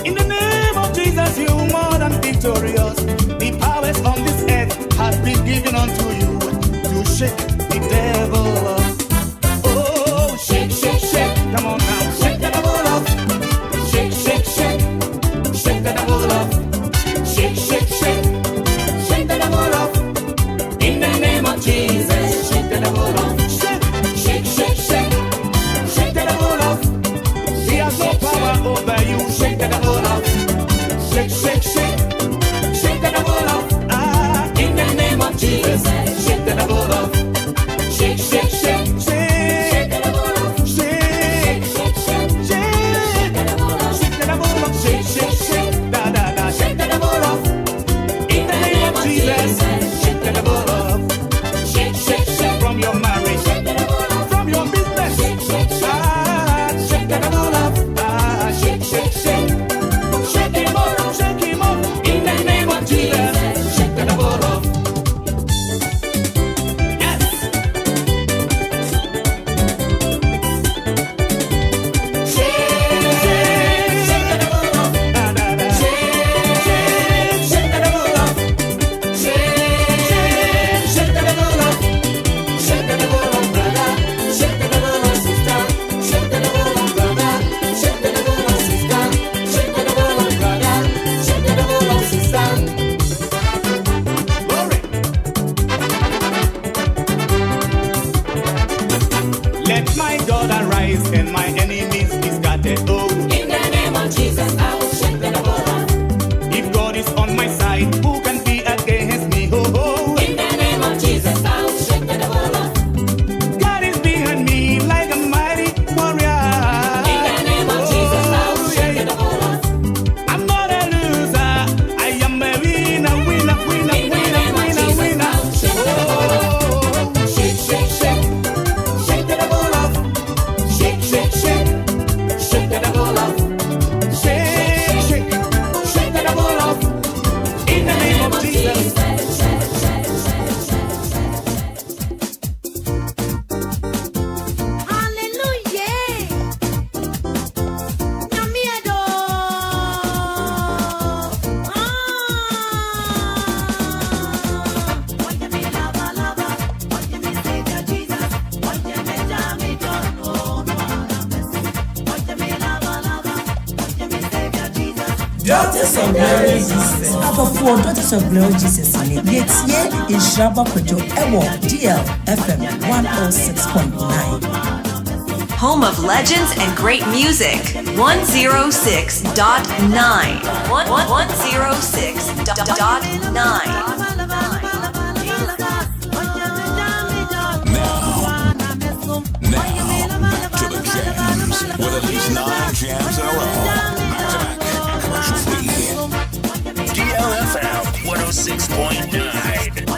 In the name of Jesus, you are more than victorious. The powers on this earth have been given unto you to shake the devil off. Oh, shake, shake, shake. Come on now, shake the devil off. Shake, shake, shake. Shake the devil off. Shake, shake, shake. Shake the devil off. In the name of Jesus, shake the devil off. Shake, shake, shake, shake. Shake the devil off. He has no power over you. Shake the devil off. Shake, shake, shake. Shake the devil off. Ah, in the name of Jesus, shake the devil off. Shake, shake, shake, shake. Shake the devil off. Shake, shake, shake, shake. Shake the devil off. Shake the devil off. Shake, shake, shake. Da da da. Shake the devil off. In the name of Jesus, shake the devil off. Shake, shake, shake from your marriage. Shake the devil off. From your business. Shake, shake, shake. Ah, shake the devil off. Ah, shake, shake, shake. Shake him off. Shake him off. In the name of Jesus, shake the devil off. Let my God arise and my enemies be scattered. Oh, in the name of Jesus, I will shake the devil off. If God is on my side, who can be against me? Oh, oh. In the name of Jesus, I will shake the devil off. God is behind me like a mighty warrior. In the name of Jesus, I will shake the devil off. I'm not a loser. I am a winner, winner, winner, winner, winner, winner. Oh, shake, shake, shake. Shake the devil off. Shake, shake, shake. Shake the devil off. Shake, shake. Shake the devil off. In the name of Jesus. Daughters of Glory Jesus. Abafo Daughters of Glory Jesus ni yetie Nhyiraba Kwadwo DLFM 106.9. Home of legends and great music. 106.9. 106.9. Now, to the jams, with at least 9 jams in a row. Back to back, commercial free. DLFM 106.9.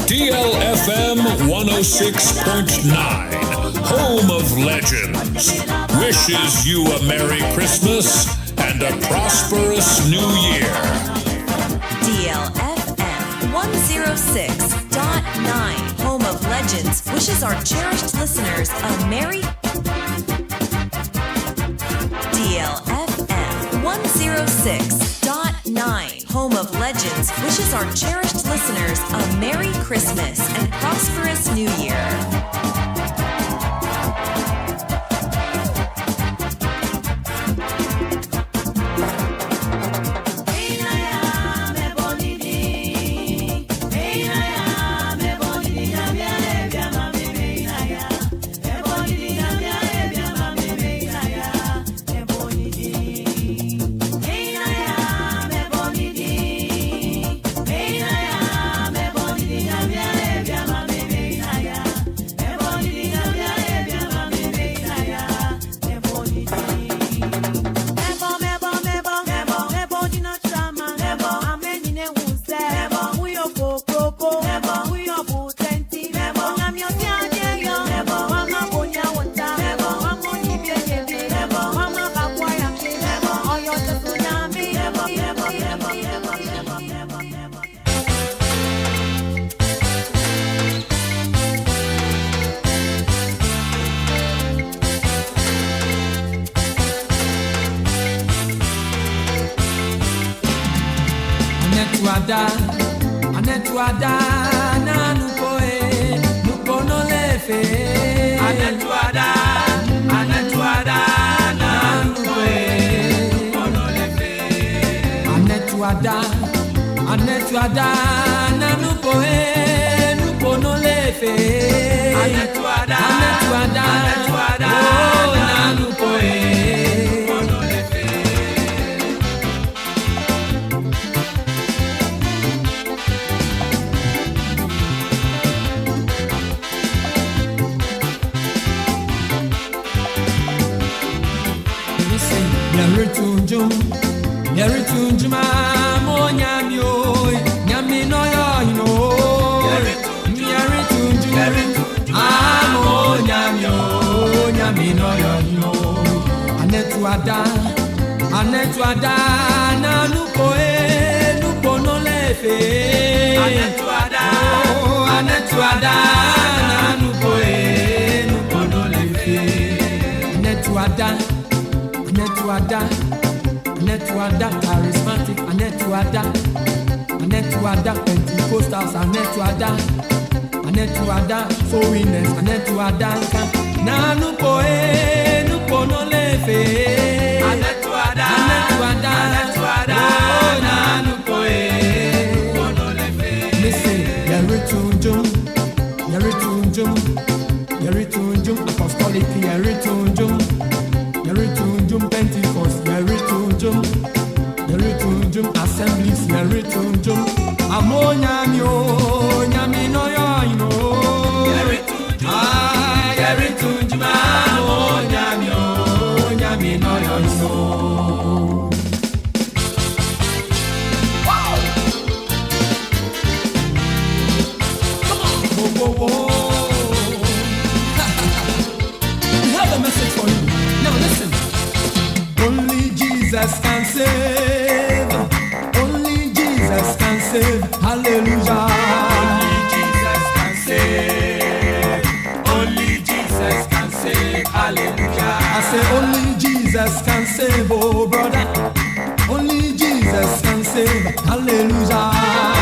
DLFM 106.9, home of legends, wishes you a Merry Christmas and a prosperous New Year. DLFM 106.9, home of legends, wishes our cherished listeners a Merry DLFM 106.9, home of legends, wishes our cherished listeners a Merry Christmas and prosperous New Year. Anetuada, nanukoe, nukono lefe. Anetuada, nanukoe, nukono lefe. Anetuada, nanukoe, nukono lefe. Anetuada, oh, nanukoe. Yeritunjum, mo nyami o, nyami no yo ino. Yeritunjum, mo nyami o, nyami no yo ino. Anetuada, na nukoe, nuko no lefe. Anetuada, na nukoe, nuko no lefe. Anetuada. Anetuada charismatic, Anetuada Pentecostals, Anetuada foreigners, Anetuada nanukoe, nuko no lefe. Anetuada nanukoe, nuko no lefe. Listen, Yeritunjum, apostolic, Yeritunjum, Pentecost, Yeritunjum, assemblies, Yeritunjum, amonyamio, nyamino yoino. Yeritunjum, amonyamio, nyamino yoino. Come on, whoa. We have a message for you. Now listen. Only Jesus can save. Only Jesus can save. Hallelujah. Only Jesus can save. Only Jesus can save. Hallelujah. I say only Jesus can save, oh brother. Only Jesus can save. Hallelujah.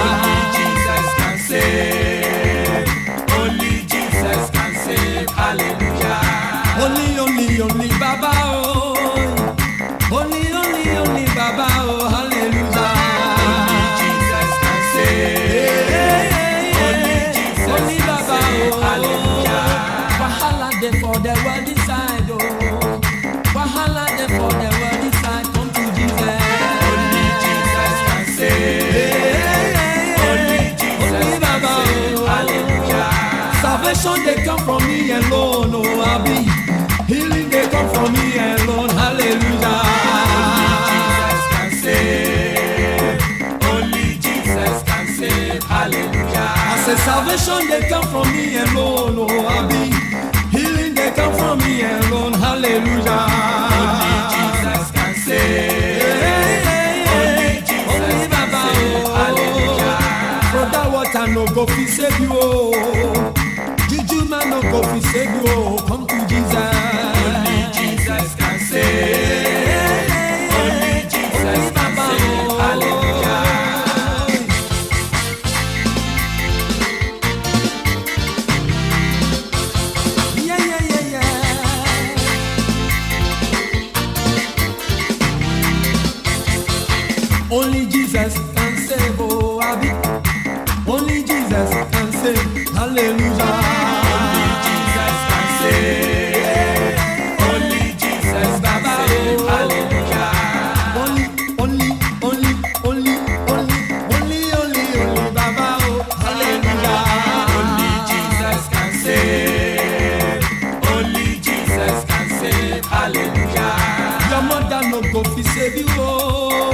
Only Jesus can save. Only Jesus can save. Hallelujah. Only Baba, oh. Only Baba, oh, hallelujah. Only Jesus can save. Only Baba, oh, hallelujah. Wahala dey for the world inside, oh. Wahala dey for the world inside. Come to Jesus. Only Jesus can save. Only Jesus Baba, can save. Oh, hallelujah. Salvation they come from me alone, oh, Abi. Healing they come from me alone, hallelujah. Only Jesus can save, hallelujah. I say salvation they come from me alone, oh Abi. Healing they come from me alone, hallelujah. Only Jesus can save. Only Jesus can save, hallelujah. Brother, what I know go fi save you, oh. Juju man no go fi save you, oh. Come to Jesus. Only Jesus can save. Only Jesus can save. Hallelujah. Yeah. Only Jesus can save, oh Abi. Only Jesus can save. Hallelujah. Only Jesus can save. Only Jesus can save. Hallelujah. Only Baba, oh, hallelujah. Only Jesus can save. Only Jesus can save. Hallelujah. Your mother no go fi save you, oh.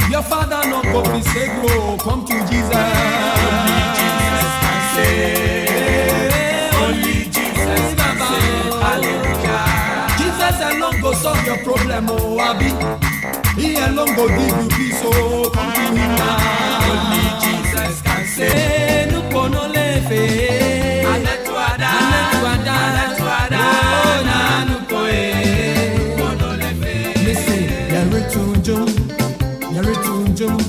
Your father no go fi save you, oh. Come to Jesus. Only Jesus can save. Only Jesus can save. Hallelujah. Jesus alone go solve your problem, oh Abi. He alone go give you peace, oh. Come to him now. Only Jesus can save. Nukono lefe. Anetuada, oh nanukoe. Nukono lefe. Listen, Yeritunjum.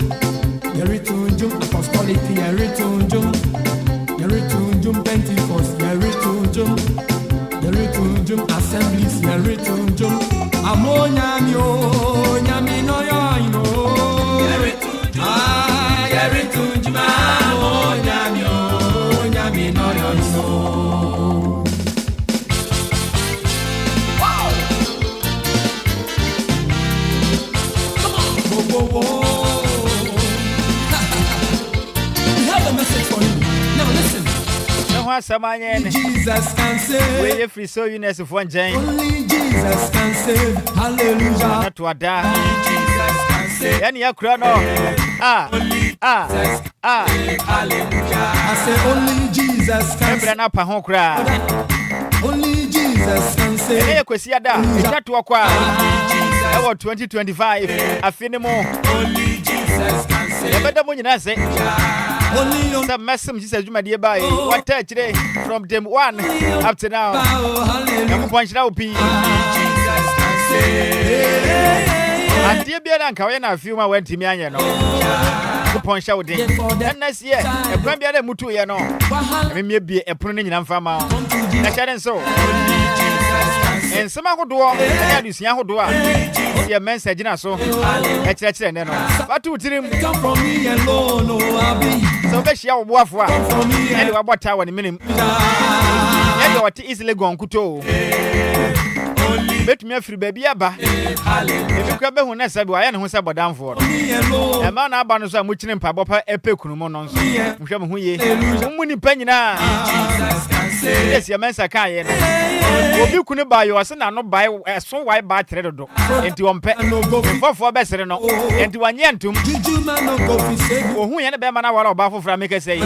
Jesus can save. Where free so Eunice of one giant. Only Jesus can save. Hallelujah. Not to a da. Jesus can save. Any a crown. Hallelujah. I say only Jesus can save. Only Jesus can save. Hey, Kwesiada. That to a qua. 2025. I feel more. Only Jesus can save. Better money, I say. Only on the Mesom, Jesus, you my dear boy. What today from them 1 up to now. I'm punch now, P. And dear Bianca, when I feel my went to me, I know. Punch out there. And next year, a premier Mutu, you know. I may be a pruning and farmer. And so. And some who do all, and you see how do I. Seer Mensah, so. But to him, come from me alone, no, I'll be. So make sure you walk and about tower in a minute. And you are easily gone kuto. Bet me a free baby abba. If you come back when I said, why and who said about down for a man abandons are much in Papa Epicumonons. Who ye, Muni Penina. Yes, your Mensah Kayan. You couldn't buy your son, and not buy a so white bar thread into one pet for better no, and to one yantum. Who ain't a bear or baffle from make us say,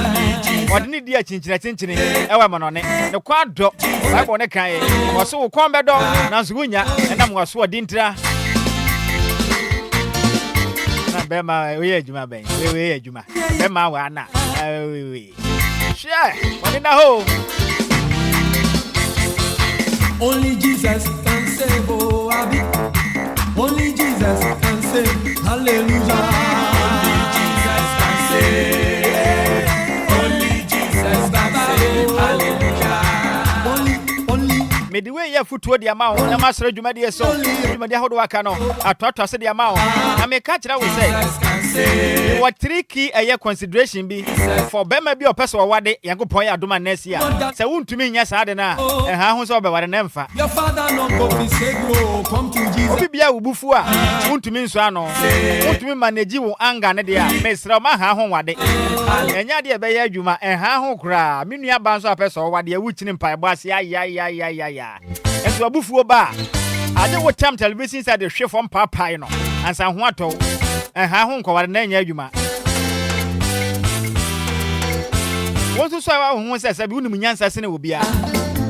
what need dear chinchina, Ewaman on it, the quad drop, I want a kind, or so combat dog, Nazgunya, and I'm was what didn't try. Bema, we age my bang, we age my Bema, Wana. Sure, what in the hole? Only Jesus can save, oh, Abby. Only Jesus can save, hallelujah. Only Jesus can save. Only Jesus can save, hallelujah. Only. Made the way your foot toward the amount, and master you made so. You made the whole workano. I thought to say the amount. I may catch it, I will say. What 3 key a year consideration be for Bema be a person or what day, Yanko Poya Duma next year. So won't to me, yes, I don't know. And how was over what an empha. Your father no go be say go come to Jesus. Be a bufua. Won't to mean Swano. Won't to me manage you anger, Nadia. Miss Roma, how one day. And Yadia Bay Juma and how cry. Minia Banza person or what they are witching in Pibas. Ya. And so a bufua bar. I don't want time television inside the chef on Papa, you know, and San Juato. And how home call name you ma. Once you saw who says I wouldn't mean answer will be a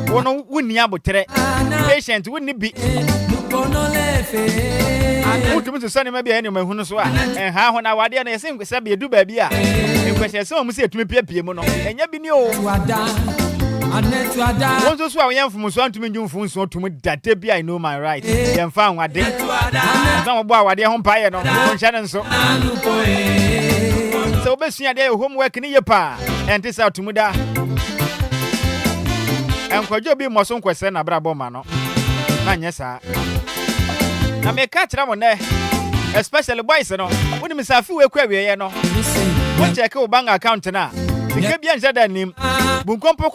one wouldn't yabo tre. Patient wouldn't be. Put him to send him maybe anyone who knows what. And how when I was there, I think we said be a do baby. And question some say to me, Piamono, and you be new. Once you saw young from Swan to me, you from so to me that baby, I know my right. And found what they some about what they home pie no Shannon so. So best you there homework in your pa and this out to Muda. And could you be more some question about Bomano? Yes, sir. I may catch them on there, especially boys, you know. When you miss a few query, you know. What check your bank account now? The Gabian said that name. Bunkompo,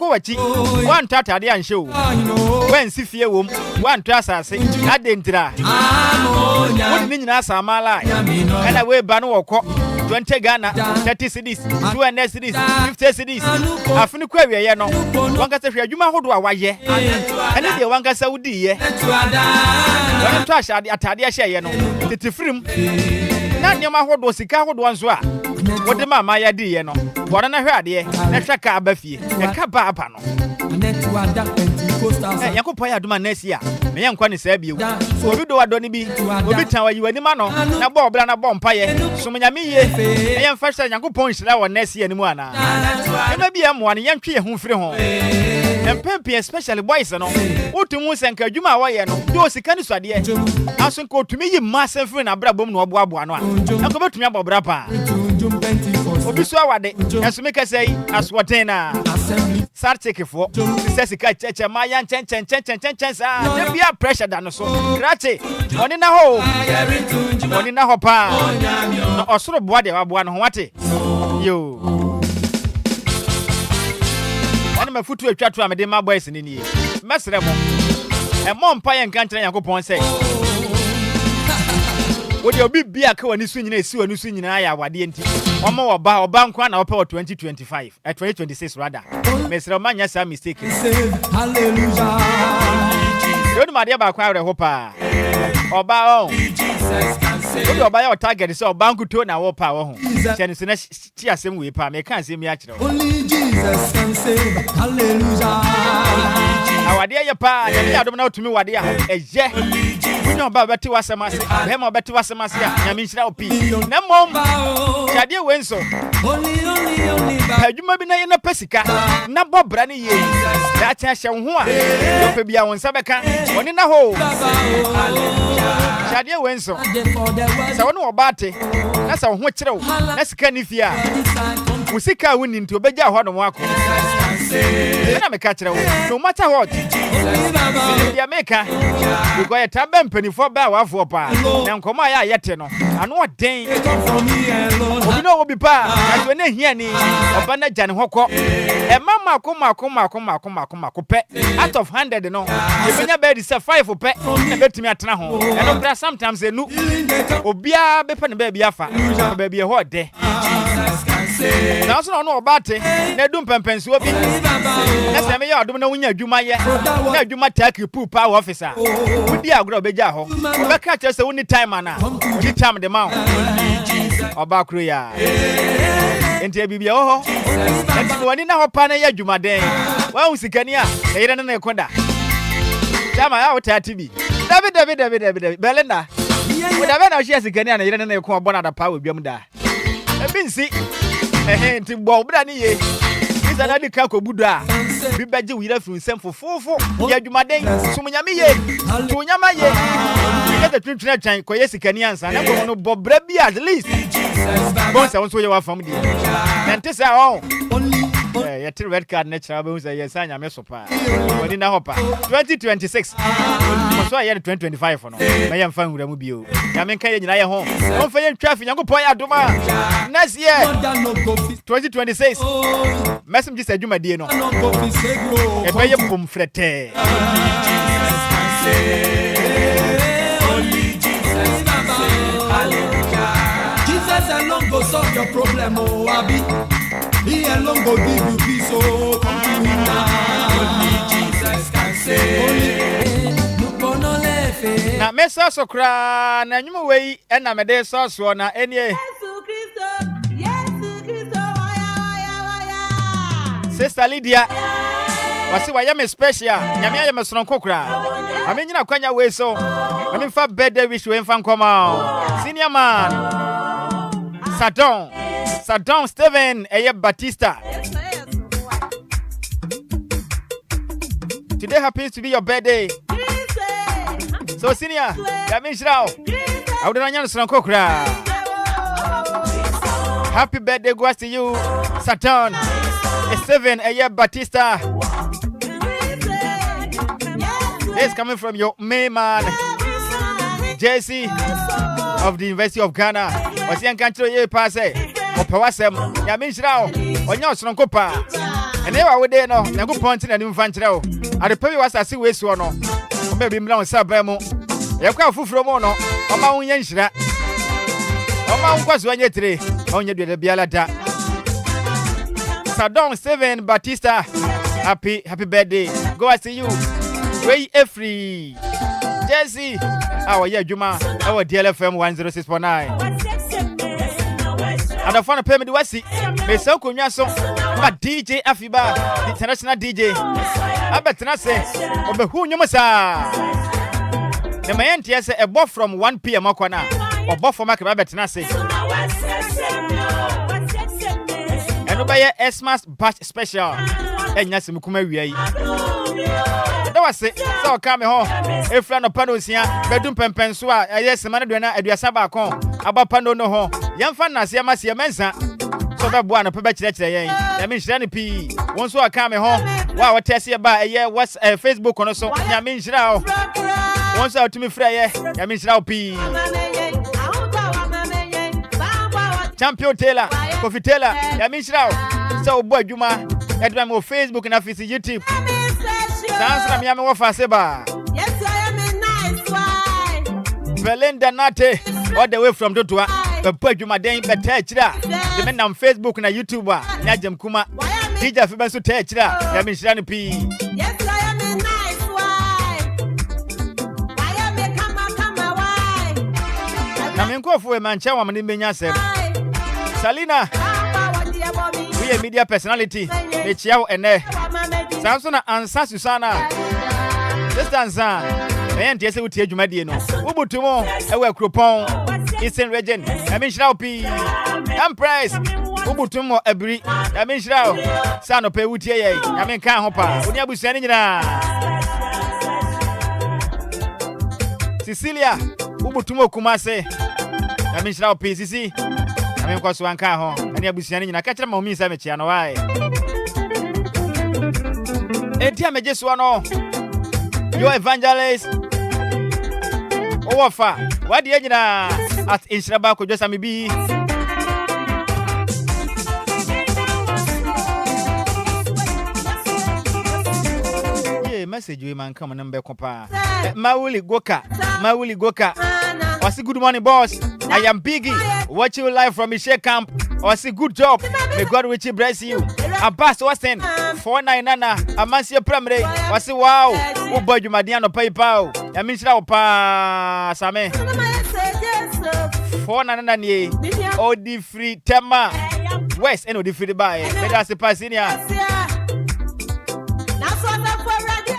one tata and show. When Sifia womb, one trust us, I didn't try. What mean us are my life? And I wear Bano 20 Ghana, 30 cities, 2 cities, 50 cities. I find a query, you know. One got a few, you might hold a wire. And if you want a Saudi, one trash at the Atadia share, you know. The film. Not your mouth was a coward once. What the mamma idea, you know. What an idea, let's check our Buffy, a capa panel. Yakopoya do manesia. Me yankwa ni sebi. Obi do adoni bi. Obi tan wa yiwani ma no. Na bo obla na bo mpaye. So menyame ye. Me yamfa hye Yankopon hyira wa nesia ni mu ana. Ema bi am wa ne yantwe ye ho firi ho. Empempe especially boys no. Otumu senka adwuma wa ye no. Do sika ni swade. Aso nko otumi yi massa firi na brabom na oboaboa no a. Nko betumi abobra pa. Obi so awade. Enso me ka sei aswotena. Sarcheke for says cheche Mayan chen there be a pressure than so. Krache, one in a hole, one in a hopa, or sort of body of one wate. You. And my foot to a chat to my boys in the Master and Mom Pie and Country and Coupon say. Would you be a co and swing in a sewer and swing in Aya, Wadienti? Or more about Bank 1 or 2025 at 2026 rather. Mr. Romania, some mistaken. Hallelujah. Don't matter about crowd of Hopper or bow. What buy your target is all Banku to our power. Chanson, she has some way, I can't see me actually. Only Jesus can save. Hallelujah. Our dear pa, I don't know to me what they are. We know about Betty was a mass, Hemo Betty was a mass, Yamisha P. No mom, Shadia Wenso. Only, you may be in a Pesica, number brandy. That's a show. Don't be on Sabaka, one in a hole. Shadia Wenso. So I know about it. That's a watch. That's Canifia. Musika winning to Beja Honowako. I'm a catcher, no matter what. The America, you got a tabben penny for bow for pa. Now come my yeteno. And what day? You know what be pa, as when they hear me, or Banajan Hoko. And Mamma, come, out of 100, you know. If your bed is a 5 for pet, and bet me at Naho. And sometimes they look. Obia, Bepan baby, Afa, baby, a hot day. Now, so I know about it. They don't pens will be. That's the mayor. I don't know when you do my yet. You might take you poop power officer. Would be a grow bejaho. But catch us the only time, Anna. You time the mount. About Korea. And Tabby, oh, and one in our panel, you my day. Well, Sikania, they don't know Konda. Tama out at TV. David, Belinda. Whatever she has a Ghanaian, you don't know Kona power with Yamda. I've been sick. To Bob Brani. Is another Kako Buddha. Be better with us from Sam for 4. Yajumadeng, Sumayami, Tunyamaye. We get the trip to time, Koyesi and I'm going to Bob Brebi at least. Both I want to your family. And this are all. Yeah, red card natural bones. Yes, I am Mesopa. But in a hopper 2026. So I had 2025 for no. I am fine with a mobile. I mean, can you home? Don't fail traffic. I'm going to point out to my next year 2026. Mesom just said you my dear no. A pay boom frette. Jesus alone go solve your problem, oh Abi. He alone go give you peace, oh come to him now. Only Jesus can save. Na mesa so kra na nyum wei na mede so so na enie Yesu Kristo Sister Lydia wasi wa yame special nyame ayame sonko kra amenyina kwanya wei so ame fa birthday wish we mfa nkoma senior man Sadon Steven Eye Batista. Today happens to be your birthday. So senior, that means now I would run kokra. Happy birthday goes to you, Sadon Steven Eye Batista. This coming from your main man, JC of the University of Ghana. Was young country ye passe. Opawasem, Yaminshao, or Yoson Copa. And never would they know, Nago Pontin and Infantero. At the Pay was a sea way so no. Maybe Mlon Sabremo. Yaka Fufromono, or Mount Yanshra. Or Mount was 1 year today, on your Bialata. Sadon Steven Batista, happy birthday. Go I see you. Way free. Jesse, our year Juma, our DLFM 106.9. And I found a payment to see Mesom Kunyaso, but DJ Afiba, the international DJ. I bet not say, or who you must the man says a buff from 1 p.m. or buff for Mac Rabbit Nasi. And by a Xmas batch special, and Yasimukuma. That was it. So come home. A friend of Padosia, bedroom pensua, yes, Manadana, and your Sabacon, about Pando no home. Young fan, Seer Mensah. So be boa no pe be kire yen. Nyame nhira ne pi. Won so aka me ho. Wa wa tese ba what's Facebook ono so. Nyame nhira o. Won so atumi fra ye. Nyame nhira o pi. Champion Taylor, Kofi Taylor, Nyame nhira o. So obo adwuma. Edwa me Facebook na fisi YouTube. Sansra me ame wo fa seba. Yes, I am a nice wife. Belinda Nate, all the way from Dodua. But you den better chira. The men on Facebook na YouTube na Jem Kuma. DJ Fiba so te chira. Ya me shira ni pi. Yes, I am a nice wife. I am a kama wife. Na me nkofo e mancha wa mani menya sem. Salina. We a media personality. Me chiao ene. Samson na Ansa Susana. Just answer. Me ante se wutie dwumadie no. Ubutumo e wa kropon. Eastern region. I mean Shraupi. Empress. Ubutumo abri. I mean Shrau. Sano pe wutie ye. I mean kan hopa. Oni abusuani nyina. Cecilia. Ubutumo Kumase. I mean Shraupi sisi. I mean kwaso anka ho. Ani abusuani nyina. Ka kire ma omi sa me chia no wai. Enti ameje so no. Your evangelist. Owafa. What the engina at Nhyiraba Kwadwo Sammy B. Yeah, message we man come on kopa. Mawuli Goka. I say good morning, boss. I am Biggie. Watching you live from Michelle Camp. I say good job. May God richly bless you. Abbas Watson 499 Amansia Primary. I say wow. Oh boy, you madiano PayPal. I mean pa Same. 499 ye. Odi free tema. West and odi free buy. Better say Pasinia.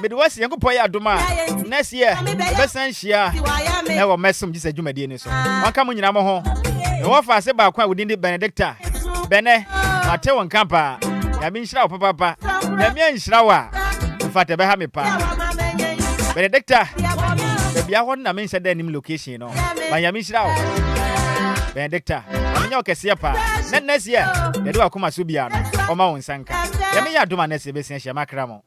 But what's young boy aduma next year? Best share. Never Mesom just a Jumadi so. One come in Namaho. No offer say ba kwa within the Benedicta. Bene, Mateo and Campa. Yamin Shrow Papa. Yamian Shrower. In fact, I have me pa. Benedicta. Baby, I want to mention the name location, no. Yamin Shrow. Benedicta. I'm your Cassiapa. Next year, the do a Kuma Subiano. Or Mount Sanka. Yamia do my next business, Yamakramo.